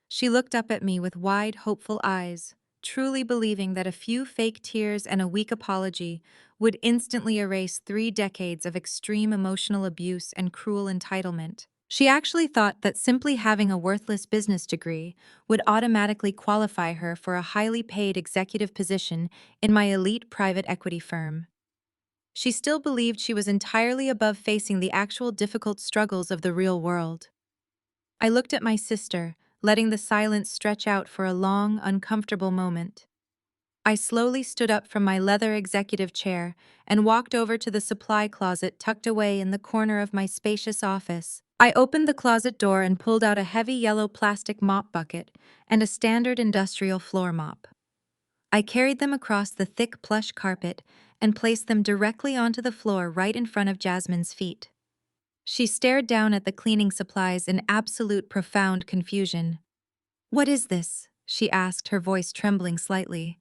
She looked up at me with wide, hopeful eyes, truly believing that a few fake tears and a weak apology would instantly erase 3 decades of extreme emotional abuse and cruel entitlement. She actually thought that simply having a worthless business degree would automatically qualify her for a highly paid executive position in my elite private equity firm. She still believed she was entirely above facing the actual difficult struggles of the real world. I looked at my sister, letting the silence stretch out for a long, uncomfortable moment. I slowly stood up from my leather executive chair and walked over to the supply closet tucked away in the corner of my spacious office. I opened the closet door and pulled out a heavy yellow plastic mop bucket and a standard industrial floor mop. I carried them across the thick plush carpet and placed them directly onto the floor right in front of Jasmine's feet. She stared down at the cleaning supplies in absolute profound confusion. "What is this?" she asked, her voice trembling slightly.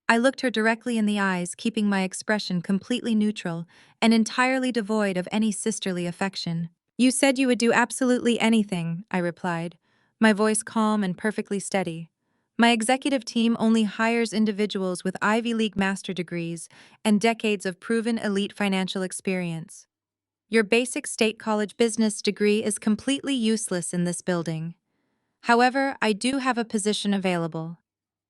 I looked her directly in the eyes, keeping my expression completely neutral and entirely devoid of any sisterly affection. "You said you would do absolutely anything," I replied, my voice calm and perfectly steady. "My executive team only hires individuals with Ivy League master degrees and decades of proven elite financial experience. Your basic state college business degree is completely useless in this building. However, I do have a position available.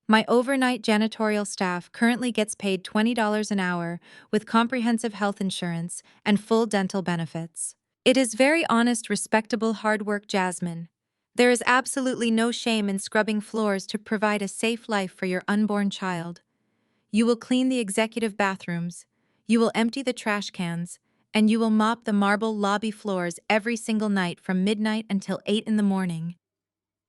My overnight janitorial staff currently gets paid $20 an hour with comprehensive health insurance and full dental benefits. It is very honest, respectable hard work, Jasmine. There is absolutely no shame in scrubbing floors to provide a safe life for your unborn child. You will clean the executive bathrooms, you will empty the trash cans, and you will mop the marble lobby floors every single night from midnight until 8 in the morning."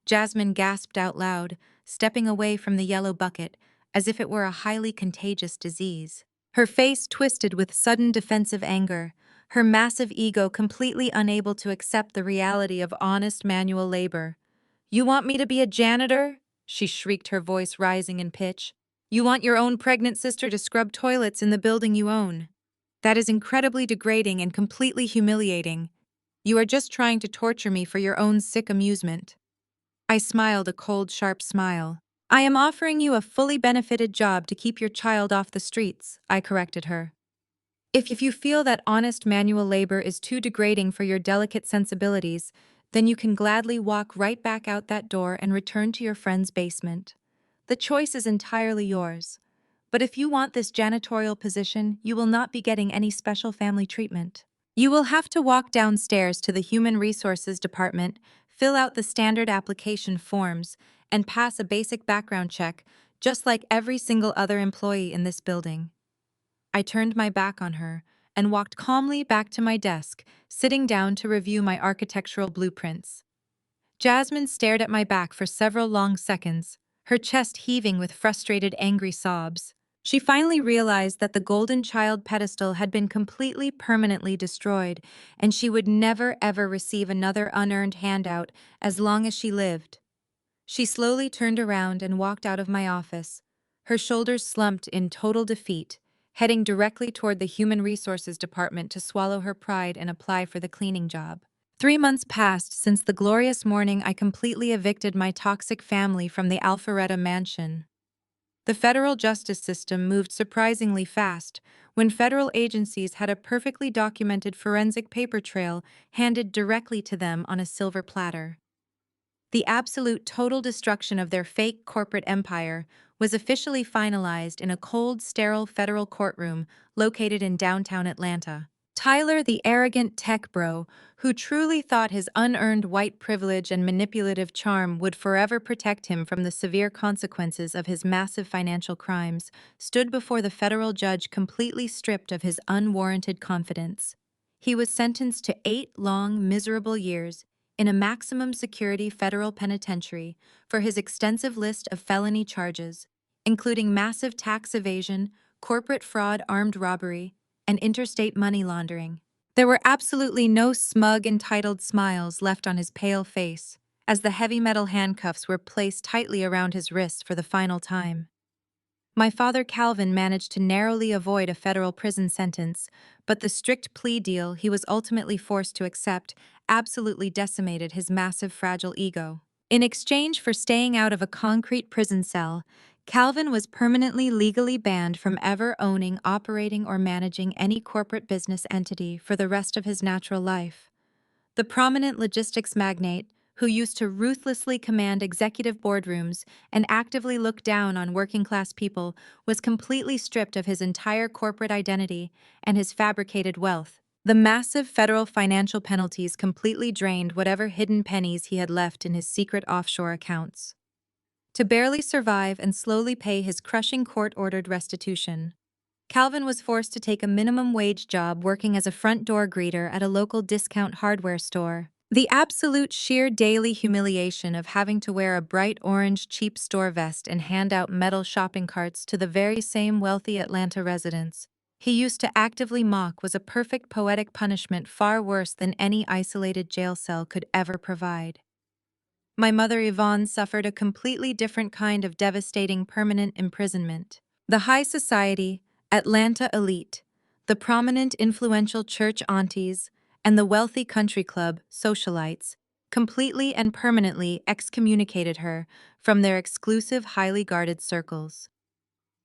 Jasmine gasped out loud, stepping away from the yellow bucket as if it were a highly contagious disease. Her face twisted with sudden defensive anger, her massive ego completely unable to accept the reality of honest manual labor. "You want me to be a janitor?" she shrieked, her voice rising in pitch. "You want your own pregnant sister to scrub toilets in the building you own? That is incredibly degrading and completely humiliating. You are just trying to torture me for your own sick amusement." I smiled a cold, sharp smile. "I am offering you a fully benefited job to keep your child off the streets," I corrected her. If you feel that honest manual labor is too degrading for your delicate sensibilities, then you can gladly walk right back out that door and return to your friend's basement. The choice is entirely yours. But if you want this janitorial position, you will not be getting any special family treatment. You will have to walk downstairs to the Human Resources Department, fill out the standard application forms, and pass a basic background check, just like every single other employee in this building. I turned my back on her and walked calmly back to my desk, sitting down to review my architectural blueprints. Jasmine stared at my back for several long seconds, her chest heaving with frustrated, angry sobs. She finally realized that the golden child pedestal had been completely permanently destroyed, and she would never ever receive another unearned handout as long as she lived. She slowly turned around and walked out of my office, her shoulders slumped in total defeat, heading directly toward the Human Resources Department to swallow her pride and apply for the cleaning job. 3 months passed since the glorious morning I completely evicted my toxic family from the Alpharetta mansion. The federal justice system moved surprisingly fast when federal agencies had a perfectly documented forensic paper trail handed directly to them on a silver platter. The absolute total destruction of their fake corporate empire was officially finalized in a cold, sterile federal courtroom located in downtown Atlanta. Tyler, the arrogant tech bro, who truly thought his unearned white privilege and manipulative charm would forever protect him from the severe consequences of his massive financial crimes, stood before the federal judge completely stripped of his unwarranted confidence. He was sentenced to 8 long, miserable years in a maximum security federal penitentiary for his extensive list of felony charges, including massive tax evasion, corporate fraud, armed robbery, and interstate money laundering. There were absolutely no smug, entitled smiles left on his pale face as the heavy metal handcuffs were placed tightly around his wrists for the final time. My father Calvin managed to narrowly avoid a federal prison sentence, but the strict plea deal he was ultimately forced to accept absolutely decimated his massive, fragile ego. In exchange for staying out of a concrete prison cell, Calvin was permanently legally banned from ever owning, operating, or managing any corporate business entity for the rest of his natural life. The prominent logistics magnate, who used to ruthlessly command executive boardrooms and actively look down on working-class people, was completely stripped of his entire corporate identity and his fabricated wealth. The massive federal financial penalties completely drained whatever hidden pennies he had left in his secret offshore accounts. To barely survive and slowly pay his crushing court-ordered restitution, Calvin was forced to take a minimum wage job working as a front door greeter at a local discount hardware store. The absolute sheer daily humiliation of having to wear a bright orange cheap store vest and hand out metal shopping carts to the very same wealthy Atlanta residents he used to actively mock was a perfect poetic punishment far worse than any isolated jail cell could ever provide. My mother Yvonne suffered a completely different kind of devastating permanent imprisonment. The high society, Atlanta elite, the prominent influential church aunties, and the wealthy country club socialites completely and permanently excommunicated her from their exclusive, highly guarded circles.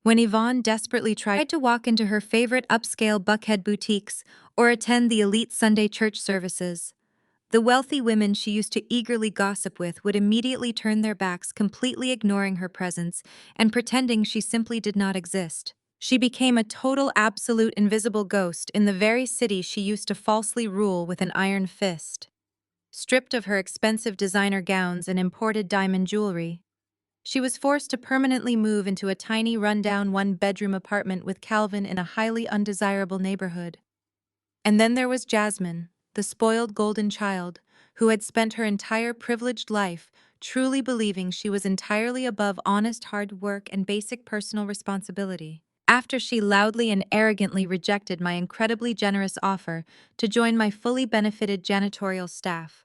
When Yvonne desperately tried to walk into her favorite upscale Buckhead boutiques or attend the elite Sunday church services, the wealthy women she used to eagerly gossip with would immediately turn their backs, completely ignoring her presence and pretending she simply did not exist. She became a total, absolute, invisible ghost in the very city she used to falsely rule with an iron fist. Stripped of her expensive designer gowns and imported diamond jewelry, she was forced to permanently move into a tiny, rundown one-bedroom apartment with Calvin in a highly undesirable neighborhood. And then there was Jasmine, the spoiled golden child, who had spent her entire privileged life truly believing she was entirely above honest hard work and basic personal responsibility. After she loudly and arrogantly rejected my incredibly generous offer to join my fully benefited janitorial staff,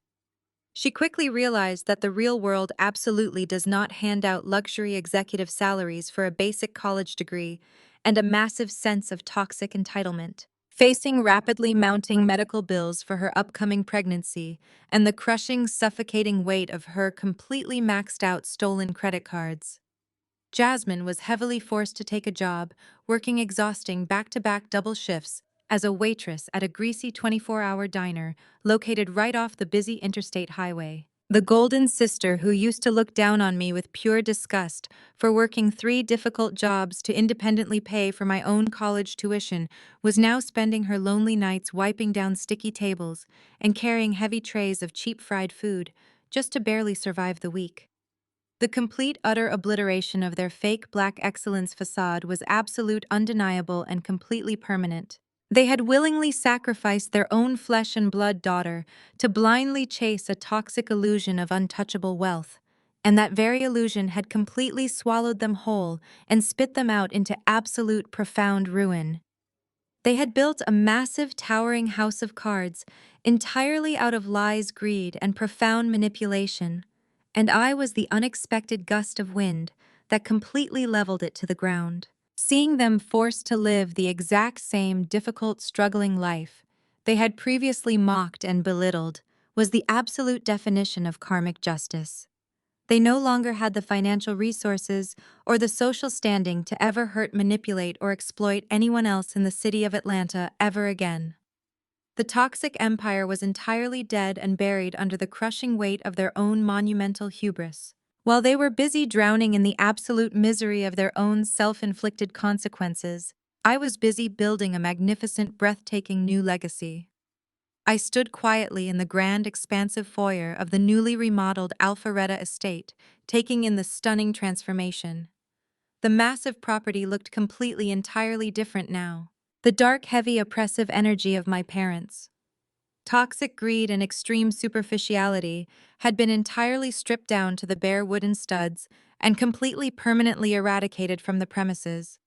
she quickly realized that the real world absolutely does not hand out luxury executive salaries for a basic college degree and a massive sense of toxic entitlement. Facing rapidly mounting medical bills for her upcoming pregnancy and the crushing, suffocating weight of her completely maxed out stolen credit cards, Jasmine was heavily forced to take a job, working exhausting back-to-back double shifts as a waitress at a greasy 24-hour diner located right off the busy interstate highway. The golden sister who used to look down on me with pure disgust for working 3 difficult jobs to independently pay for my own college tuition was now spending her lonely nights wiping down sticky tables and carrying heavy trays of cheap fried food just to barely survive the week. The complete utter obliteration of their fake black excellence facade was absolute, undeniable, and completely permanent. They had willingly sacrificed their own flesh and blood daughter to blindly chase a toxic illusion of untouchable wealth, and that very illusion had completely swallowed them whole and spit them out into absolute profound ruin. They had built a massive, towering house of cards entirely out of lies, greed, and profound manipulation, and I was the unexpected gust of wind that completely leveled it to the ground. Seeing them forced to live the exact same difficult, struggling life they had previously mocked and belittled was the absolute definition of karmic justice. They no longer had the financial resources or the social standing to ever hurt, manipulate, or exploit anyone else in the city of Atlanta ever again. The toxic empire was entirely dead and buried under the crushing weight of their own monumental hubris. While they were busy drowning in the absolute misery of their own self-inflicted consequences, I was busy building a magnificent, breathtaking new legacy. I stood quietly in the grand, expansive foyer of the newly remodeled Alpharetta estate, taking in the stunning transformation. The massive property looked completely, entirely different now. The dark, heavy, oppressive energy of my parents, toxic greed and extreme superficiality, had been entirely stripped down to the bare wooden studs and completely permanently eradicated from the premises.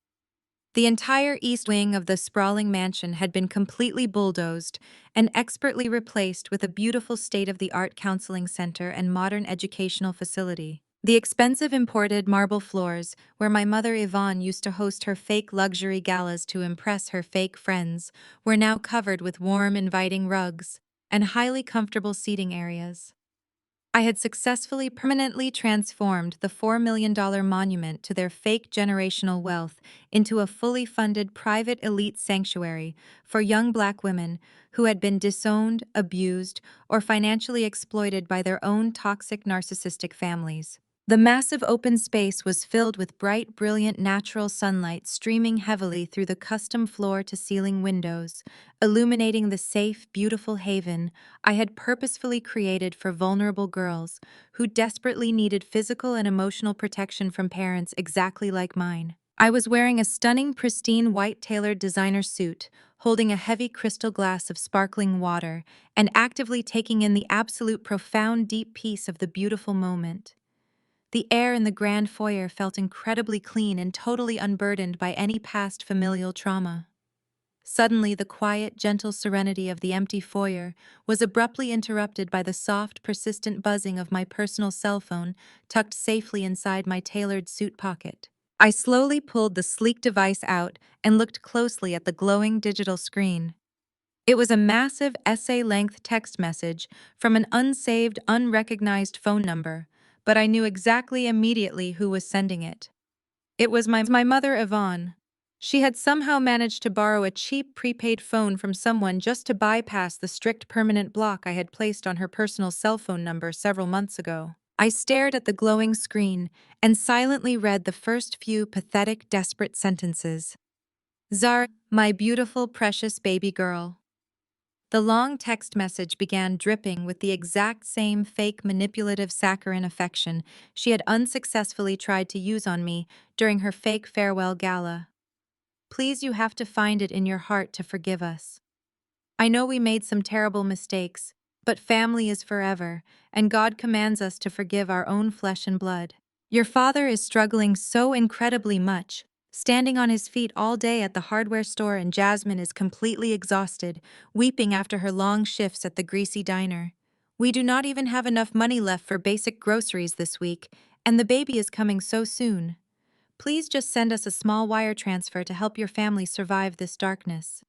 The entire east wing of the sprawling mansion had been completely bulldozed and expertly replaced with a beautiful state-of-the-art counseling center and modern educational facility. The expensive imported marble floors, where my mother Yvonne used to host her fake luxury galas to impress her fake friends, were now covered with warm, inviting rugs and highly comfortable seating areas. I had successfully permanently transformed the $4 million monument to their fake generational wealth into a fully funded private elite sanctuary for young Black women who had been disowned, abused, or financially exploited by their own toxic narcissistic families. The massive open space was filled with bright, brilliant natural sunlight streaming heavily through the custom floor-to-ceiling windows, illuminating the safe, beautiful haven I had purposefully created for vulnerable girls who desperately needed physical and emotional protection from parents exactly like mine. I was wearing a stunning, pristine, white tailored designer suit, holding a heavy crystal glass of sparkling water, and actively taking in the absolute profound, deep peace of the beautiful moment. The air in the grand foyer felt incredibly clean and totally unburdened by any past familial trauma. Suddenly, the quiet, gentle serenity of the empty foyer was abruptly interrupted by the soft, persistent buzzing of my personal cell phone tucked safely inside my tailored suit pocket. I slowly pulled the sleek device out and looked closely at the glowing digital screen. It was a massive essay-length text message from an unsaved, unrecognized phone number, but I knew exactly immediately who was sending it. It was my mother, Yvonne. She had somehow managed to borrow a cheap prepaid phone from someone just to bypass the strict permanent block I had placed on her personal cell phone number several months ago. I stared at the glowing screen and silently read the first few pathetic, desperate sentences. Zara, my beautiful, precious baby girl. The long text message began dripping with the exact same fake, manipulative saccharine affection she had unsuccessfully tried to use on me during her fake farewell gala. Please, you have to find it in your heart to forgive us. I know we made some terrible mistakes, But family is forever, and God commands us to forgive our own flesh and blood. Your father is struggling so incredibly much, standing on his feet all day at the hardware store, and Jasmine is completely exhausted, weeping after her long shifts at the greasy diner. We do not even have enough money left for basic groceries this week, and the baby is coming so soon. Please just send us a small wire transfer to help your family survive this darkness.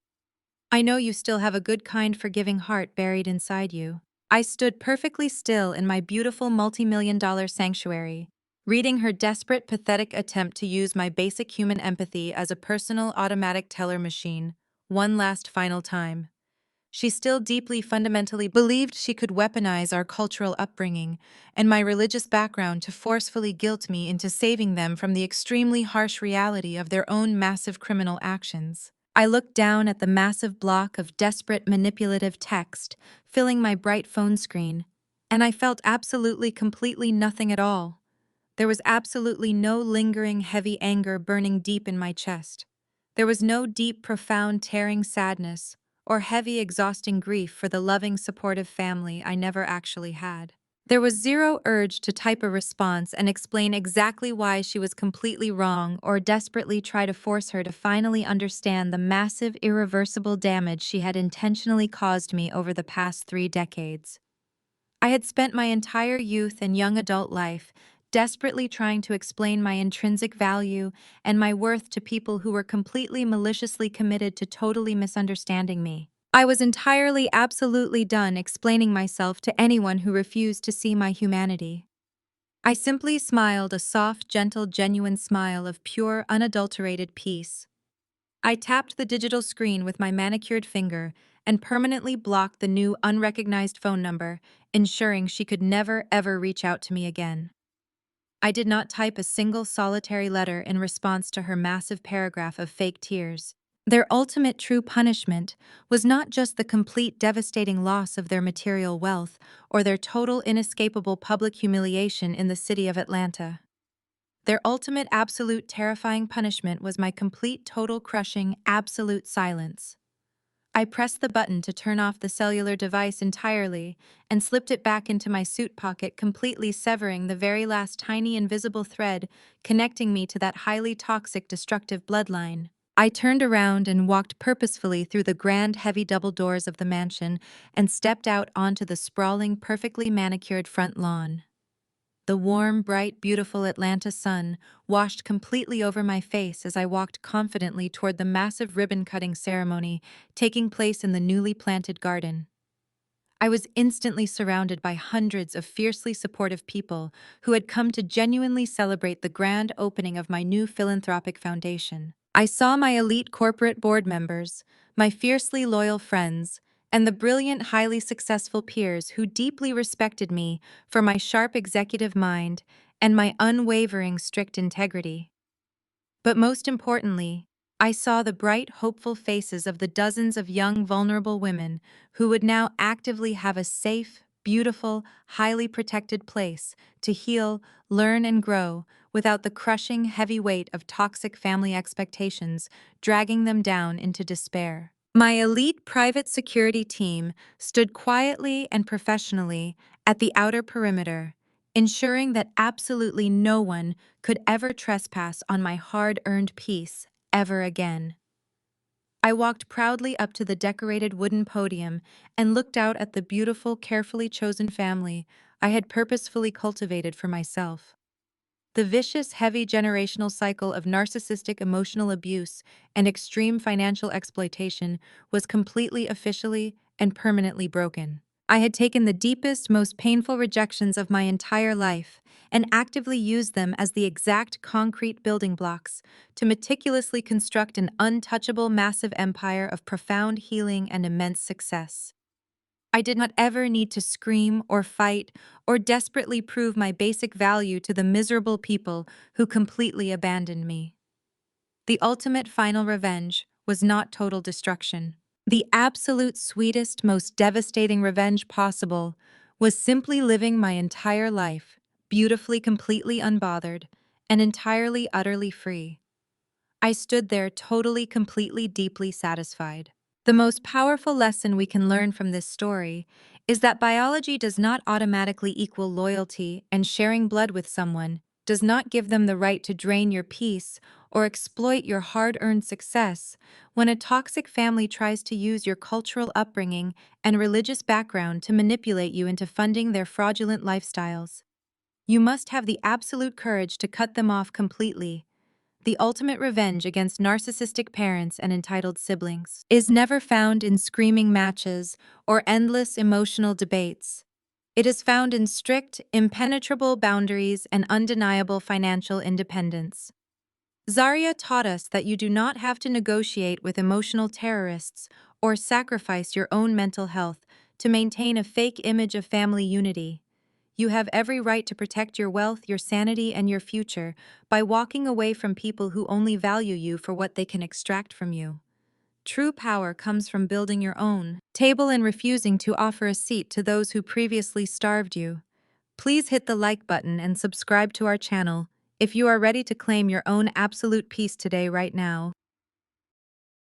I know you still have a good, kind, forgiving heart buried inside you. I stood perfectly still in my beautiful multi-million-dollar sanctuary, reading her desperate, pathetic attempt to use my basic human empathy as a personal automatic teller machine, one last final time. She still deeply fundamentally believed she could weaponize our cultural upbringing and my religious background to forcefully guilt me into saving them from the extremely harsh reality of their own massive criminal actions. I looked down at the massive block of desperate manipulative text filling my bright phone screen, and I felt absolutely completely nothing at all. There was absolutely no lingering heavy anger burning deep in my chest. There was no deep, profound, tearing sadness or heavy, exhausting grief for the loving, supportive family I never actually had. There was zero urge to type a response and explain exactly why she was completely wrong or desperately try to force her to finally understand the massive, irreversible damage she had intentionally caused me over the past 3 decades. I had spent my entire youth and young adult life desperately trying to explain my intrinsic value and my worth to people who were completely maliciously committed to totally misunderstanding me. I was entirely, absolutely done explaining myself to anyone who refused to see my humanity. I simply smiled, a soft, gentle, genuine smile of pure, unadulterated peace. I tapped the digital screen with my manicured finger and permanently blocked the new unrecognized phone number, ensuring she could never ever reach out to me again. I did not type a single solitary letter in response to her massive paragraph of fake tears. Their ultimate true punishment was not just the complete devastating loss of their material wealth or their total inescapable public humiliation in the city of Atlanta. Their ultimate absolute terrifying punishment was my complete total crushing absolute silence. I pressed the button to turn off the cellular device entirely and slipped it back into my suit pocket, completely severing the very last tiny invisible thread connecting me to that highly toxic, destructive bloodline. I turned around and walked purposefully through the grand, heavy double doors of the mansion and stepped out onto the sprawling, perfectly manicured front lawn. The warm, bright, beautiful Atlanta sun washed completely over my face as I walked confidently toward the massive ribbon-cutting ceremony taking place in the newly planted garden. I was instantly surrounded by hundreds of fiercely supportive people who had come to genuinely celebrate the grand opening of my new philanthropic foundation. I saw my elite corporate board members, my fiercely loyal friends, and the brilliant, highly successful peers who deeply respected me for my sharp executive mind and my unwavering, strict integrity. But most importantly, I saw the bright, hopeful faces of the dozens of young, vulnerable women who would now actively have a safe, beautiful, highly protected place to heal, learn, and grow without the crushing, heavy weight of toxic family expectations dragging them down into despair. My elite private security team stood quietly and professionally at the outer perimeter, ensuring that absolutely no one could ever trespass on my hard-earned peace ever again. I walked proudly up to the decorated wooden podium and looked out at the beautiful, carefully chosen family I had purposefully cultivated for myself. The vicious, heavy generational cycle of narcissistic emotional abuse and extreme financial exploitation was completely, officially, and permanently broken. I had taken the deepest, most painful rejections of my entire life and actively used them as the exact concrete building blocks to meticulously construct an untouchable, massive empire of profound healing and immense success. I did not ever need to scream or fight or desperately prove my basic value to the miserable people who completely abandoned me. The ultimate final revenge was not total destruction. The absolute sweetest, most devastating revenge possible was simply living my entire life, beautifully, completely unbothered, and entirely, utterly free. I stood there totally, completely, deeply satisfied. The most powerful lesson we can learn from this story is that biology does not automatically equal loyalty, and sharing blood with someone does not give them the right to drain your peace or exploit your hard-earned success. When a toxic family tries to use your cultural upbringing and religious background to manipulate you into funding their fraudulent lifestyles, you must have the absolute courage to cut them off completely. The ultimate revenge against narcissistic parents and entitled siblings is never found in screaming matches or endless emotional debates. It is found in strict, impenetrable boundaries and undeniable financial independence. Zarya taught us that you do not have to negotiate with emotional terrorists or sacrifice your own mental health to maintain a fake image of family unity. You have every right to protect your wealth, your sanity, and your future by walking away from people who only value you for what they can extract from you. True power comes from building your own table and refusing to offer a seat to those who previously starved you. Please hit the like button and subscribe to our channel if you are ready to claim your own absolute peace today, right now.